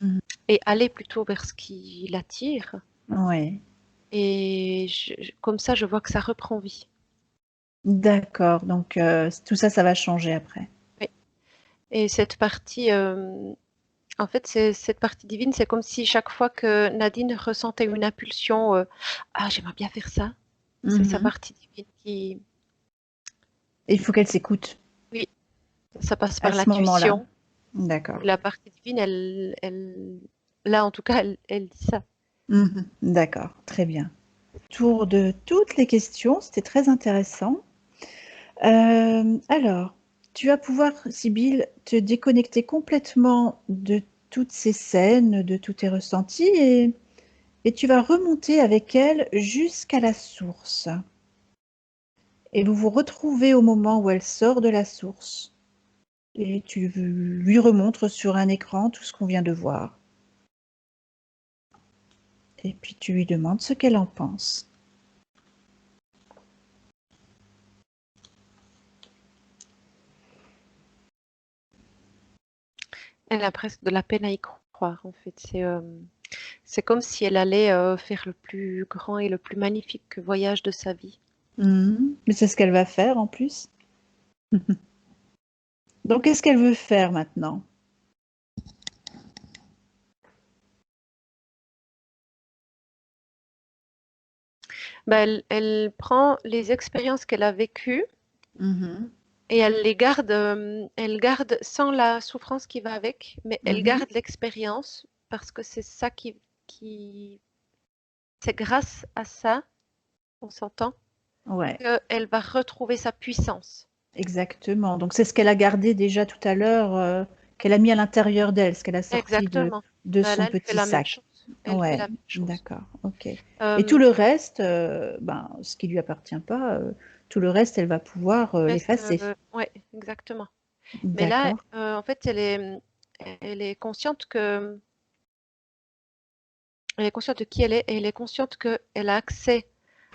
Speaker 1: Mhm.
Speaker 2: et aller plutôt vers ce qui l'attire.
Speaker 1: Ouais.
Speaker 2: Et comme ça, je vois que ça reprend vie.
Speaker 1: D'accord. Donc, tout ça, ça va changer après.
Speaker 2: Oui. Et cette partie, en fait, cette partie divine, c'est comme si chaque fois que Nadine ressentait une impulsion, ah, j'aimerais bien faire ça, c'est sa
Speaker 1: Mhm.
Speaker 2: partie divine qui,
Speaker 1: Et il faut qu'elle s'écoute
Speaker 2: oui, ça passe
Speaker 1: à
Speaker 2: par
Speaker 1: ce moment-là.
Speaker 2: l'intuition.
Speaker 1: D'accord.
Speaker 2: La partie divine, là, en tout cas, elle dit ça.
Speaker 1: Mhm. D'accord. Très bien. Tour de toutes les questions, c'était très intéressant. Alors, tu vas pouvoir, Sibylle, te déconnecter complètement de toutes ces scènes, de tous tes ressentis, et tu vas remonter avec elle jusqu'à la source. Et vous vous retrouvez au moment où elle sort de la source. Et tu lui remontres sur un écran tout ce qu'on vient de voir. Et puis tu lui demandes ce qu'elle en pense.
Speaker 2: Elle a presque de la peine à y croire, en fait. C'est comme si elle allait faire le plus grand et le plus magnifique voyage de sa vie.
Speaker 1: Mhm. Mais c'est ce qu'elle va faire en plus. Donc, qu'est-ce qu'elle veut faire maintenant?
Speaker 2: Ben, elle prend les expériences qu'elle a vécues
Speaker 1: Mhm.
Speaker 2: et elle garde sans la souffrance qui va avec, mais elle
Speaker 1: Mhm.
Speaker 2: garde l'expérience parce que c'est ça c'est grâce à ça, on s'entend,
Speaker 1: Ouais,
Speaker 2: qu'elle va retrouver sa puissance.
Speaker 1: exactement. Donc c'est ce qu'elle a gardé déjà tout à l'heure, qu'elle a mis à l'intérieur d'elle, ce qu'elle a sorti
Speaker 2: Exactement.
Speaker 1: de
Speaker 2: Bah,
Speaker 1: son
Speaker 2: là, elle fait
Speaker 1: petit
Speaker 2: la même
Speaker 1: sac.
Speaker 2: chose. Elle fait
Speaker 1: Ouais,
Speaker 2: la même chose.
Speaker 1: d'accord, ok. Et tout
Speaker 2: Euh,
Speaker 1: le reste, ben, ce qui lui appartient pas, tout le reste, elle va pouvoir l'effacer.
Speaker 2: ouais, exactement. Mais là,
Speaker 1: D'accord.
Speaker 2: en fait, elle est consciente que, elle est consciente de qui elle est et elle est consciente qu'elle a accès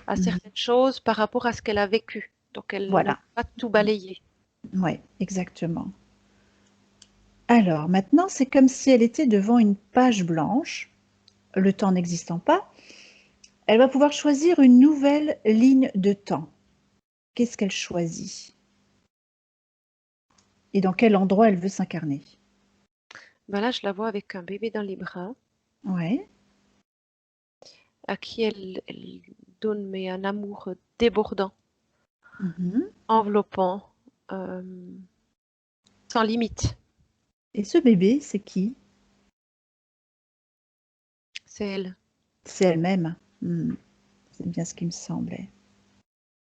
Speaker 2: à
Speaker 1: Mhm.
Speaker 2: certaines choses par rapport à ce qu'elle a vécu. Donc, elle ne
Speaker 1: Voilà.
Speaker 2: peut pas tout balayer.
Speaker 1: Ouais, exactement. Alors maintenant, c'est comme si elle était devant une page blanche, le temps n'existant pas. Elle va pouvoir choisir une nouvelle ligne de temps. Qu'est-ce qu'elle choisit? Et dans quel endroit elle veut s'incarner?
Speaker 2: Ben là, je la vois avec un bébé dans les bras,
Speaker 1: Ouais.
Speaker 2: à qui elle donne mais un amour débordant,
Speaker 1: Mhm.
Speaker 2: enveloppant, euh, sans limite.
Speaker 1: Et ce bébé, c'est qui?
Speaker 2: C'est elle.
Speaker 1: C'est elle-même. Hmm. C'est bien ce qui me semblait.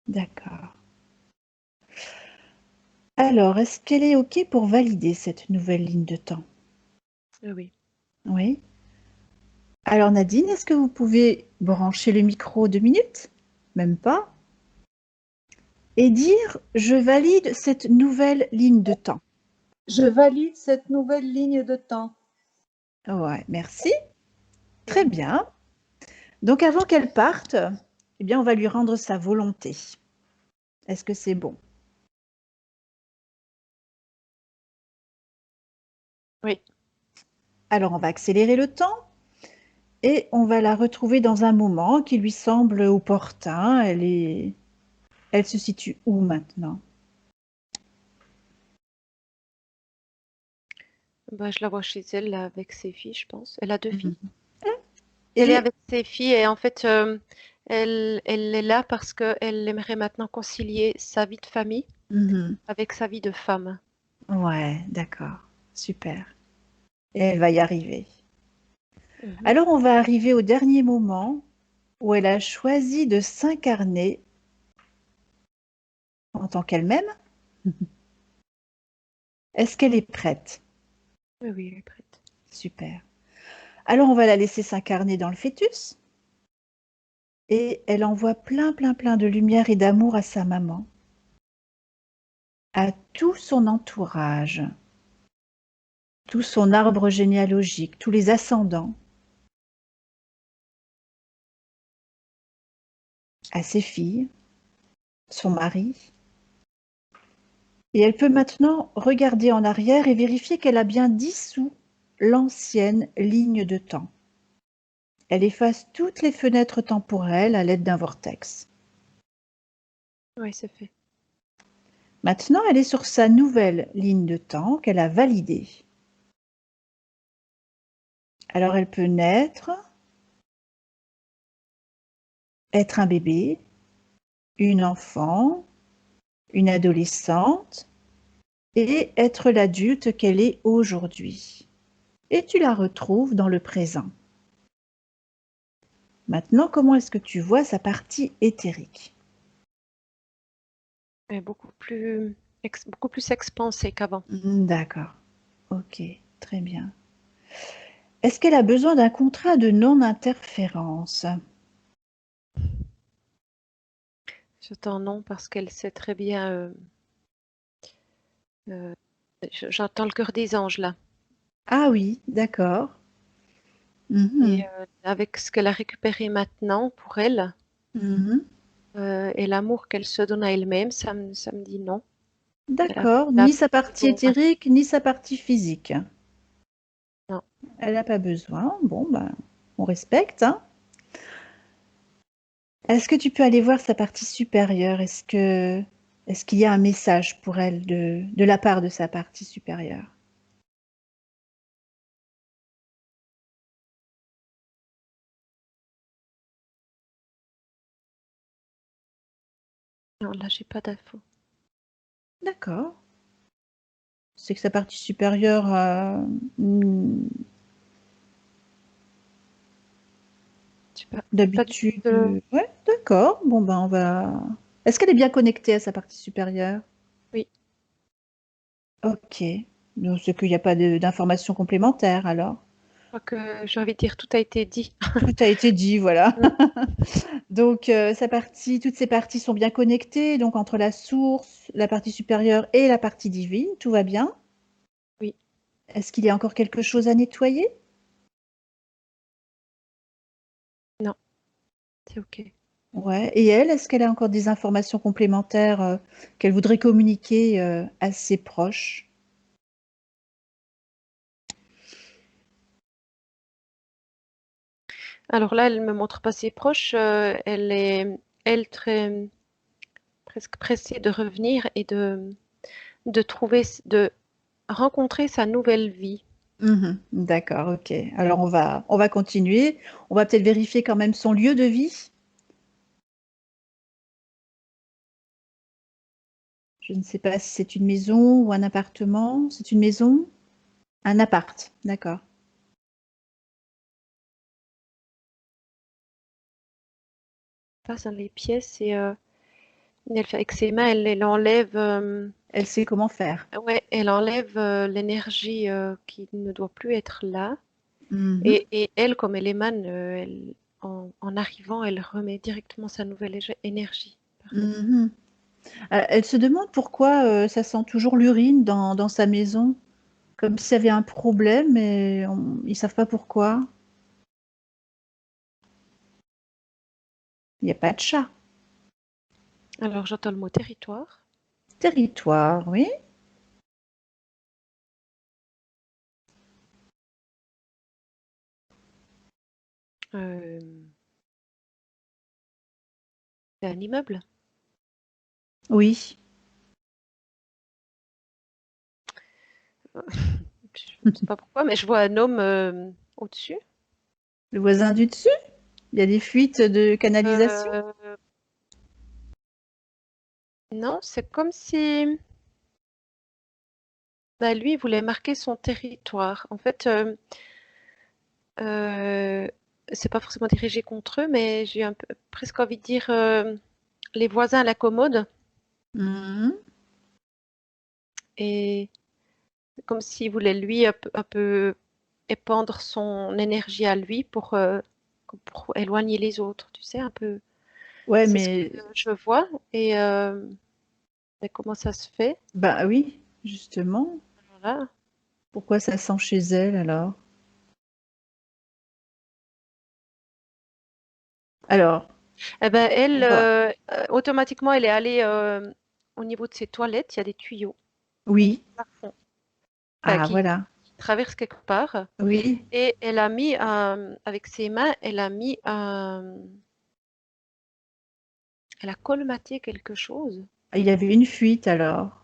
Speaker 1: D'accord. Alors, est-ce qu'elle est OK pour valider cette nouvelle ligne de temps?
Speaker 2: Oui.
Speaker 1: Oui. Alors Nadine, est-ce que vous pouvez brancher le micro 2 minutes? Même pas. Et dire, je valide cette nouvelle ligne de temps.
Speaker 3: Je valide cette nouvelle ligne de temps.
Speaker 1: Ouais, merci. Très bien. Donc avant qu'elle parte, eh bien, on va lui rendre sa volonté. Est-ce que c'est bon?
Speaker 2: Oui.
Speaker 1: Alors on va accélérer le temps et on va la retrouver dans un moment qui lui semble opportun. Elle se situe où maintenant?
Speaker 2: Bah, je la vois chez elle là, avec ses filles, je pense. Elle a 2 filles.
Speaker 1: Mhm.
Speaker 2: Elle est
Speaker 1: Et
Speaker 2: avec ses filles et en fait, elle est là parce qu'elle aimerait maintenant concilier sa vie de famille
Speaker 1: mhm.
Speaker 2: avec sa vie de femme.
Speaker 1: Ouais, d'accord, super. Et elle va y arriver.
Speaker 2: Mhm.
Speaker 1: Alors on va arriver au dernier moment où elle a choisi de s'incarner en tant qu'elle-même. Est-ce qu'elle est prête?
Speaker 2: Oui, oui, elle est prête.
Speaker 1: Super. Alors on va la laisser s'incarner dans le fœtus et elle envoie plein, plein, plein de lumière et d'amour à sa maman, à tout son entourage, tout son arbre généalogique, tous les ascendants, à ses filles, son mari. Et elle peut maintenant regarder en arrière et vérifier qu'elle a bien dissous l'ancienne ligne de temps. Elle efface toutes les fenêtres temporelles à l'aide d'un vortex.
Speaker 2: Oui, c'est fait.
Speaker 1: Maintenant, elle est sur sa nouvelle ligne de temps qu'elle a validée. Alors elle peut naître, être un bébé, une enfant, une adolescente et être l'adulte qu'elle est aujourd'hui. Et tu la retrouves dans le présent. Maintenant, comment est-ce que tu vois sa partie éthérique?
Speaker 2: Elle est beaucoup plus expansée qu'avant.
Speaker 1: D'accord, ok, très bien. Est-ce qu'elle a besoin d'un contrat de non-interférence?
Speaker 2: J'entends non parce qu'elle sait très bien. Euh, j'entends le cœur des anges là.
Speaker 1: Ah oui, d'accord.
Speaker 2: Et
Speaker 1: Mhm,
Speaker 2: avec ce qu'elle a récupéré maintenant pour elle,
Speaker 1: mhm.
Speaker 2: et l'amour qu'elle se donne à elle-même, ça me dit non.
Speaker 1: D'accord,
Speaker 2: Elle a
Speaker 1: ni sa
Speaker 2: plus
Speaker 1: partie
Speaker 2: besoin
Speaker 1: éthérique, ni sa partie physique.
Speaker 2: maintenant.
Speaker 1: Elle n'a pas besoin. Bon, ben, on respecte, hein. Est-ce que tu peux aller voir sa partie supérieure? Est-ce qu'il y a un message pour elle de la part de sa partie supérieure?
Speaker 2: Non, là, j'ai pas d'infos.
Speaker 1: D'accord. C'est que sa partie supérieure,
Speaker 2: Pas du tout
Speaker 1: d'habitude,
Speaker 2: de...
Speaker 1: ouais, d'accord. Bon, ben, on va. Est-ce qu'elle est bien connectée à sa partie supérieure?
Speaker 2: Oui.
Speaker 1: Ok. Donc, c'est qu'il n'y a pas d'informations complémentaires alors.
Speaker 2: Je crois que j'ai envie de dire tout a été dit.
Speaker 1: Tout a été dit, voilà.
Speaker 2: Mm.
Speaker 1: Donc, toutes ces parties sont bien connectées, donc entre la source, la partie supérieure et la partie divine, tout va bien.
Speaker 2: Oui,
Speaker 1: Est-ce qu'il y a encore quelque chose à nettoyer?
Speaker 2: non, c'est OK.
Speaker 1: Ouais. Et elle, est-ce qu'elle a encore des informations complémentaires qu'elle voudrait communiquer à ses proches?
Speaker 2: Alors là, elle me montre pas ses proches. Elle est, elle, très presque pressée de revenir et de rencontrer sa nouvelle vie.
Speaker 1: Mhm. D'accord, ok. Alors on va continuer. On va peut-être vérifier quand même son lieu de vie. Je ne sais pas si c'est une maison ou un appartement. C'est une maison? Un appart, d'accord.
Speaker 2: Passe dans les pièces et elle fait avec ses mains, elle enlève,
Speaker 1: Elle sait comment faire.
Speaker 2: ouais, elle enlève l'énergie qui ne doit plus être là.
Speaker 1: Mhm.
Speaker 2: Et elle, comme elle émane, en arrivant, elle remet directement sa nouvelle énergie. Pardon.
Speaker 1: Mhm. Elle se demande pourquoi ça sent toujours l'urine dans sa maison, comme s'il y avait un problème, mais ils savent pas pourquoi. Il n'y a pas de chat.
Speaker 2: Alors j'entends le mot territoire.
Speaker 1: Territoire, oui.
Speaker 2: Euh, c'est un immeuble.
Speaker 1: Oui.
Speaker 2: Je ne sais pas pourquoi, mais je vois un homme au-dessus.
Speaker 1: Le voisin du dessus? Il y a des fuites de canalisation?
Speaker 2: Euh, non, c'est comme si bah, lui, il voulait marquer son territoire. En fait, euh, c'est pas forcément dirigé contre eux, mais j'ai un peu, presque envie de dire les voisins à la commode.
Speaker 1: Mhm.
Speaker 2: Et comme s'il voulait lui un peu épandre son énergie à lui pour éloigner les autres, tu sais, un peu.
Speaker 1: Ouais,
Speaker 2: C'est ce que
Speaker 1: mais
Speaker 2: je vois. Et comment ça se fait?
Speaker 1: bah oui, justement.
Speaker 2: Voilà.
Speaker 1: Pourquoi ça sent chez elle alors? Alors,
Speaker 2: Eh ben,
Speaker 1: on
Speaker 2: elle,
Speaker 1: va.
Speaker 2: automatiquement, elle est allée au niveau de ses toilettes, il y a des tuyaux
Speaker 1: Oui.
Speaker 2: au plafond, enfin,
Speaker 1: Ah, voilà.
Speaker 2: qui traversent quelque part.
Speaker 1: Oui.
Speaker 2: Et elle a mis, avec ses mains, elle a colmaté quelque chose.
Speaker 1: Il y avait une fuite alors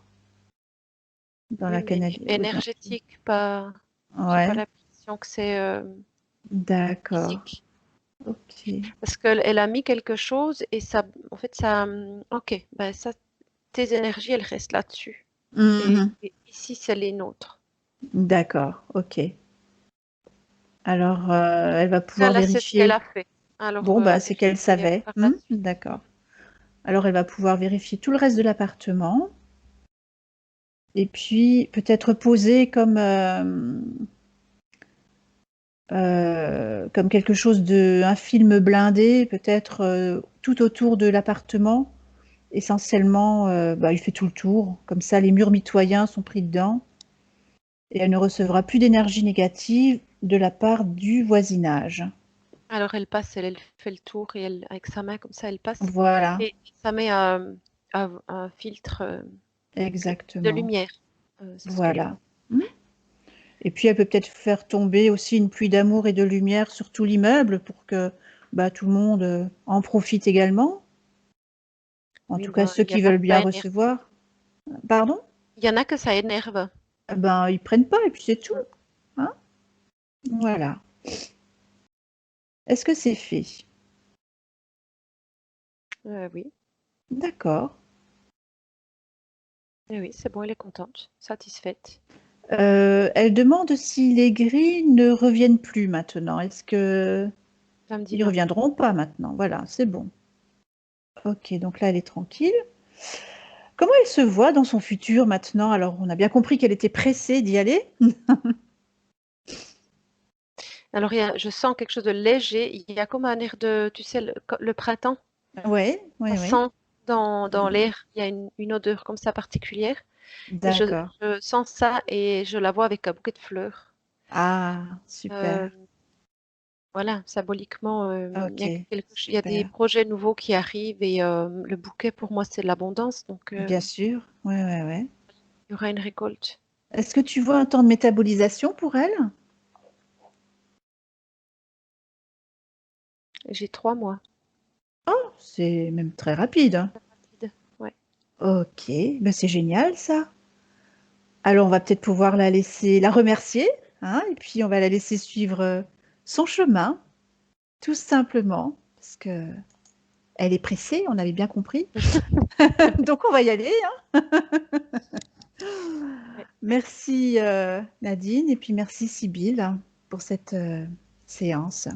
Speaker 1: dans
Speaker 2: Oui,
Speaker 1: la
Speaker 2: mais
Speaker 1: canalisation.
Speaker 2: énergétique, pas. J'ai pas
Speaker 1: Ouais.
Speaker 2: l'impression que c'est
Speaker 1: D'accord.
Speaker 2: physique.
Speaker 1: Ok.
Speaker 2: Parce qu'elle a mis quelque chose et ça, en fait, ça. Ok, ben ça, tes énergies, elles restent là-dessus.
Speaker 1: Mhm.
Speaker 2: Et ici, c'est les nôtres.
Speaker 1: D'accord. Ok. Alors, elle va pouvoir
Speaker 2: Là, c'est ce qu'elle
Speaker 1: vérifier.
Speaker 2: a fait. Alors,
Speaker 1: Bon, bah,
Speaker 2: à
Speaker 1: c'est qu'elle
Speaker 2: vérifier
Speaker 1: savait.
Speaker 2: par la suite.
Speaker 1: D'accord. Alors, elle va pouvoir vérifier tout le reste de l'appartement. Et puis, peut-être poser comme quelque chose un film blindé, peut-être tout autour de l'appartement. Essentiellement, bah, il fait tout le tour. Comme ça, les murs mitoyens sont pris dedans. Et elle ne recevra plus d'énergie négative de la part du voisinage.
Speaker 2: Alors, elle fait le tour et elle, avec sa main, comme ça, elle passe.
Speaker 1: Voilà,
Speaker 2: Et ça met un filtre de
Speaker 1: exactement.
Speaker 2: lumière. C'est ce que je
Speaker 1: Voilà.
Speaker 2: vois.
Speaker 1: Hmm. Et puis, elle peut peut-être faire tomber aussi une pluie d'amour et de lumière sur tout l'immeuble pour que bah, tout le monde en profite également. En
Speaker 2: Oui,
Speaker 1: tout cas,
Speaker 2: ben,
Speaker 1: ceux
Speaker 2: il y
Speaker 1: qui
Speaker 2: en a
Speaker 1: veulent
Speaker 2: que ça
Speaker 1: bien
Speaker 2: énerve.
Speaker 1: recevoir. Pardon?
Speaker 2: Il y en a que ça énerve.
Speaker 1: Eh ben, ils prennent pas et puis c'est tout. Hein. Voilà. Est-ce que c'est fait?
Speaker 2: Oui.
Speaker 1: D'accord.
Speaker 2: Eh oui, c'est bon, elle est contente, satisfaite.
Speaker 1: Elle demande si les gris ne reviennent plus maintenant. Est-ce que
Speaker 2: Elle me dit
Speaker 1: ils
Speaker 2: non.
Speaker 1: reviendront pas maintenant? Voilà, c'est bon. Ok, donc là, elle est tranquille. Comment elle se voit dans son futur maintenant? Alors, on a bien compris qu'elle était pressée d'y aller.
Speaker 2: Alors je sens quelque chose de léger, il y a comme un air de, tu sais, le printemps,
Speaker 1: Ouais,
Speaker 2: ça
Speaker 1: ouais, ouais.
Speaker 2: sent dans l'air, il y a une odeur comme ça particulière. Et
Speaker 1: D'accord.
Speaker 2: je sens ça et je la vois avec un bouquet de fleurs.
Speaker 1: Ah, super.
Speaker 2: Voilà, symboliquement,
Speaker 1: OK,
Speaker 2: il y a des
Speaker 1: super.
Speaker 2: projets nouveaux qui arrivent et le bouquet pour moi c'est l'abondance, donc
Speaker 1: Bien sûr. Ouais, ouais, ouais.
Speaker 2: il y aura une récolte.
Speaker 1: Est-ce que tu vois un temps de métabolisation pour elle?
Speaker 2: J'ai 3 mois.
Speaker 1: Oh, c'est même très rapide, hein.
Speaker 2: Rapide, ouais.
Speaker 1: OK, ben, c'est génial ça. Alors on va peut-être pouvoir la remercier, hein, et puis on va la laisser suivre, son chemin, tout simplement, parce qu'elle est pressée, on avait bien compris. Donc on va y aller, hein.
Speaker 2: Ouais.
Speaker 1: Merci, Nadine et puis merci Sibylle pour cette, séance.